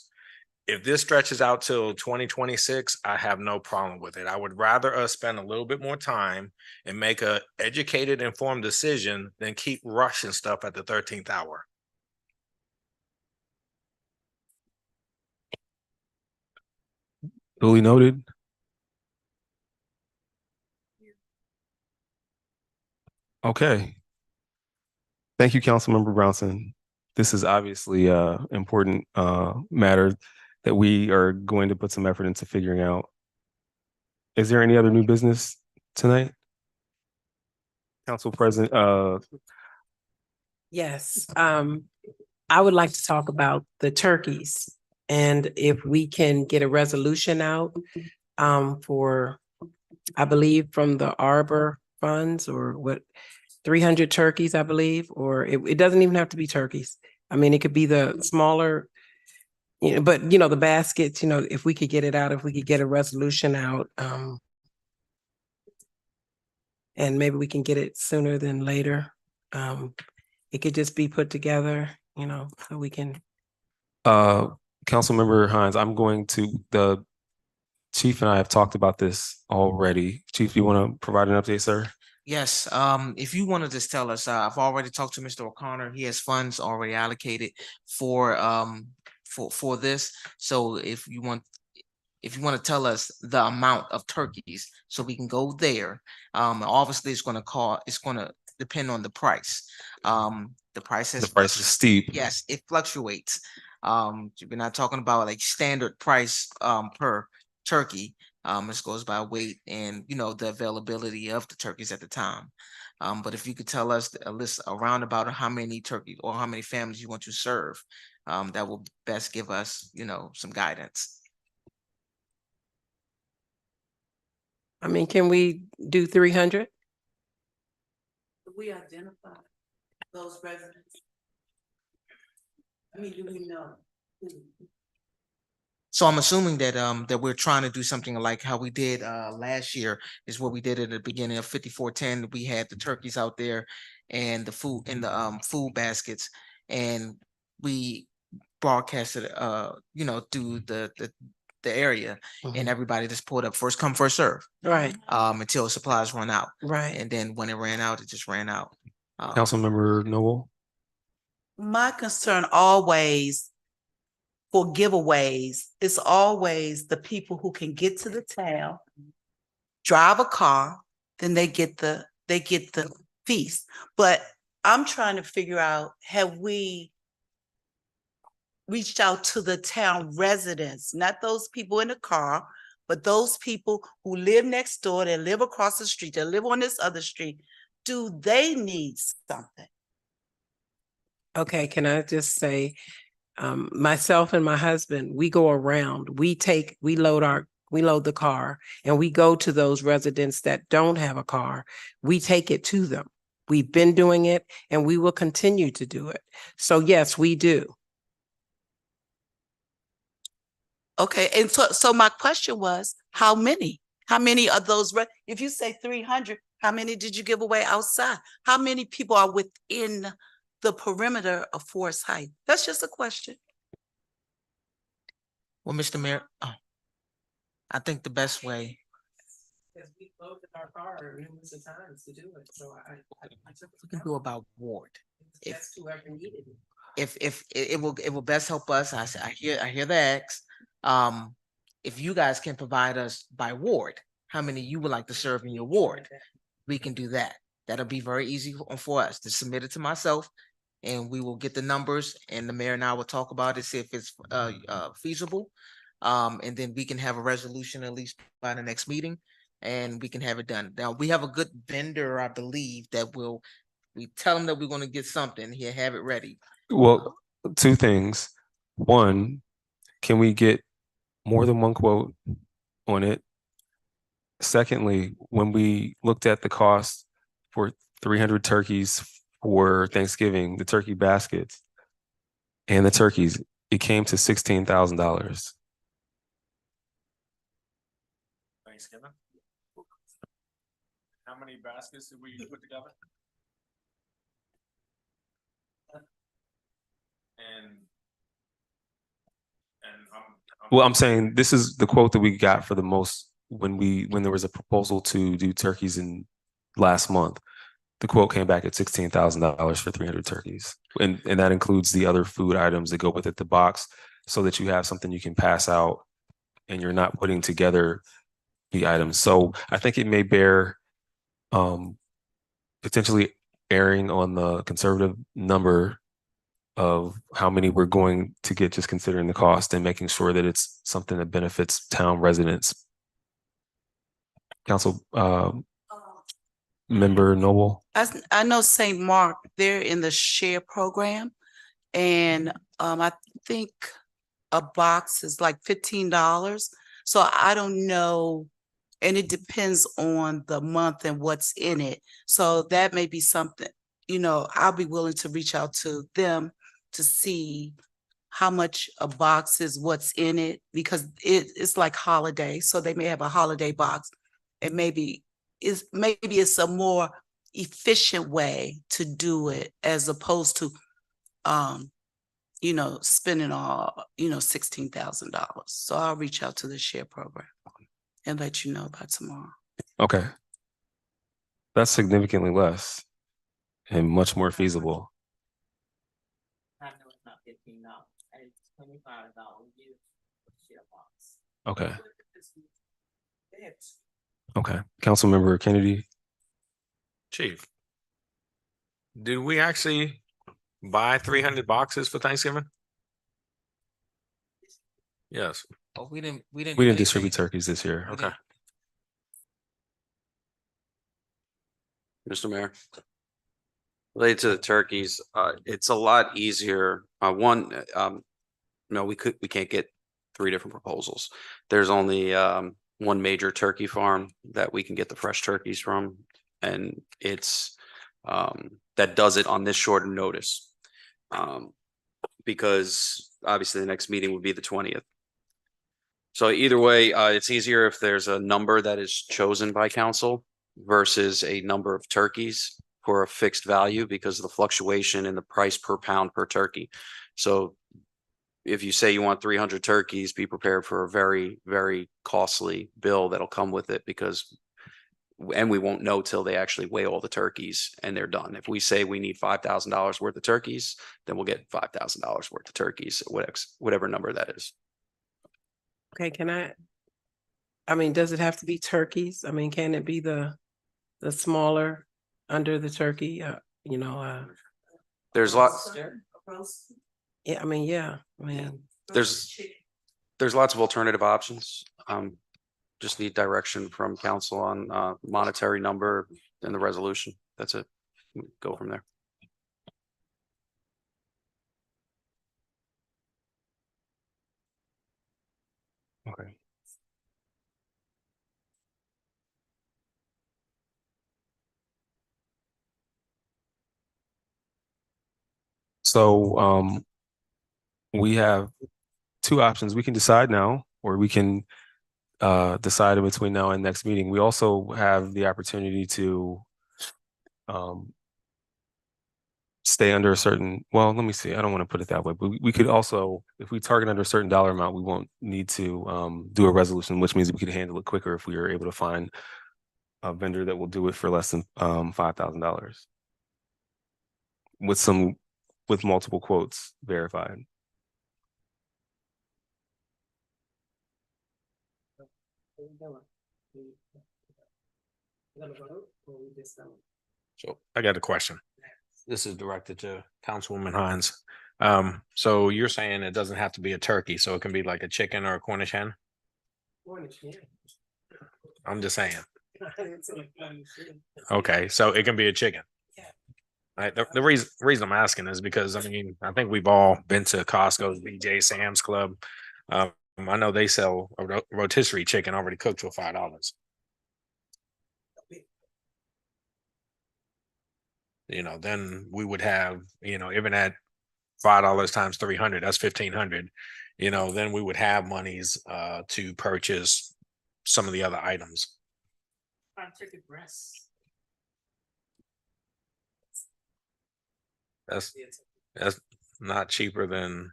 If this stretches out till 2026, I have no problem with it. I would rather us spend a little bit more time and make a educated, informed decision than keep rushing stuff at the 13th hour. Duly noted. Okay. Thank you, Councilmember Brownson. This is obviously a important matter that we are going to put some effort into figuring out. Is there any other new business tonight? Council President, Yes, I would like to talk about the turkeys and if we can get a resolution out for, I believe from the Arbor funds or what, 300 turkeys, I believe, or it doesn't even have to be turkeys. I mean, it could be the smaller, but the baskets, if we could get it out, if we could get a resolution out, and maybe we can get it sooner than later. It could just be put together, so we can. Councilmember Hines, the Chief and I have talked about this already. Chief, do you want to provide an update, sir? Yes, if you want to just tell us, I've already talked to Mr. O'Connor. He has funds already allocated for this. So if you want to tell us the amount of turkeys, so we can go there. Obviously it's going to depend on the price. The price is steep. Yes, it fluctuates. We're not talking about like standard price per turkey. This goes by weight and the availability of the turkeys at the time. But if you could tell us a list around about how many turkeys or how many families you want to serve, that will best give us some guidance. I mean, can we do 300? We identify those residents. I mean, do we know? So I'm assuming that that we're trying to do something like how we did last year, is what we did at the beginning of 5410. We had the turkeys out there and the food in the food baskets, and we broadcasted through the area, and everybody just pulled up, first come, first serve. Right. Until supplies run out. Right. And then when it ran out, it just ran out. Councilmember Noble. My concern always for giveaways is always the people who can get to the town, drive a car, then they get the feast. But I'm trying to figure out, have we reached out to the town residents, not those people in the car, but those people who live next door, that live across the street, that live on this other street? Do they need something? Okay, can I just say, myself and my husband, we go around, we load the car and we go to those residents that don't have a car. We take it to them. We've been doing it and we will continue to do it. So yes, we do. Okay, and so my question was, how many? How many of those, if you say 300, how many did you give away outside? How many people are within the perimeter of Forest Heights? That's just a question. Well, Mr. Mayor, I think the best way. Because we loaded our car numerous times to do it, so We can go about ward. That's whoever needed it. If it will best help us. I hear the X. If you guys can provide us by ward, how many you would like to serve in your ward, we can do that. That'll be very easy for us to submit it to myself, and we will get the numbers, and the mayor and I will talk about it, see if it's feasible. And then we can have a resolution at least by the next meeting, and we can have it done. Now, we have a good vendor, I believe, that we tell him that we're going to get something, he'll have it ready. Well, two things. One, can we get more than one quote on it? Secondly, when we looked at the cost for 300 turkeys for Thanksgiving, the turkey baskets and the turkeys, it came to $16,000. Thanksgiving. How many baskets did we put together? And Well, I'm saying this is the quote that we got for the most when there was a proposal to do turkeys in last month. The quote came back at $16,000 for 300 turkeys. And that includes the other food items that go with it, the box, so that you have something you can pass out and you're not putting together the items. So I think it may bear potentially erring on the conservative number of how many we're going to get, just considering the cost and making sure that it's something that benefits town residents. Council Member Noble. I know St. Mark, they're in the share program. And I think a box is like $15. So I don't know. And it depends on the month and what's in it. So that may be something, I'll be willing to reach out to them to see how much a box is, what's in it, because it's like holiday. So they may have a holiday box. And maybe it's a more efficient way to do it as opposed to spending all, $16,000. So I'll reach out to the share program and let you know by tomorrow. Okay. That's significantly less and much more feasible. I know it's not $15, it's $25 share box. Okay. Okay. Councilmember Kennedy. Chief, did we actually buy 300 boxes for Thanksgiving? Yes. Oh, we didn't We didn't distribute anything. turkeys this year. We Okay. Mr. Mayor. Related to the turkeys, it's a lot easier. No, we can't get 3 different proposals. There's only one major turkey farm that we can get the fresh turkeys from, and it's that does it on this short notice. Because obviously the next meeting would be the 20th. So either way, it's easier if there's a number that is chosen by council versus a number of turkeys for a fixed value because of the fluctuation in the price per pound per turkey. So if you say you want 300 turkeys, be prepared for a very, very costly bill that'll come with it and we won't know till they actually weigh all the turkeys and they're done. If we say we need $5,000 worth of turkeys, then we'll get $5,000 worth of turkeys, whatever number that is. Okay, does it have to be turkeys? Can it be the smaller under the turkey, There's lots. Yeah, There's lots of alternative options. Just need direction from council on monetary number and the resolution. That's it. Go from there. Okay. So we have 2 options. We can decide now, or we can decide in between now and next meeting. We also have the opportunity to stay under a certain, well, let me see. I don't want to put it that way, but we could also, if we target under a certain dollar amount, we won't need to do a resolution, which means we could handle it quicker if we are able to find a vendor that will do it for less than $5,000 with multiple quotes verified. So I got a question. This is directed to Councilwoman Hines. So you're saying it doesn't have to be a turkey, so it can be like a chicken or a Cornish hen? I'm just saying. Okay, so it can be a chicken. Right. The reason I'm asking is because I think we've all been to Costco's, BJ, Sam's Club. I know they sell a rotisserie chicken already cooked for $5. then we would have, even at $5 times 300, that's 1,500. Then we would have monies to purchase some of the other items. That's not cheaper than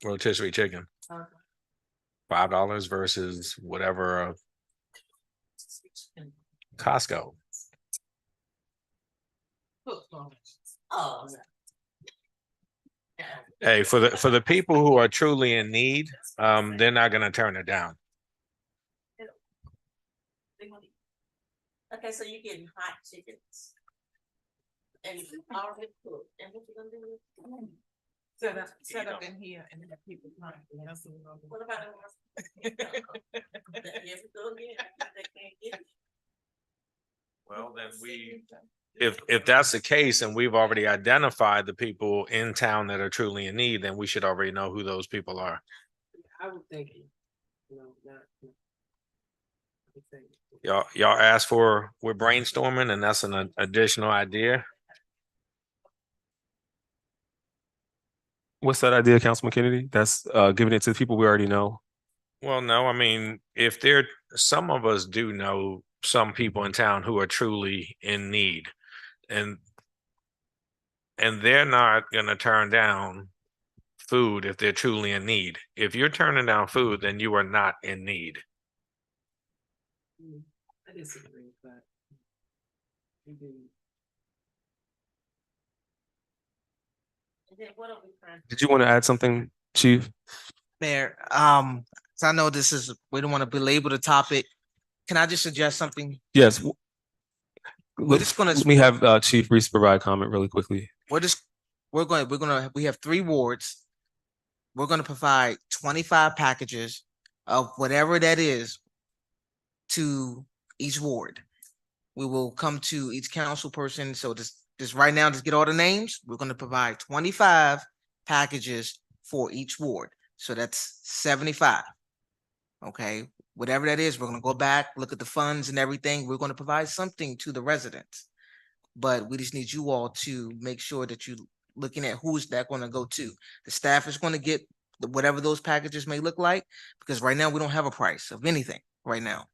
rotisserie chicken. $5 versus whatever Costco. Oh. Hey, for the people who are truly in need, they're not gonna turn it down. Okay, so you're getting hot chickens. And already cooked, and what you gonna do with it? Set up in here and have people. What about the ones? That you ever go again, they can't get it? Well, then if that's the case and we've already identified the people in town that are truly in need, then we should already know who those people are. I would think, not. Y'all asked for, we're brainstorming, and that's an additional idea. What's that idea, Councilman Kennedy? That's giving it to the people we already know. Well, no, I mean, some of us do know some people in town who are truly in need, and they're not gonna turn down food if they're truly in need. If you're turning down food, then you are not in need. I disagree, but. Did you want to add something, Chief? Mayor, so I know we don't want to belabor the topic. Can I just suggest something? Yes. We're just gonna. Let me have Chief Reese provide comment really quickly. We have 3 wards. We're gonna provide 25 packages of whatever that is to each ward. We will come to each council person. So just right now, just get all the names. We're gonna provide 25 packages for each ward. So that's 75. Okay, whatever that is, we're gonna go back, look at the funds and everything. We're gonna provide something to the residents. But we just need you all to make sure that you're looking at who's that gonna go to. The staff is gonna get whatever those packages may look like, because right now we don't have a price of anything right now.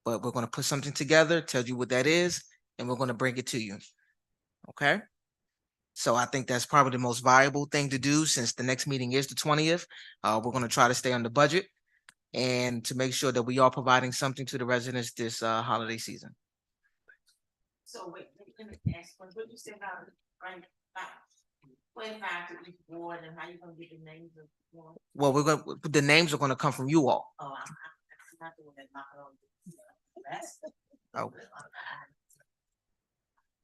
But we're gonna put something together, tell you what that is, and we're gonna bring it to you. Okay? So I think that's probably the most viable thing to do, since the next meeting is the 20th. We're gonna try to stay on the budget and to make sure that we are providing something to the residents this holiday season. So wait, let me ask, what you said about, right, 25 to each ward, and how you gonna get the names of one? Well, the names are gonna come from you all. Oh, I'm not doing that, not on. That's. Oh.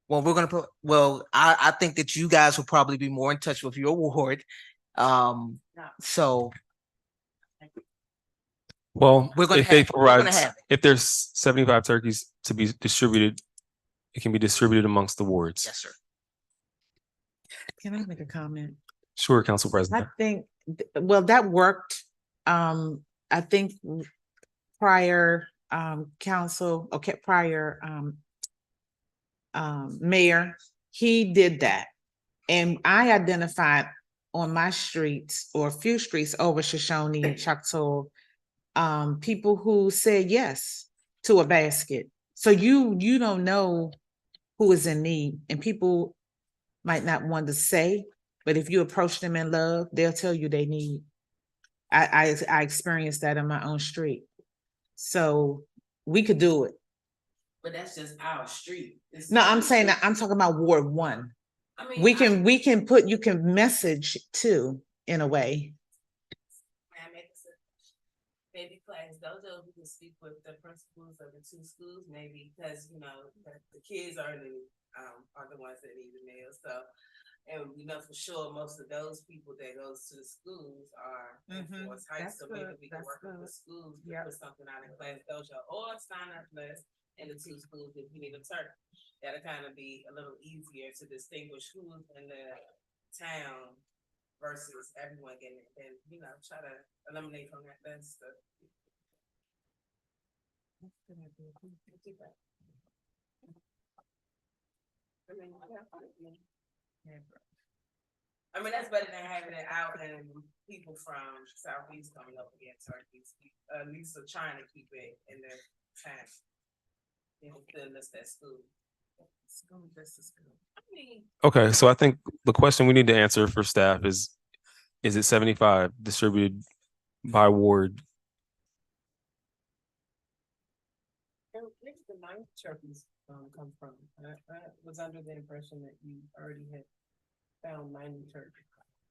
Well, I think that you guys will probably be more in touch with your ward. So. Well, have if there's 75 turkeys to be distributed, it can be distributed amongst the wards. Yes, sir. Can I make a comment? Sure, Council I President. think, well, that worked. I think prior mayor, he did that. And I identified on my streets, or a few streets over Shoshone and Choctaw, people who said yes to a basket. So you don't know who is in need, and people might not want to say, but if you approach them in love, they'll tell you they need. I experienced that in my own street. So we could do it. But that's just our street. No, I'm saying that I'm talking about Ward 1. I mean, you can message too, in a way. Maybe class dojo, we can speak with the principals of the 2 schools, maybe, because the kids are the ones that need the meals. So, and we know for sure most of those people that goes to the schools are in Forest Heights. So maybe we can work with the schools to put something out in class dojo, or sign up list in the 2 schools if we need a turkey. That'll kind of be a little easier to distinguish who's in the town versus everyone getting it, and try to eliminate from that list. I mean, that's better than having it out and people from Southeast coming up against turkeys. At least they're trying to keep it in their town. They don't feel this at school. School, this is school. I mean, Okay, so I think the question we need to answer for staff is it 75 distributed by ward? Where did the ninth turkeys come from? I was under the impression that you already had found 90 turkeys.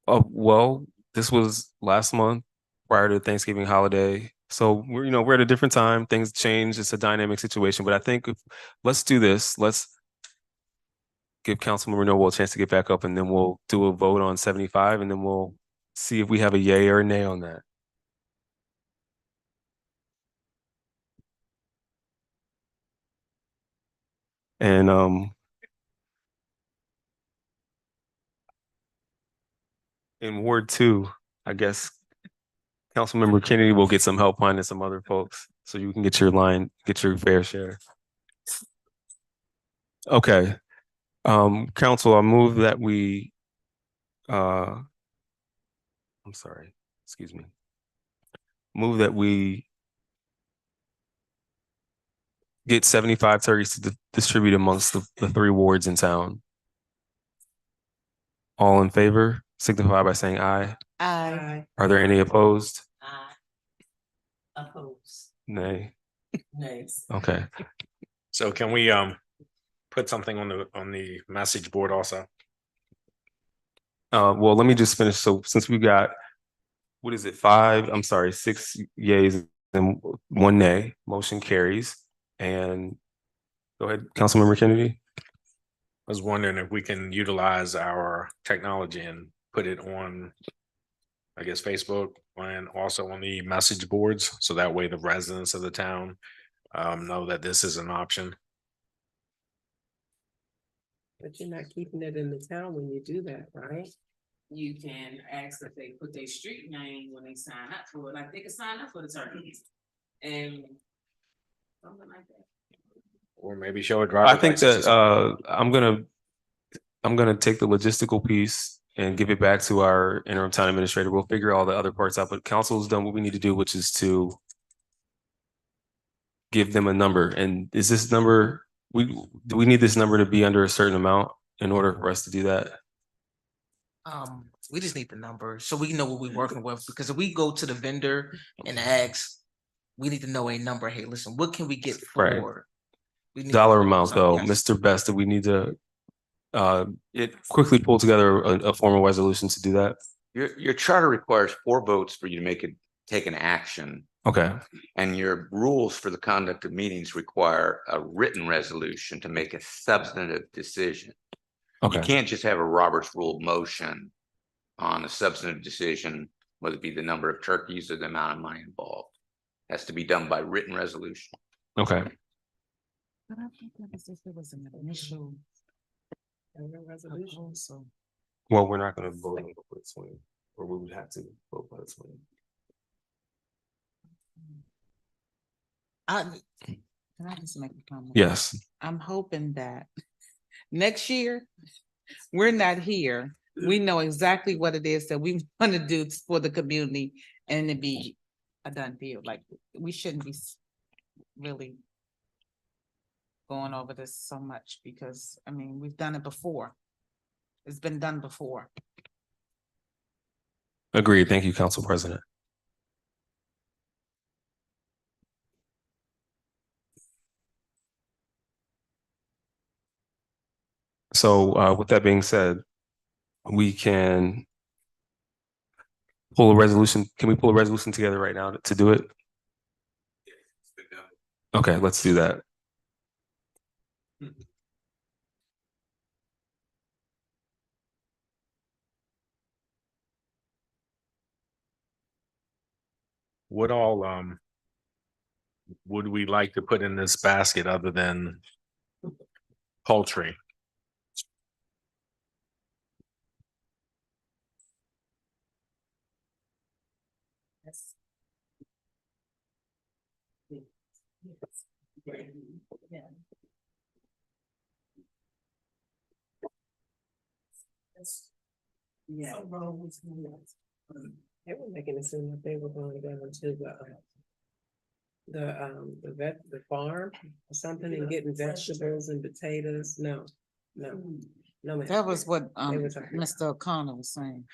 Oh, well, this was last month prior to Thanksgiving holiday. So we're at a different time. Things change. It's a dynamic situation. But I think let's do this. Let's give Councilmember Noble a chance to get back up, and then we'll do a vote on 75, and then we'll see if we have a yay or a nay on that. And in Ward 2, I guess Councilmember Kennedy will get some help finding some other folks so you can get your fair share. Okay. Council, I move that we I'm sorry, excuse me. Move that we get 75 turkeys to distribute amongst the 3 wards in town. All in favor, signify by saying aye. Aye. Are there any opposed? Oppose. Nay. Nays. Okay. So can we put something on the message board also? Well, let me just finish. So since we got, what is it, 6 yays and 1 nay, motion carries. And go ahead, Councilmember Kennedy. I was wondering if we can utilize our technology and put it on, I guess, Facebook and also on the message boards. So that way the residents of the town know that this is an option. But you're not keeping it in the town when you do that, right? you can ask if they put their street name when they sign up for it, like they can sign up for the turkeys. And something like that. Or maybe show a driver. I think that I'm gonna take the logistical piece and give it back to our interim town administrator. We'll figure all the other parts out, but council's done what we need to do, which is to give them a number. And is this number, do we need this number to be under a certain amount in order for us to do that? We just need the number so we know what we're working with, because if we go to the vendor and ask, we need to know a number. Hey, listen, what can we get Right. for? We need Dollar amount though, yes. Mr. Best, do we need to quickly pull together a formal resolution to do that? Your charter requires 4 votes for you to take an action. Okay. And your rules for the conduct of meetings require a written resolution to make a substantive decision. Okay. You can't just have a Robert's Rule motion on a substantive decision, whether it be the number of turkeys or the amount of money involved. It has to be done by written resolution. Okay. But I think that was if it was an initial proposal. Well, we're not gonna vote on the swing, or we would have to vote by the swing. Can I just make a comment? Yes. I'm hoping that next year, we're not here. We know exactly what it is that we want to do for the community and it be a done deal. Like, we shouldn't be really going over this so much because, I mean, we've done it before. It's been done before. Agreed. Thank you, Council President. So with that being said, we can pull a resolution. Can we pull a resolution together right now to do it? Okay, let's do that. What all would we like to put in this basket other than poultry? Yes. Yeah. Yeah. They were making it seem like they were going to go into the farm or something and getting vegetables and potatoes. No, no, no. ma'am. That was what They were talking about. Mr. O'Connor was saying.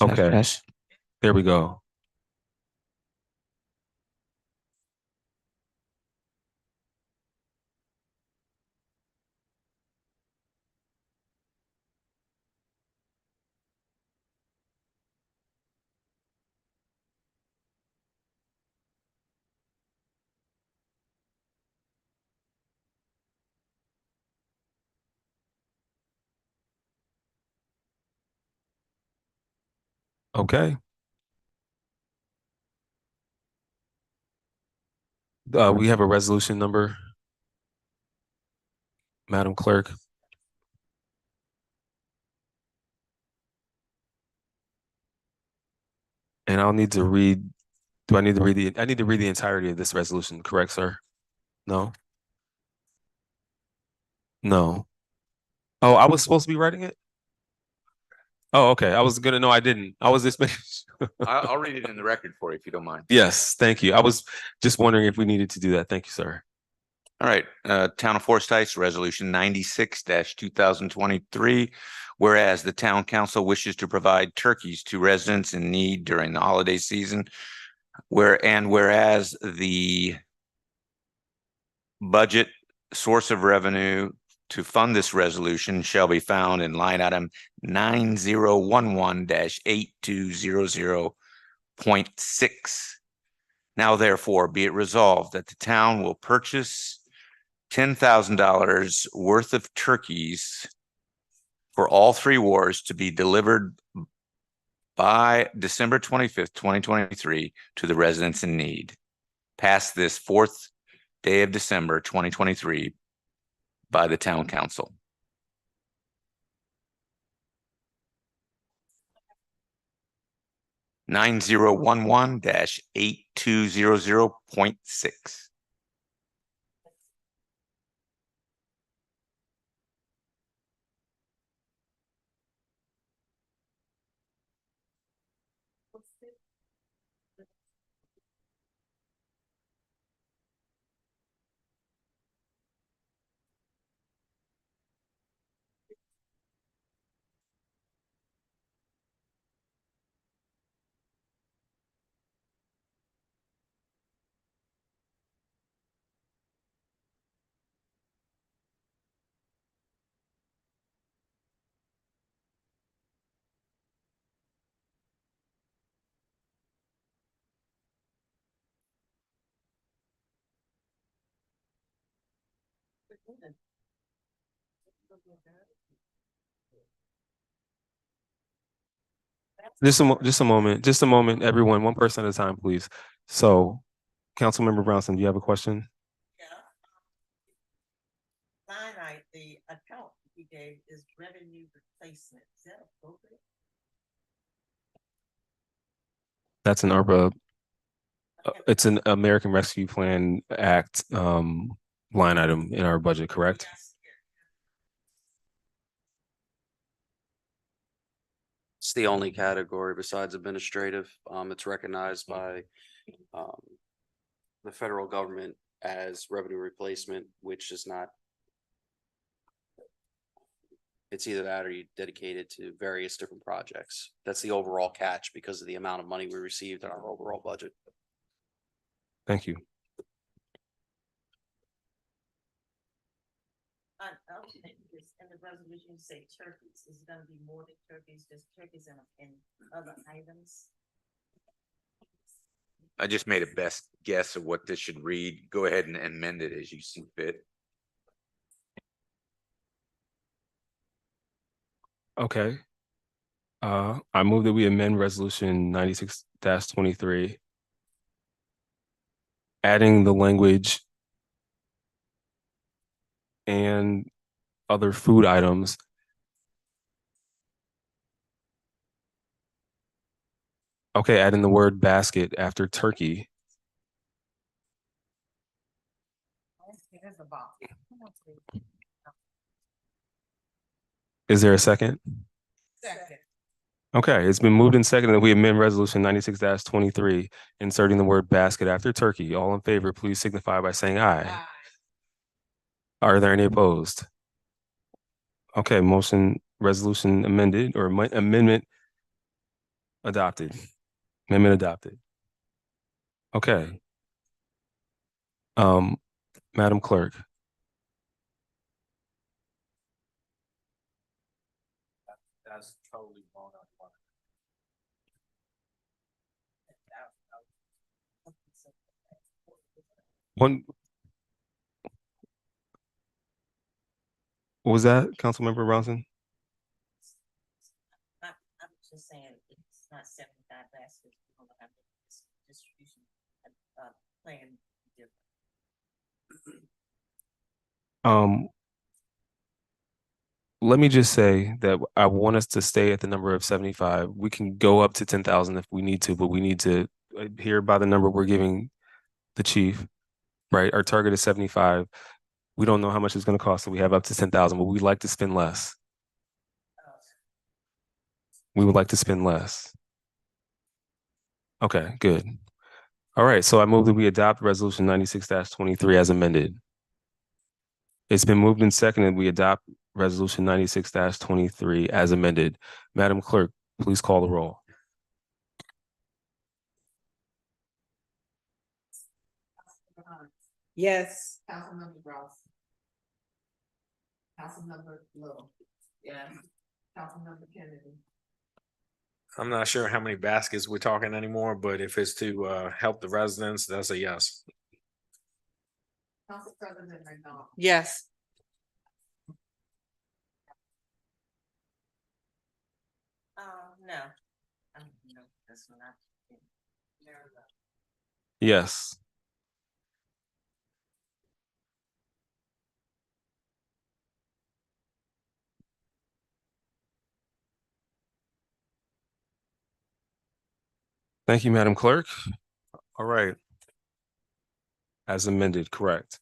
Okay, Yes. there we go. Okay. We have a resolution number, Madam Clerk. And I'll need to read, do I need to read I need to read the entirety of this resolution, correct, sir? No? No. Oh, I was supposed to be writing it? Oh, okay. I was gonna, no, I didn't. I was just making sure. I'll read it in the record for you if you don't mind. Yes, thank you. I was just wondering if we needed to do that. Thank you, sir. All right, Town of Forest Heights, Resolution 96-2023. Whereas the town council wishes to provide turkeys to residents in need during the holiday season. Whereas the budget source of revenue to fund this resolution shall be found in line item 9011-8200.6. Now therefore be it resolved that the town will purchase $10,000 worth of turkeys for all three wards to be delivered by December 25th, 2023 to the residents in need. Passed this 4th day of December, 2023 by the town council. (9011-8200.6). Just a moment, everyone, one person at a time, please. So, Councilmember Brownson, do you have a question? Line item, the account he gave is revenue replacement. Is that appropriate? That's an ARPA, it's an American Rescue Plan Act line item in our budget, correct? It's the only category besides administrative. It's recognized by the federal government as revenue replacement, which is not It's either that or you dedicate it to various different projects. That's the overall catch because of the amount of money we received in our overall budget. Thank you. In the resolution, you say turkeys, is it gonna be more than turkeys, just turkeys and other items? I just made a best guess of what this should read. Go ahead and amend it as you see fit. Okay. I move that we amend resolution 96-23. Adding the language and other food items. Okay, adding the word basket after turkey. Is there a second? Second. Okay, it's been moved and seconded that we amend resolution 96-23, inserting the word basket after turkey. All in favor, please signify by saying aye. Aye. Are there any opposed? Okay, resolution amended or amendment adopted. Amendment adopted. Okay. Madam Clerk. That's totally blown up. What was that, Councilmember Bronson? I'm just saying, it's not 75 baskets, we're gonna have this distribution, plan different. Let me just say that I want us to stay at the number of 75. We can go up to 10,000 if we need to, but we need to adhere by the number we're giving the chief, right? Our target is 75. We don't know how much it's going to cost, so we have up to 10,000, but we'd like to spend less. We would like to spend less. Okay, good. All right, so I move that we adopt resolution 96-23 as amended. It's been moved and seconded we adopt resolution 96-23 as amended. Madam Clerk, please call the roll. Yes. Councilmember Rouse. Councilmember Little. Yeah. Councilmember Kennedy. I'm not sure how many baskets we're talking anymore, but if it's to help the residents, that's a yes. Council President McDonald. Yes. No. No, that's not. Yes. Thank you, Madam Clerk. All right. As amended, correct.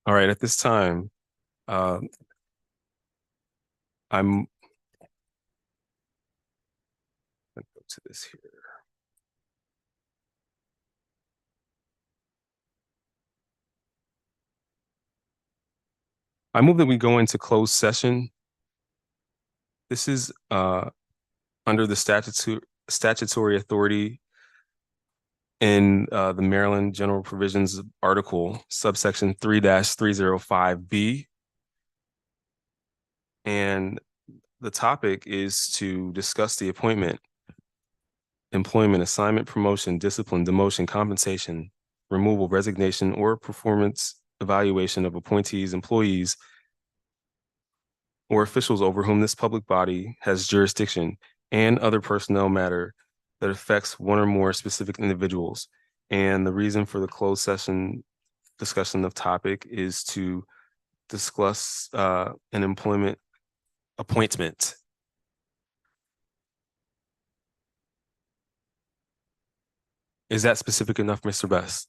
All right, at this time, I'm gonna go to this here. I move that we go into closed session. This is under the statutory authority in the Maryland General Provisions article, subsection 3-305B. And the topic is to discuss the appointment, employment, assignment, promotion, discipline, demotion, compensation, removal, resignation, or performance evaluation of appointees, employees, or officials over whom this public body has jurisdiction, and other personnel matter that affects one or more specific individuals. And the reason for the closed session discussion of topic is to discuss an employment appointment. Is that specific enough, Mr. Best?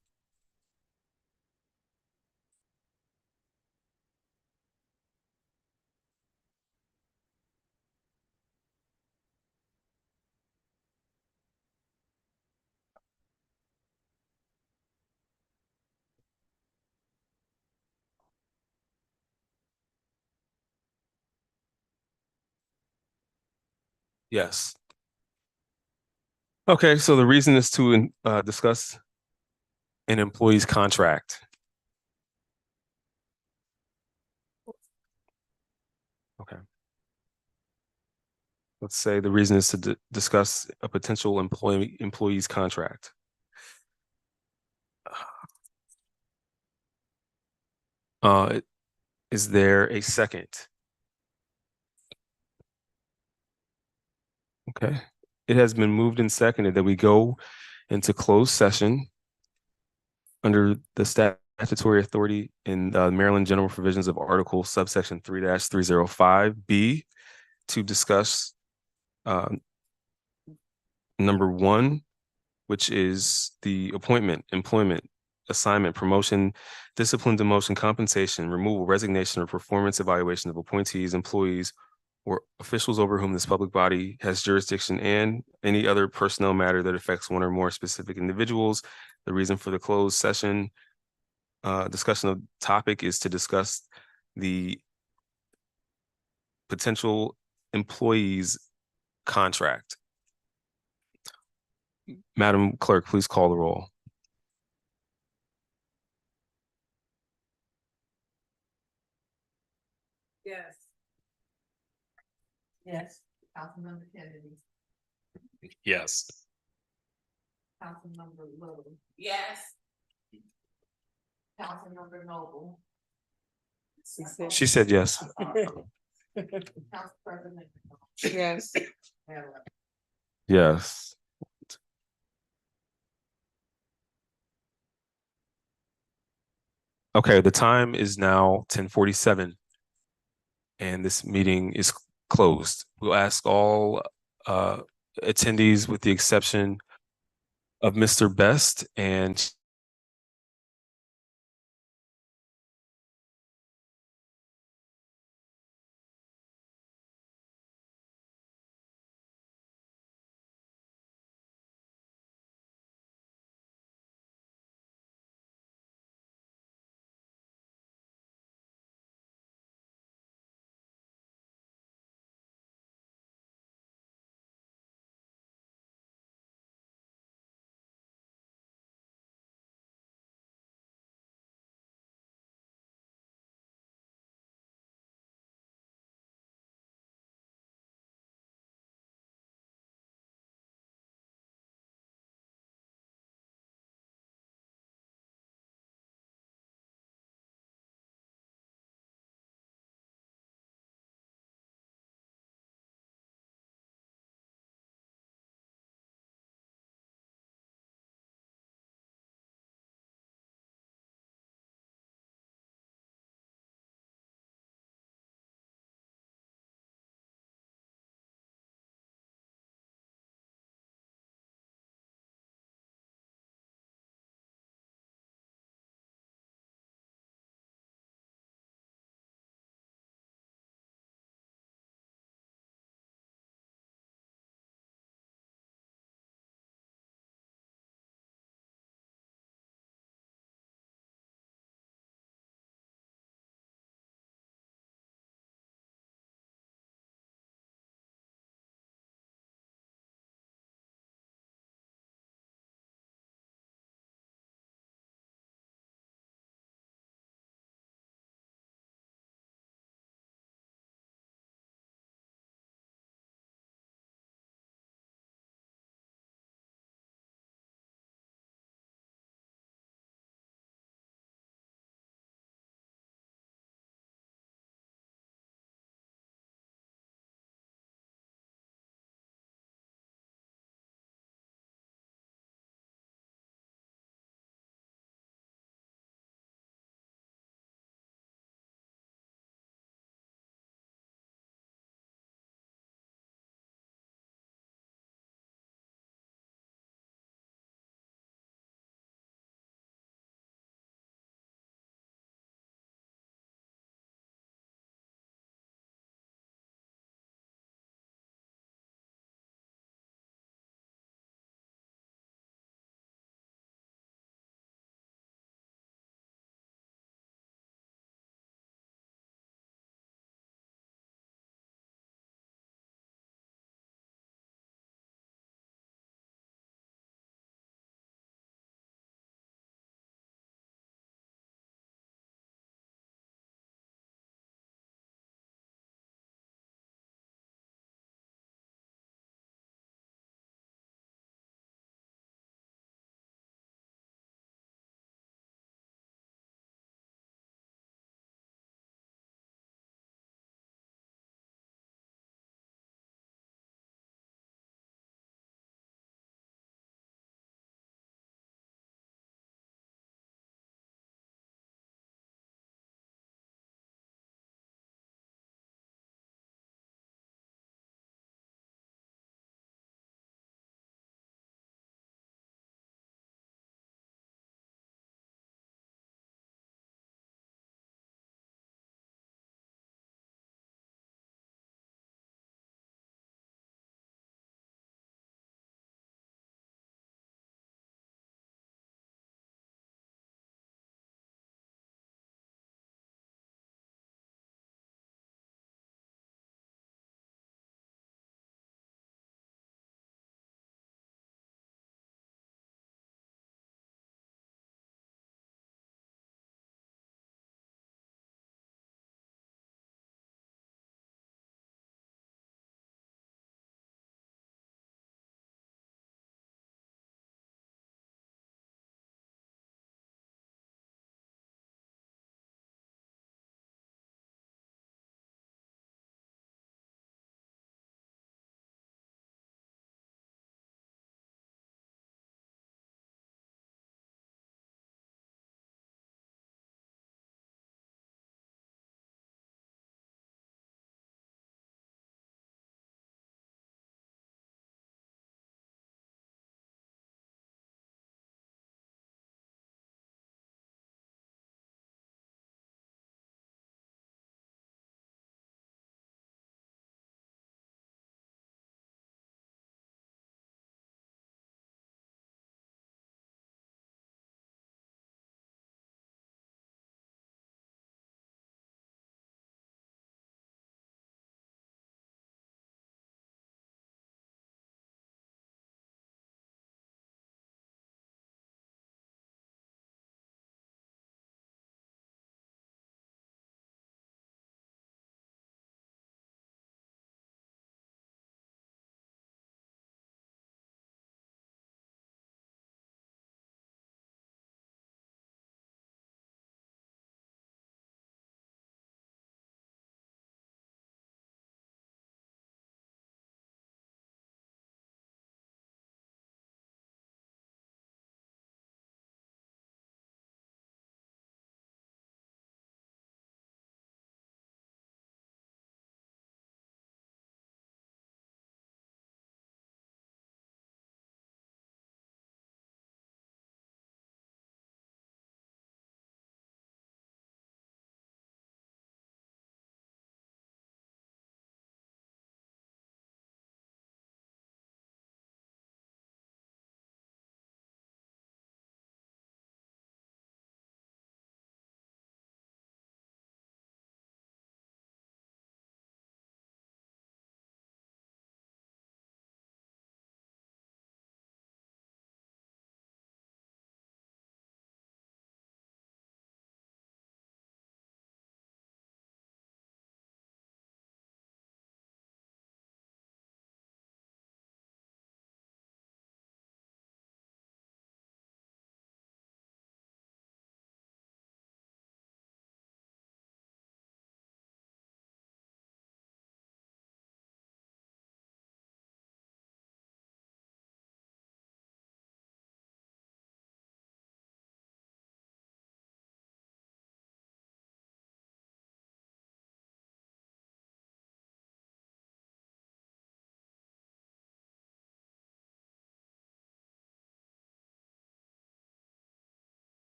Yes. Okay, so the reason is to discuss an employee's contract. Okay. Let's say the reason is to discuss a potential employee's contract. Is there a second? Okay. It has been moved and seconded that we go into closed session under the statutory authority in Maryland General Provisions of Article subsection 3-305B to discuss number 1, which is the appointment, employment, assignment, promotion, discipline, demotion, compensation, removal, resignation, or performance evaluation of appointees, employees, or officials over whom this public body has jurisdiction, and any other personnel matter that affects one or more specific individuals. The reason for the closed session discussion of topic is to discuss the potential employee's contract. Madam Clerk, please call the roll. Yes. Yes. Councilmember Kennedy, Yes. Councilmember Little, Yes. Councilmember Noble, She said yes. Council President. Yes. Mayor. Yes. Okay, the time is now 10:47 and this meeting is closed. We'll ask all attendees with the exception of Mr. Best and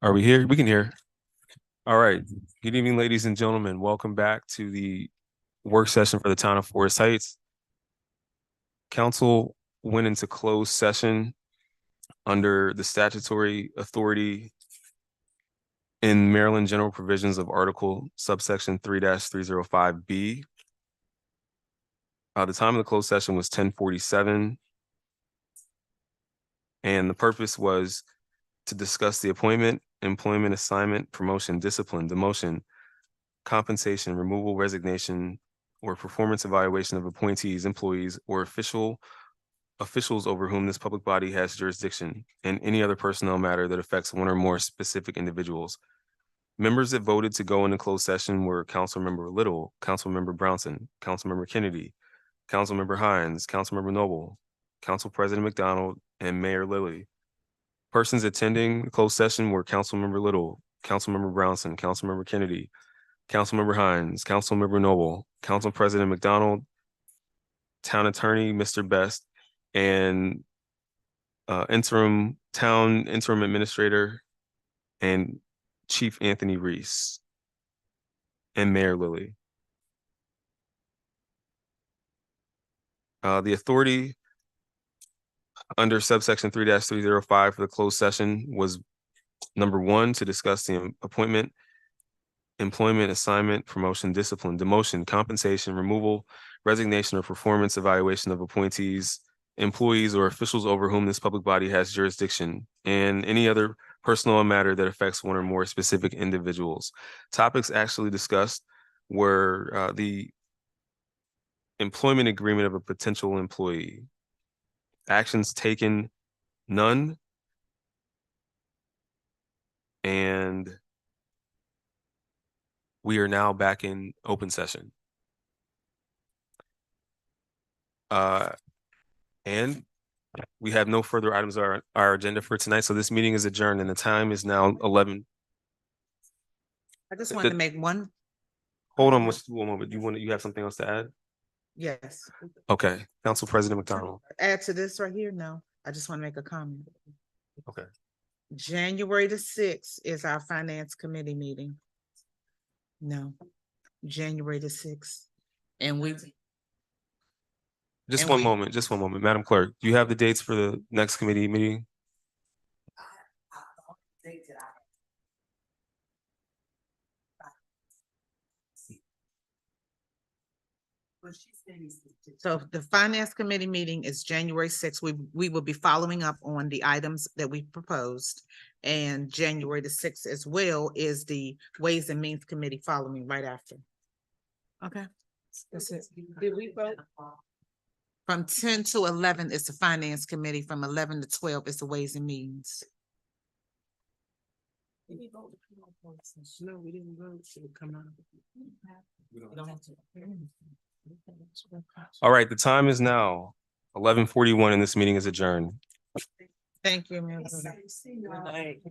Are we here? We can hear. All right. Good evening, ladies and gentlemen. Welcome back to the work session for the town of Forest Heights. Council went into closed session under the statutory authority in Maryland General Provisions of Article subsection 3-305B. The time of the closed session was 10:47. And the purpose was to discuss the appointment, employment, assignment, promotion, discipline, demotion, compensation, removal, resignation, or performance evaluation of appointees, employees, or officials over whom this public body has jurisdiction, and any other personnel matter that affects one or more specific individuals. Members that voted to go into closed session were Councilmember Little, Councilmember Brownson, Councilmember Kennedy, Councilmember Hines, Councilmember Noble, Council President McDonald, and Mayor Lilly. Persons attending the closed session were Councilmember Little, Councilmember Brownson, Councilmember Kennedy, Councilmember Hines, Councilmember Noble, Council President McDonald, Town Attorney Mr. Best, and Interim Administrator and Chief Anthony Reese, and Mayor Lilly. The authority under subsection 3-305 for the closed session was number 1, to discuss the appointment, employment, assignment, promotion, discipline, demotion, compensation, removal, resignation, or performance evaluation of appointees, employees, or officials over whom this public body has jurisdiction, and any other personal matter that affects one or more specific individuals. Topics actually discussed were the employment agreement of a potential employee, actions taken, none, and we are now back in open session. And we have no further items on our agenda for tonight, so this meeting is adjourned and the time is now 11. I just wanted to make one, Hold on one moment. You have something else to add? yes, Okay, Council President McDonald. add to this right here. No, I just want to make a comment. Okay. January the 6th is our finance committee meeting. No, January the 6th. And Just one moment, Madam Clerk. Do you have the dates for the next committee meeting? So the finance committee meeting is January 6th. We will be following up on the items that we proposed. And January the 6th as well is the Ways and Means Committee following right after. Okay. That's it. Did we vote? From 10 to 11 is the finance committee. From 11 to 12 is the Ways and Means. Did we vote? No, we didn't vote. Should it come out? We don't have to. All right, the time is now 11:41 and this meeting is adjourned. Thank you, Mayor. Good night.